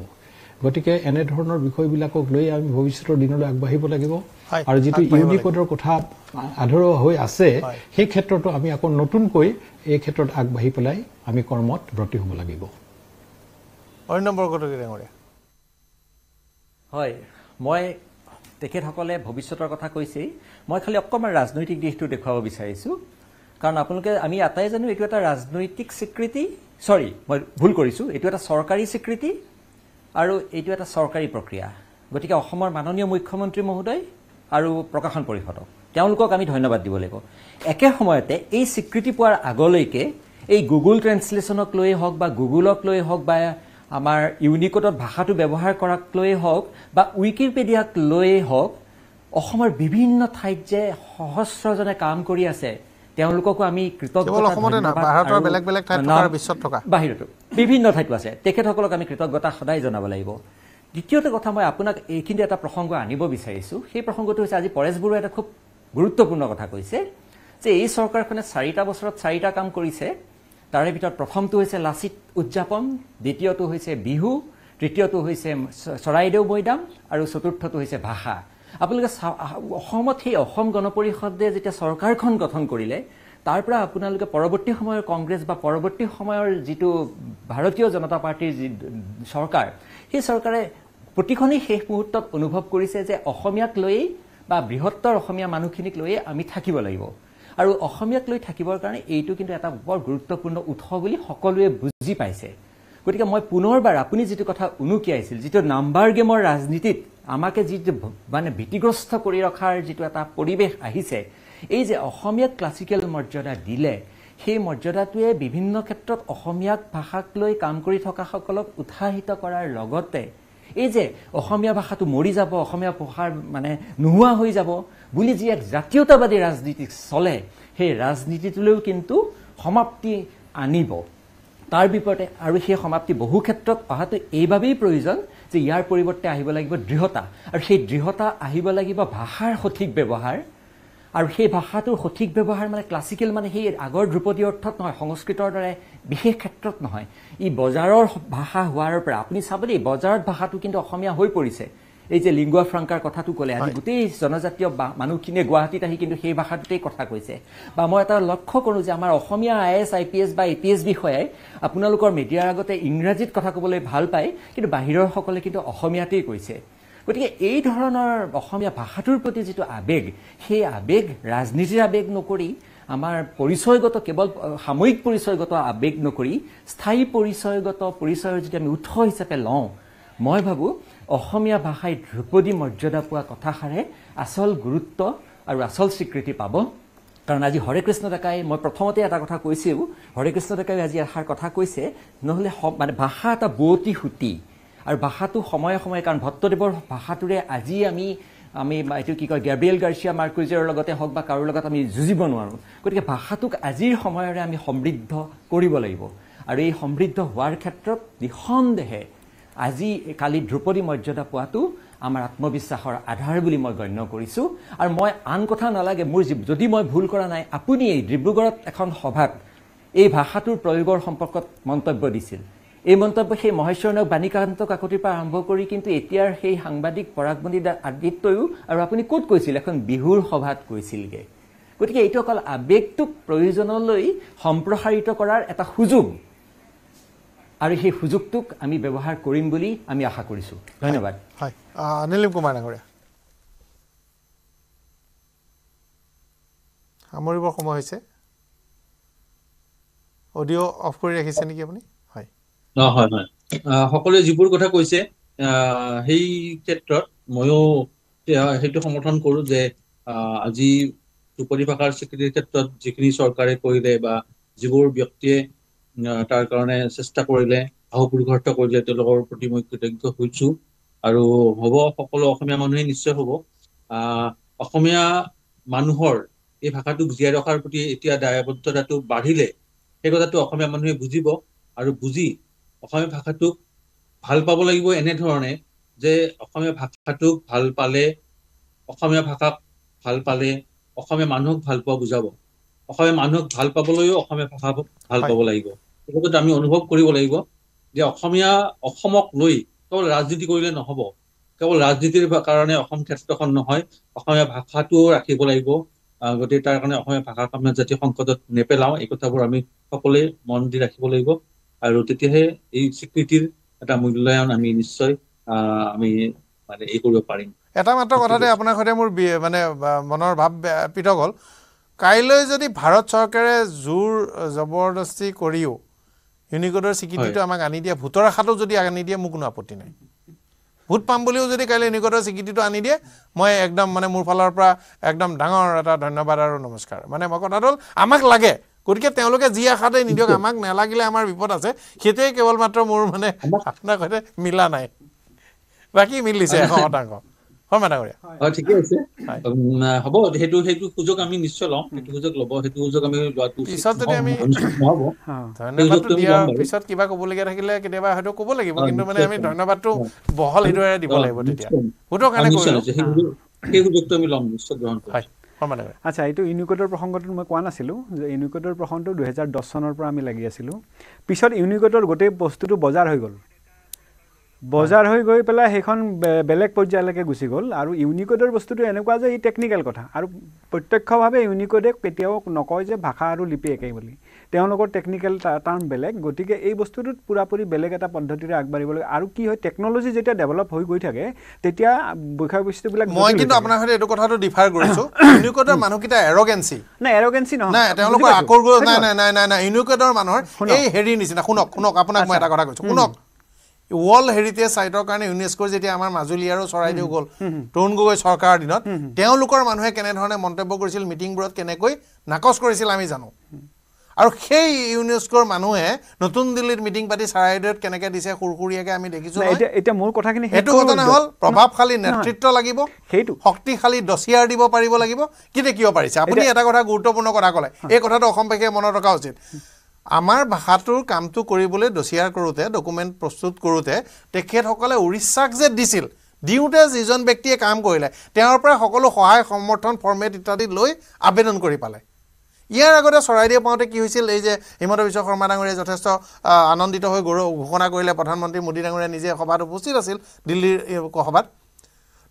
গতিকে এনেধৰণৰ বিষয়বিলাকক লৈ আমি ভৱিষ্যতৰ দিনলৈ আগবাঢ়িব লাগিব আৰু যিটো ইউনিকোডৰ কথা আধৰুৱা হৈ আছে সেই ক্ষেত্ৰতো আমি আকৌ নতুনকৈ এই ক্ষেত্ৰত আগবাঢ়ি পেলাই আমি কৰ্মত ব্ৰতী হ'ব লাগিব হয় মই তেখেতসকলে ভৱিষ্যতৰ কথা কৈছেই মই খালি অকণমান ৰাজনৈতিক দিশটো দেখুৱাব বিচাৰিছোঁ কাৰণ আপোনালোকে আমি আটাই জানো এইটো এটা ৰাজনৈতিক স্বীকৃতি মই ভুল কৰিছোঁ এইটো এটা চৰকাৰী স্বীকৃতি আৰু এইটো এটা চৰকাৰী প্ৰক্ৰিয়া গতিকে অসমৰ মাননীয় মুখ্যমন্ত্ৰী মহোদয় আৰু প্ৰকাশন পৰিষদক তেওঁলোকক আমি ধন্যবাদ দিব লাগিব একে সময়তে এই স্বীকৃতি পোৱাৰ আগলৈকে এই গুগল ট্ৰেন্সলেশ্যনক লৈয়ে হওক বা গুগলক লৈ হওক বা আমাৰ ইউনিকোডত ভাষাটো ব্যৱহাৰ কৰাক লৈয়ে হওক বা উইকিপিডিয়াক লৈয়ে হওক অসমৰ বিভিন্ন ঠাইত যে সহস্ৰজনে কাম কৰি আছে তেওঁলোককো আমি বাহিৰতো বিভিন্ন ঠাইতো আছে তেখেতসকলক আমি কৃতজ্ঞতা সদায় জনাব লাগিব দ্বিতীয়টো কথা মই আপোনাক এইখিনি এটা প্ৰসংগ আনিব বিচাৰিছোঁ সেই প্ৰসংগটো হৈছে আজি পৰেশ বৰুৱাই এটা খুব গুৰুত্বপূৰ্ণ কথা কৈছে যে এই চৰকাৰখনে 4টা বছৰত 4টা কাম কৰিছে তাৰে ভিতৰত প্ৰথমটো হৈছে লাচিত উদযাপন দ্বিতীয়টো হৈছে বিহু তৃতীয়টো হৈছে চৰাইদেউ মৈদাম আৰু চতুৰ্থটো হৈছে ভাষা আপোনালোকে অসমত সেই অসম গণ পৰিষদে যেতিয়া চৰকাৰখন গঠন কৰিলে তাৰ পৰা আপোনালোকে পৰৱৰ্তী সময়ৰ কংগ্ৰেছ বা পৰৱৰ্তী সময়ৰ যিটো ভাৰতীয় জনতা পাৰ্টিৰ যি চৰকাৰ সেই চৰকাৰে প্ৰতিখনেই শেষ মুহূৰ্তত অনুভৱ কৰিছে যে অসমীয়াক লৈয়ে বা বৃহত্তৰ অসমীয়া মানুহখিনিক লৈয়ে আমি থাকিব লাগিব আৰু অসমীয়াক লৈ থাকিবৰ কাৰণে এইটো কিন্তু এটা বৰ গুৰুত্বপূৰ্ণ উৎস বুলি সকলোৱে বুজি পাইছে গতিকে মই পুনৰবাৰ আপুনি যিটো কথা উনুকিয়াইছিল যিটো নাম্বাৰ গেমৰ ৰাজনীতিত আমাকে যিটো মানে ভীতিগ্ৰস্ত কৰি ৰখাৰ যিটো এটা পৰিৱেশ আহিছে এই যে অসমীয়াক ক্লাছিকেল মৰ্যাদা দিলে সেই মৰ্যাদাটোৱে বিভিন্ন ক্ষেত্ৰত অসমীয়াক ভাষাক লৈ কাম কৰি থকা সকলক উৎসাহিত কৰাৰ লগতে এই যে অসমীয়া ভাষাটো মৰি যাব অসমীয়া ভাষাৰ মানে নোহোৱা হৈ যাব বুলি যি এক জাতীয়তাবাদী ৰাজনীতি চলে সেই ৰাজনীতিটোলৈও কিন্তু সমাপ্তি আনিব তাৰ বিপৰীতে আৰু সেই সমাপ্তি বহু ক্ষেত্ৰত অহাটো এইবাবেই প্ৰয়োজন যে ইয়াৰ পৰিৱৰ্তে আহিব লাগিব দৃঢ়তা আৰু সেই দৃঢ়তা আহিব লাগিব ভাষাৰ সঠিক ব্যৱহাৰ আৰু সেই ভাষাটোৰ সঠিক ব্যৱহাৰ মানে ক্লাছিকেল মানে সেই আগৰ ধ্ৰুপদী অৰ্থত নহয় সংস্কৃতৰ দৰে বিশেষ ক্ষেত্ৰত নহয় ই বজাৰৰ ভাষা হোৱাৰ পৰা আপুনি চাব দেই বজাৰত ভাষাটো কিন্তু অসমীয়া হৈ পৰিছে এই যে লিংগুয়া ফ্ৰাংকাৰ কথাটো ক'লে আজি গোটেই জনজাতীয় মানুহখিনিয়ে গুৱাহাটীত আহি কিন্তু সেই ভাষাটোতেই কথা কৈছে বা মই এটা লক্ষ্য কৰোঁ যে আমাৰ অসমীয়া IAS IPS বা APS বিষয়াই আপোনালোকৰ মিডিয়াৰ আগতে ইংৰাজীত কথা ক'বলৈ ভাল পায় কিন্তু বাহিৰৰ সকলে কিন্তু অসমীয়াতেই কৈছে গতিকে এই ধৰণৰ অসমীয়া ভাষাটোৰ প্ৰতি যিটো আবেগ সেই আবেগ ৰাজনীতিৰ আবেগ নকৰি আমাৰ পৰিচয়গত কেৱল সাময়িক পৰিচয়গত আবেগ নকৰি স্থায়ী পৰিচয়ৰ যদি আমি উৎস হিচাপে লওঁ মই ভাবোঁ অসমীয়া ভাষাই ধ্ৰুপদী মৰ্যাদা পোৱা কথাষাৰে আচল গুৰুত্ব আৰু আচল স্বীকৃতি পাব কাৰণ আজি হৰে কৃষ্ণ ডেকাই মই প্ৰথমতে এটা কথা কৈছোঁ হৰে কৃষ্ণ ডেকাই আজি এষাৰ কথা কৈছে নহ'লে মানে ভাষা এটা বুৱতী সুঁতি আৰু ভাষাটো সময়ে সময়ে কাৰণ ভট্টদেৱৰ ভাষাটোৰে আজি আমি এইটো কি কয় গ্যাব্ৰিয়েল গাৰ্চিয়া মাৰ্কুইজৰ লগতে হওক বা কাৰোৰ লগত আমি যুঁজিব নোৱাৰোঁ গতিকে ভাষাটোক আজিৰ সময়ৰে আমি সমৃদ্ধ কৰিব লাগিব আৰু এই সমৃদ্ধ হোৱাৰ ক্ষেত্ৰত নিঃসন্দেহে আজি কালি ধ্ৰুপদী মৰ্যাদা পোৱাটো আমাৰ আত্মবিশ্বাসৰ আধাৰ বুলি মই গণ্য কৰিছোঁ আৰু মই আন কথা নালাগে মোৰ যদি মই ভুল কৰা নাই আপুনি এই ডিব্ৰুগড়ত এখন সভাত এই ভাষাটোৰ প্ৰয়োগৰ সম্পৰ্কত মন্তব্য দিছিল এই মন্তব্য সেই মহেশ্বৰ নায়ক বাণীকান্ত কাকতিৰ পৰা আৰম্ভ কৰি কিন্তু এতিয়াৰ সেই সাংবাদিক পৰাগমণি আদিত্যইও আৰু আপুনি ক'ত কৈছিল এখন বিহুৰ সভাত কৈছিলগৈ গতিকে এইটো অকল আবেগটোক প্ৰয়োজনলৈ সম্প্ৰসাৰিত কৰাৰ এটা সুযোগ আৰু সেই সুযোগটোক আমি ব্যৱহাৰ কৰিম বুলি আমি আশা কৰিছোঁ ধন্যবাদ হয় নীলিম কুমাৰ ডাঙৰীয়া সামৰিবৰ সময় হৈছে অডিঅ' অফ কৰি ৰাখিছে নেকি আপুনি হয় হয় হয় সকলোৱে যিবোৰ কথা কৈছে সেই ক্ষেত্ৰত ময়ো সেইটো সমৰ্থন কৰোঁ যে আজি ধ্ৰুপদী ভাষাৰ স্বীকৃতিৰ ক্ষেত্ৰত যিখিনি চৰকাৰে কৰিলে বা যিবোৰ ব্যক্তিয়ে তাৰ কাৰণে চেষ্টা কৰিলে আহুপুৰুষাৰ্থ কৰিলে তেওঁলোকৰ প্ৰতি মই কৃতজ্ঞ হৈছোঁ আৰু হ'ব সকলো অসমীয়া মানুহে নিশ্চয় হ'ব অসমীয়া মানুহৰ এই ভাষাটোক জীয়াই ৰখাৰ প্ৰতি এতিয়া দায়বদ্ধতাটো বাঢ়িলে সেই কথাটো অসমীয়া মানুহে বুজিব আৰু বুজি অসমীয়া ভাষাটোক ভাল পাব লাগিব এনেধৰণে যে অসমীয়া ভাষাটোক ভাল পালে অসমীয়া ভাষাক ভাল পালে অসমীয়া মানুহক ভাল পোৱা বুজাব অসমীয়া মানুহক ভাল পাবলৈও অসমীয়া ভাষা ভাল পাব লাগিব এই কথাটো আমি অনুভৱ কৰিব লাগিব যে অসমক লৈ কেৱল ৰাজনীতি কৰিলে নহ'ব কেৱল ৰাজনীতিৰ কাৰণে অসম ক্ষেত্ৰখন নহয় অসমীয়া ভাষাটোও ৰাখিব লাগিব গতিকে তাৰ কাৰণে অসমীয়া ভাষাক আমি যাতে সংকটত নেপেলাওঁ এই কথাবোৰ আমি সকলোৱে মন দি ৰাখিব লাগিব আৰু তেতিয়াহে এই স্বীকৃতিৰ এটা মূল্যায়ন আমি নিশ্চয় আমি মানে এই কৰিব পাৰিম এটা মাত্ৰ কথাতে আপোনাৰ সৈতে মোৰ মানে মনৰ ভাৱ পৃথক হ'ল কাইলৈ যদি ভাৰত চৰকাৰে জোৰ জবৰদস্তি কৰিও ইউনিকোডৰ স্বীকৃতিটো আমাক আনি দিয়ে ভোটৰ আশাটো যদি আনি দিয়ে মোৰ কোনো আপত্তি নাই ভোট পাম বুলিও যদি কাইলৈ ইউনিকোডৰ স্বীকৃতিটো আনি দিয়ে মই একদম মানে মোৰ ফালৰ পৰা একদম ডাঙৰ এটা ধন্যবাদ আৰু নমস্কাৰ মানে মই কথাটো হ'ল আমাক লাগে গতিকে তেওঁলোকে যি আশাতে নিদিয়ক আমাক নালাগিলে আমাৰ বিপদ আছে সেইটোৱে কেৱল মাত্ৰ মোৰ মানে আপোনাৰ সৈতে মিলা নাই বাকী মিলিছে 100% হয় মানাগৰীয়া ঠিকে আছে হ'ব সেইটো সুযোগ আমি নিশ্চয় ল'ম সেইটো সুযোগ ল'ব সেইটো সুযোগ আমি লোৱাটো পিছত যদি আমি নহ'ব ধন্যবাদটো দিয়াৰ পিছত কিবা ক'বলগীয়া থাকিলে কেতিয়াবা হয়তো ক'ব লাগিব কিন্তু মানে আমি ধন্যবাদটো বহল হৃদয়েৰে দিব লাগিব তেতিয়া ভোটৰ কাৰণে সেই সুযোগটো আমি ল'ম নিশ্চয় গ্ৰহণ কৰিম আচ্ছা এইটো ইউনিকোডৰ প্ৰসংগটোত মই কোৱা নাছিলোঁ যে ইউনিকোডৰ প্ৰসংগটো 2010 চনৰ পৰা আমি লাগি আছিলোঁ পিছত ইউনিকোডৰ গোটেই বস্তুটো বজাৰ হৈ গ'ল বজাৰ হৈ গৈ পেলাই সেইখন বেলেগ পৰ্যায়লৈকে গুচি গ'ল আৰু ইউনিকোডৰ বস্তুটো এনেকুৱা যে ই টেকনিকেল কথা আৰু প্ৰত্যক্ষভাৱে ইউনিকোডে কেতিয়াও নকয় যে ভাষা আৰু লিপি একেই বুলি তেওঁলোকৰ টেকনিকেল টাৰ্ম বেলেগ গতিকে এই বস্তুটোত পুৰাপুৰি বেলেগ এটা পদ্ধতিৰে আগবাঢ়িবলৈ আৰু কি হয় টেকন'লজি যেতিয়া ডেভেলপ হৈ গৈ থাকে তেতিয়া বিষয়বস্তুবিলাক মই কিন্তু আপোনাৰ সৈতে এইটো কথাটো ডিফাৰ কৰিছোঁ ইউনিকোডৰ মানুহকেইটা এৰগেঞ্চি নাই এৰগেঞ্চি নহয় নাই তেওঁলোকৰ আকৰ্ষণ নাই ইউনিকোডৰ মানুহৰ এই হেৰি নিচিনা শুনক আপোনাক মই এটা কথা কৈছোঁ শুনক ৱৰ্ল্ড হেৰিটেজ চাইটৰ কাৰণে ইউনেস্কোৰ যেতিয়া আমাৰ মাজুলী আৰু চৰাইদেউ গ'ল তৰুণ গগৈ চৰকাৰৰ দিনত তেওঁলোকৰ মানুহে কেনেধৰণে মন্তব্য কৰিছিল মিটিংবোৰত কেনেকৈ নাকচ কৰিছিল আমি জানো আৰু সেই ইউনেস্কোৰ মানুহে নতুন দিল্লীত মিটিং পাতি চৰাইদেউত কেনেকৈ দিছে সুৰসুৰীয়াকৈ আমি দেখিছোঁ এতিয়া মোৰ কথাখিনি সেইটো ঘটনা হ'ল প্ৰভাৱশালী নেতৃত্ব লাগিব সেইটো শক্তিশালী ডছিয়াৰ দিব পাৰিব লাগিব কিন্তু কিয় পাৰিছে আপুনি এটা কথা গুৰুত্বপূৰ্ণ কথা ক'লে এই কথাটো অসমবাসীয়ে মনত ৰখা উচিত আমাৰ ভাষাটোৰ কামটো কৰিবলৈ ডছিয়াৰ কৰোঁতে ডকুমেণ্ট প্ৰস্তুত কৰোঁতে তেখেতসকলে উৰিষ্যাক যে দিছিল দিওঁতে যিজন ব্যক্তিয়ে কাম কৰিলে তেওঁৰ পৰা সকলো সহায় সমৰ্থন ফৰ্মেট ইত্যাদি লৈ আবেদন কৰি পালে ইয়াৰ আগতে চৰাইদেউ পাওঁতে কি হৈছিল এই যে হিমন্ত বিশ্ব শৰ্মা ডাঙৰীয়াই যথেষ্ট আনন্দিত হৈ ঘোষণা কৰিলে প্ৰধানমন্ত্ৰী মোদী ডাঙৰীয়াই নিজে সভাত উপস্থিত আছিল দিল্লীৰ সভাত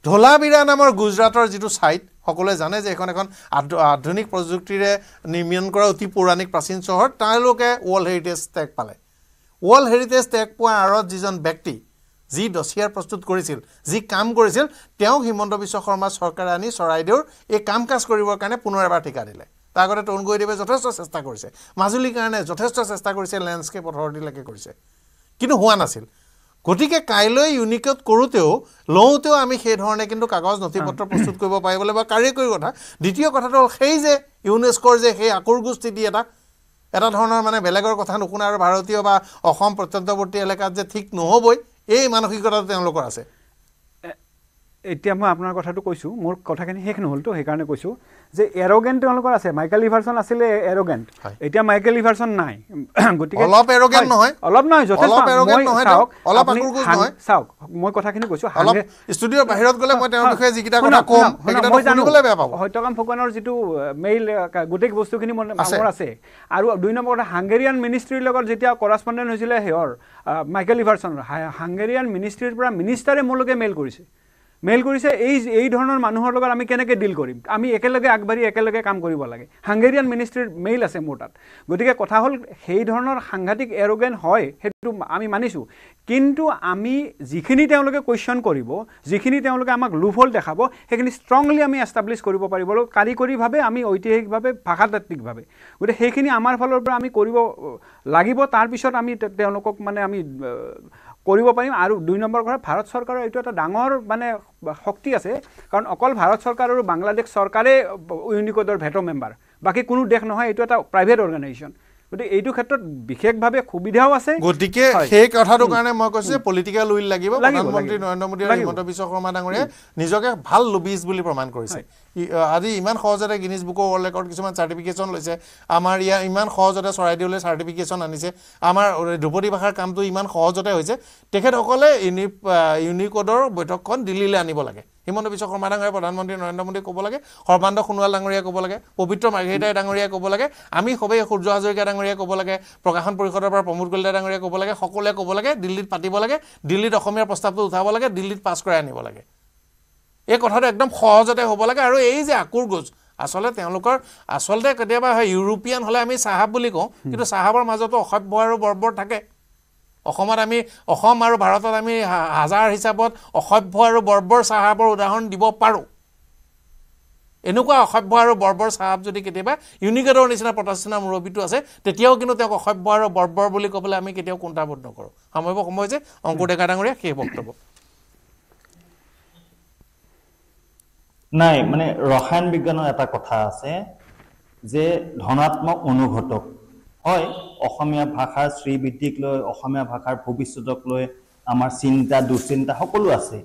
ধোলাবিৰা নামৰ গুজৰাটৰ যিটো ছাইট সকলোৱে জানে যে এখন আধুনিক প্ৰযুক্তিৰে নিৰ্মাণ কৰা অতি পৌৰাণিক প্ৰাচীন চহৰ তেওঁলোকে ৱৰ্ল্ড হেৰিটেজ টেগ পালে ৱৰ্ল্ড হেৰিটেজ টেগ পোৱাৰ আঁৰত যিজন ব্যক্তি যি ডছিয়াৰ প্ৰস্তুত কৰিছিল যি কাম কৰিছিল তেওঁক হিমন্ত বিশ্ব শৰ্মা চৰকাৰে আনি চৰাইদেউৰ এই কাম কাজ কৰিবৰ কাৰণে পুনৰ এবাৰ ঠিকা দিলে তাৰ আগতে তৰুণ গগৈদেৱে যথেষ্ট চেষ্টা কৰিছে মাজুলীৰ কাৰণে যথেষ্ট চেষ্টা কৰিছে লেণ্ডস্কেপ অথৰিটিলৈকে কৰিছে কিন্তু হোৱা নাছিল গতিকে কাইলৈ ইউনিকোড কৰোঁতেও লওঁতেও আমি সেই ধৰণে কিন্তু কাগজ নথিপত্ৰ প্ৰস্তুত কৰিব পাৰিব লাগিব কাৰিকৰী কথা দ্বিতীয় কথাটো হ'ল সেই যে ইউনেস্কোৰ যে সেই আকৰ্ষণ স্থিতি এটা ধৰণৰ মানে বেলেগৰ কথা নুশুনা আৰু ভাৰতীয় বা অসম প্ৰত্যন্তৱৰ্তী এলেকাত যে ঠিক নহ'বই এই মানসিকতাটো তেওঁলোকৰ আছে এতিয়া মই আপোনাৰ কথাটো কৈছোঁ মোৰ কথাখিনি শেষ নহ'লতো সেইকাৰণে কৈছোঁ যে এৰগেণ্ট তেওঁলোকৰ আছে মাইকেল ইভাৰছন আছিলে এৰগেণ্ট এতিয়া মাইকেল ইভাৰছন নাই গতিকে অলপ এৰগেণ্ট নহয় অলপ নহয় যথেষ্ট অলপ আকৰ্ষণ নহয় চাওক মই কথাখিনি কৈছোঁ ষ্টুডিঅ'ৰ বাহিৰত গ'লে মই তেওঁৰ বিষয়ে যিকেইটা কথা ক'ম সেইকেইটা শুনিবলৈ বেয়া পাব সত্যকাম ফুকনৰ যিটো মেইল গোটেই বস্তুখিনি মোৰ আছে আৰু 2 নম্বৰ কথা হাংগেৰিয়ান মিনিষ্ট্ৰীৰ লগত যেতিয়া কৰাচপণ্ডেণ্ট হৈছিলে সেয়ৰ মাইকেল ইভাৰছনৰ হাংগেৰিয়ান মিনিষ্ট্ৰীৰ পৰা মিনিষ্টাৰে মোৰলৈকে মেইল কৰিছে এই ধৰণৰ মানুহৰ লগত আমি কেনেকৈ ডিল কৰিম আমি একেলগে আগবাঢ়ি একেলগে কাম কৰিব লাগে হাংগেৰিয়ান মিনিষ্ট্ৰীৰ মেইল আছে মোৰ তাত গতিকে কথা হ'ল সেই ধৰণৰ সাংঘাতিক এৰগেণ্ট হয় সেইটো আমি মানিছোঁ কিন্তু আমি যিখিনি তেওঁলোকে কুৱেশ্যন কৰিব যিখিনি তেওঁলোকে আমাক লুফল দেখাব সেইখিনি ষ্ট্ৰংলি আমি এষ্টাব্লিছ কৰিব পাৰিব কাৰিকৰীভাৱে আমি ঐতিহাসিকভাৱে ভাষাতাত্ত্বিকভাৱে গতিকে সেইখিনি আমাৰ ফালৰ পৰা আমি কৰিব লাগিব তাৰপিছত আমি তেওঁলোকক মানে আমি কৰিব পাৰিম আৰু 2 নম্বৰ কথা ভাৰত চৰকাৰৰ এইটো এটা ডাঙৰ মানে শক্তি আছে কাৰণ অকল ভাৰত চৰকাৰ আৰু বাংলাদেশ চৰকাৰে ইউনিকোডৰ ভেটো মেম্বাৰ বাকী কোনো দেশ নহয় এইটো এটা প্ৰাইভেট অৰ্গেনাইজেশ্যন গতিকে এইটো ক্ষেত্ৰত বিশেষভাৱে সুবিধাও আছে গতিকে সেই কথাটোৰ কাৰণে মই কৈছো যে পলিটিক্যাল উইল লাগিব প্ৰধানমন্ত্ৰী নৰেন্দ্ৰ মোদী আৰু হিমন্ত বিশ্ব শৰ্মা ডাঙৰীয়াই নিজকে ভাল লবিজ বুলি প্ৰমাণ কৰিছে আজি ইমান সহজতে গিনিজ বুক ৱৰ্ল্ড ৰেকৰ্ড কিছুমান চাৰ্টিফিকেশ্যন লৈছে আমাৰ ইয়াৰ ইমান সহজতে চৰাইদেউলৈ চাৰ্টিফিকেশ্যন আনিছে আমাৰ ধ্ৰুপদী ভাষাৰ কামটো ইমান সহজতে হৈছে তেখেতসকলে ইউনিকোডৰ বৈঠকখন দিল্লীলৈ আনিব লাগে হিমন্ত বিশ্ব শৰ্মা ডাঙৰীয়া প্ৰধানমন্ত্ৰী নৰেন্দ্ৰ মোদীয়ে ক'ব লাগে সৰ্বানন্দ সোণোৱাল ডাঙৰীয়াই ক'ব লাগে পবিত্ৰ মাৰ্ঘেৰিটাই ডাঙৰীয়াই ক'ব লাগে আমি সবেই সূৰ্য হাজৰিকা ডাঙৰীয়াই ক'ব লাগে প্ৰকাশন পৰিষদৰ পৰা প্ৰমোদ কলিতা ডাঙৰীয়াই ক'ব লাগে সকলোৱে ক'ব লাগে দিল্লীত পাতিব লাগে দিল্লীত অসমীয়াৰ প্ৰস্তাৱটো উঠাব লাগে দিল্লীত পাছ কৰাই আনিব লাগে এই কথাটো একদম সহজতে হ'ব লাগে আৰু এই যে আকুৰ গোজ আচলতে তেওঁলোকৰ আচলতে কেতিয়াবা হয় ইউৰোপিয়ান হ'লে আমি চাহাব বুলি কওঁ কিন্তু চাহাবৰ মাজতো অসভ্য আৰু বৰ্বৰ থাকে অসমত আমি অসম আৰু ভাৰতত আমি হাজাৰ হিচাপত অসভ্য আৰু বৰ্বৰ চাহাবৰ উদাহৰণ দিব পাৰোঁ এনেকুৱা অসভ্য আৰু বৰ্বৰ চাহাব যদি কেতিয়াবা ইউনিকেডৰ নিচিনা প্ৰতিষ্ঠানৰ মুৰব্বীটো আছে তেতিয়াও কিন্তু তেওঁক অসভ্য আৰু বৰ্বৰ বুলি ক'বলৈ আমি কেতিয়াও কুণ্ঠাবোধ নকৰোঁ সামৰিব সময় হৈছে অংকুৰ ডেকা ডাঙৰীয়া সেই বক্তব্য নাই মানে ৰসায়ন বিজ্ঞানৰ এটা কথা আছে যে ধনাত্মক অনুঘটক হয় অসমীয়া ভাষাৰ শ্ৰীবৃদ্ধিক লৈ অসমীয়া ভাষাৰ ভৱিষ্যতক লৈ আমাৰ চিন্তা দুশ্চিন্তা সকলো আছে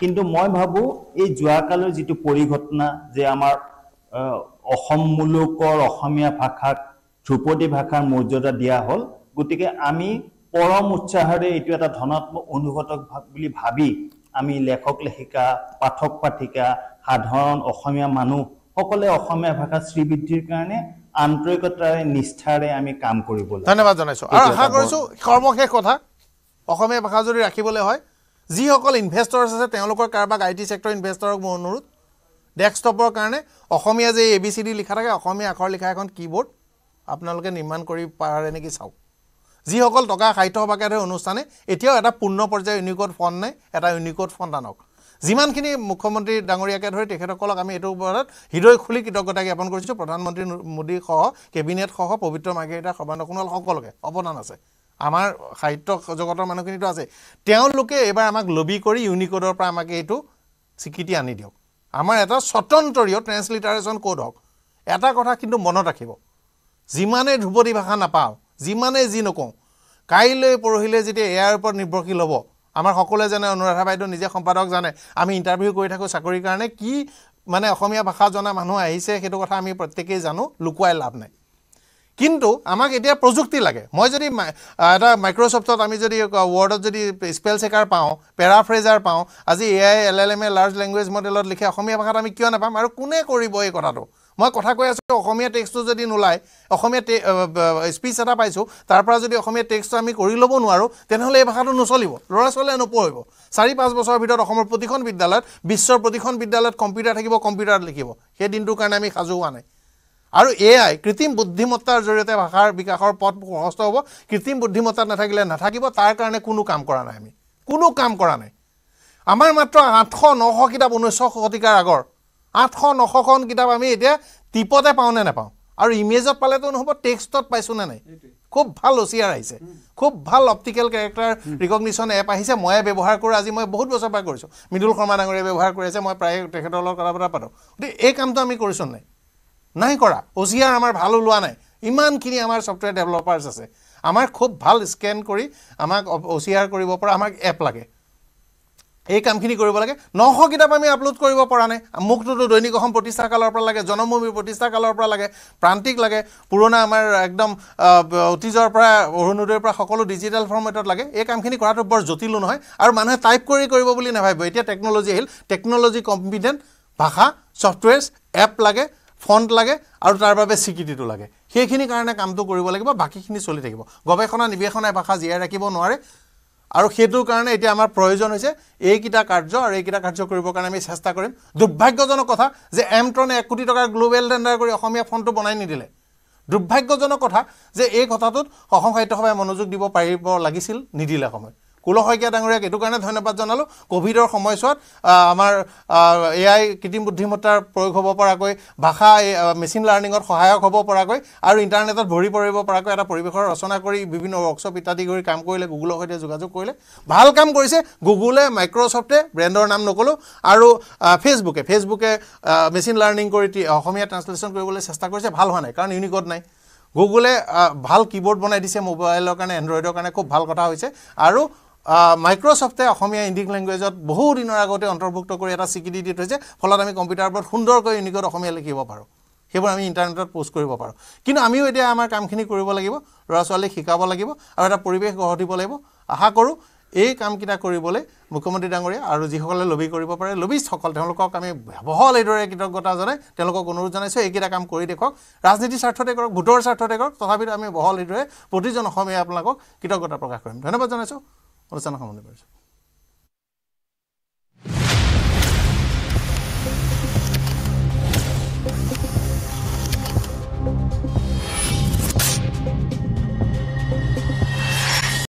কিন্তু মই ভাবো এই যোৱাকালৰ যিটো পৰিঘটনা যে আমাৰ অসমমূলকৰ অসমীয়া ভাষাক ধ্ৰুপদী ভাষাৰ মৰ্যাদা দিয়া হ'ল গতিকে আমি পৰম উৎসাহেৰে এইটো এটা ধনাত্মক অনুঘটক বুলি ভাবি আমি লেখক লেখিকা পাঠক পাঠিকা সাধাৰণ অসমীয়া মানুহ সকলে অসমীয়া ভাষা শ্ৰীবৃদ্ধিৰ কাৰণে আন্তৰিকতাৰে নিষ্ঠাৰে আমি কাম কৰিব লাগে ধন্যবাদ জনাইছো আৰু আশা কৰিছো কৰ্মশেষ কথা অসমীয়া ভাষা যদি ৰাখিবলৈ হয় যিসকল ইনভেষ্টৰ্ছ আছে তেওঁলোকৰ কাৰোবাক আইটি সেক্টৰ ইনভেষ্টৰক মোৰ অনুৰোধ ডেস্কটপৰ কাৰণে অসমীয়া যে ABCD লিখা থাকে অসমীয়া আখৰ লিখা এখন কিবোৰ্ড আপোনালোকে নিৰ্মাণ কৰি পাৰে নেকি চাওক যিসকল টকা সাহিত্য সভাকে ধৰি অনুষ্ঠানে এতিয়াও এটা পূৰ্ণ পৰ্যায়ৰ ইউনিকোড ফণ্ড নাই এটা ইউনিকোড ফণ্ড আনক যিমানখিনি মুখ্যমন্ত্ৰী ডাঙৰীয়াকে ধৰি তেখেতসকলক আমি এইটো ওপৰত হৃদয় খুলি কৃতজ্ঞতা জ্ঞাপন কৰিছোঁ প্ৰধানমন্ত্ৰী মোদী সহ কেবিনেট সহ পবিত্ৰ মাৰ্ঘেৰিটা সৰ্বানন্দ সোণোৱাল সকলোকে অৱদান আছে আমাৰ সাহিত্য জগতৰ মানুহখিনিতো আছে তেওঁলোকে এবাৰ আমাক লবি কৰি ইউনিকোডৰ পৰা আমাক এইটো স্বীকৃতি আনি দিয়ক আমাৰ এটা স্বতন্ত্ৰীয় ট্ৰেন্সলিটাৰেশ্যন কোড হওক এটা কথা কিন্তু মনত ৰাখিব যিমানে ধ্ৰুপদী ভাষা নাপাওঁ যিমানে যি নকওঁ কাইলৈ পৰহিলৈ যেতিয়া ইয়াৰ ওপৰত নিৰ্ভৰশীল হ'ব আমাৰ সকলোৱে জানে অনুৰাধা বাইদেউ নিজে সম্পাদক জানে আমি ইণ্টাৰভিউ কৰি থাকোঁ চাকৰিৰ কাৰণে কি মানে অসমীয়া ভাষা জনা মানুহ আহিছে সেইটো কথা আমি প্ৰত্যেকেই জানো লুকুৱাই লাভ নাই কিন্তু আমাক এতিয়া প্ৰযুক্তি লাগে মই যদি এটা মাইক্ৰ'ছফ্টত আমি যদি ৱৰ্ডত যদি স্পেল চেকাৰ পাওঁ পেৰাফ্ৰেজাৰ পাওঁ আজি AI LLM লাৰ্জ লেংগুৱেজ মডেলত লিখে অসমীয়া ভাষাত আমি কিয় নাপাম আৰু কোনে কৰিব এই কথাটো মই কথা কৈ আছোঁ অসমীয়া টেক্সটটো যদি নোলায় অসমীয়া স্পীচ এটা পাইছোঁ তাৰ পৰা যদি অসমীয়া টেক্সটটো আমি কৰি ল'ব নোৱাৰোঁ তেনেহ'লে এই ভাষাটো নচলিব ল'ৰা ছোৱালীয়ে নপঢ়িব 4-5 বছৰৰ ভিতৰত অসমৰ প্ৰতিখন বিদ্যালয়ত বিশ্বৰ প্ৰতিখন বিদ্যালয়ত কম্পিউটাৰ থাকিব কম্পিউটাৰত লিখিব সেই দিনটোৰ কাৰণে আমি সাজু হোৱা নাই আৰু AI কৃত্ৰিম বুদ্ধিমত্তাৰ জৰিয়তে ভাষাৰ বিকাশৰ পথ সহজ হ'ব কৃত্ৰিম বুদ্ধিমত্তা নাথাকিব তাৰ কাৰণে কোনো কাম কৰা নাই আমি কোনো কাম কৰা নাই আমাৰ মাত্ৰ 800-900 কিতাপ 1900 শতিকাৰ আগৰ 800-900খন কিতাপ আমি এতিয়া টিপতে পাওঁ নে নাপাওঁ আৰু ইমেজত পালেতো নহ'ব টেক্সটত পাইছোঁ নে নাই খুব ভাল OCR আহিছে খুব ভাল অপটিকেল কেৰেক্টাৰ ৰিকগনিশ্যন এপ আহিছে ময়ে ব্যৱহাৰ কৰোঁ আজি মই বহুত বছৰ পৰা কৰিছোঁ মৃদুল শৰ্মা ডাঙৰীয়াই ব্যৱহাৰ কৰি আছে মই প্ৰায় তেখেতৰ লগত কথা বতৰা পাতোঁ গতিকে এই কামটো আমি কৰিছোঁ নাই কৰা OCR আমাৰ ভাল ওলোৱা নাই ইমানখিনি আমাৰ ছফ্টৱেৰ ডেভেলপাৰ্ছ আছে আমাৰ খুব ভাল স্কেন কৰি আমাক OCR কৰিব পৰা আমাক এপ লাগে এই কামখিনি কৰিব লাগে 900 কিতাপ আমি আপলোড কৰিব পৰা নাই মুখটোতো দৈনিক অসম প্ৰতিষ্ঠা কালৰ পৰা লাগে জনমভূমি প্ৰতিষ্ঠা কালৰ পৰা লাগে প্ৰান্তিক লাগে পুৰণা আমাৰ একদম অতীজৰ পৰা অৰুণোদয়ৰ পৰা সকলো ডিজিটেল ফৰ্মেটত লাগে এই কামখিনি কৰাটো বৰ জটিলো নহয় আৰু মানুহে টাইপ কৰি কৰিব বুলি নাভাবিব এতিয়া টেকন'লজি আহিল টেকন'লজি কম্পিটেণ্ট ভাষা ছফ্টৱেৰছ এপ লাগে ফণ্ট লাগে আৰু তাৰ বাবে স্বীকৃতিটো লাগে সেইখিনি কাৰণে কামটো কৰিব লাগিব বাকীখিনি চলি থাকিব গৱেষণা নিৱেষণাই ভাষা জীয়াই ৰাখিব নোৱাৰে আৰু সেইটোৰ কাৰণে এতিয়া আমাৰ প্ৰয়োজন হৈছে এইকেইটা কাৰ্য আৰু এইকেইটা কাৰ্য কৰিবৰ কাৰণে আমি চেষ্টা কৰিম দুৰ্ভাগ্যজনক কথা যে এমট্ৰনে 1 কোটি টকাৰ গ্লোবেল টেণ্ডাৰ কৰি অসমীয়া ফণ্টটো বনাই নিদিলে দুৰ্ভাগ্যজনক কথা যে এই কথাটোত অসম সাহিত্য সভাই মনোযোগ দিব পাৰিব লাগিছিল নিদিলে সময় কুল শইকীয়া ডাঙৰীয়াক এইটো কাৰণে ধন্যবাদ জনালোঁ কোভিডৰ সময়ছোৱাত আমাৰ AI কৃত্ৰিম বুদ্ধিমত্তাৰ প্ৰয়োগ হ'ব পৰাকৈ ভাষা মেচিন লাৰ্ণিঙত সহায়ক হ'ব পৰাকৈ আৰু ইণ্টাৰনেটত ভৰি পৰিব পৰাকৈ এটা পৰিৱেশৰ ৰচনা কৰি বিভিন্ন ৱৰ্কশ্বপ ইত্যাদি কৰি কাম কৰিলে গুগলৰ সৈতে যোগাযোগ কৰিলে ভাল কাম কৰিছে গুগলে মাইক্ৰ'ছফ্টে ব্ৰেণ্ডৰ নাম নক'লোঁ আৰু ফেচবুকে মেচিন লাৰ্ণিং কৰি অসমীয়া ট্ৰান্সলেশ্যন কৰিবলৈ চেষ্টা কৰিছে ভাল হোৱা নাই কাৰণ ইউনিকোড নাই গুগলে ভাল কিবোৰ্ড বনাই দিছে মোবাইলৰ কাৰণে এণ্ড্ৰইডৰ কাৰণে খুব ভাল কথা হৈছে আৰু মাইক্ৰ'ছফ্টে অসমীয়া ইণ্ডিক লেংগুৱেজত বহু দিনৰ আগতে অন্তৰ্ভুক্ত কৰি এটা স্বীকৃতি দি থৈছে ফলত আমি কম্পিউটাৰৰ ওপৰত সুন্দৰকৈ ইউনিকোড অসমীয়া লিখিব পাৰোঁ সেইবোৰ আমি ইণ্টাৰনেটত পোষ্ট কৰিব পাৰোঁ কিন্তু আমিও এতিয়া আমাৰ কামখিনি কৰিব লাগিব ল'ৰা ছোৱালীক শিকাব লাগিব আৰু এটা পৰিৱেশ গঢ় দিব লাগিব আশা কৰোঁ এই কামকেইটা কৰিবলৈ মুখ্যমন্ত্ৰী ডাঙৰীয়া আৰু যিসকলে লবি কৰিব পাৰে লবিষ্টসকল তেওঁলোকক আমি বহল এইদৰে কৃতজ্ঞতা জনাই তেওঁলোকক অনুৰোধ জনাইছোঁ এইকেইটা কাম কৰি দেখুৱাওক ৰাজনীতিৰ স্বাৰ্থতে কৰক ভোটৰ স্বাৰ্থতে কৰক তথাপিতো আমি বহল এইদৰে প্ৰতিজন অসমীয়া আপোনালোকক কৃতজ্ঞতা প্ৰকাশ কৰিম ধন্যবাদ জনাইছোঁ অনুষ্ঠান সামৰণি কৰিছোঁ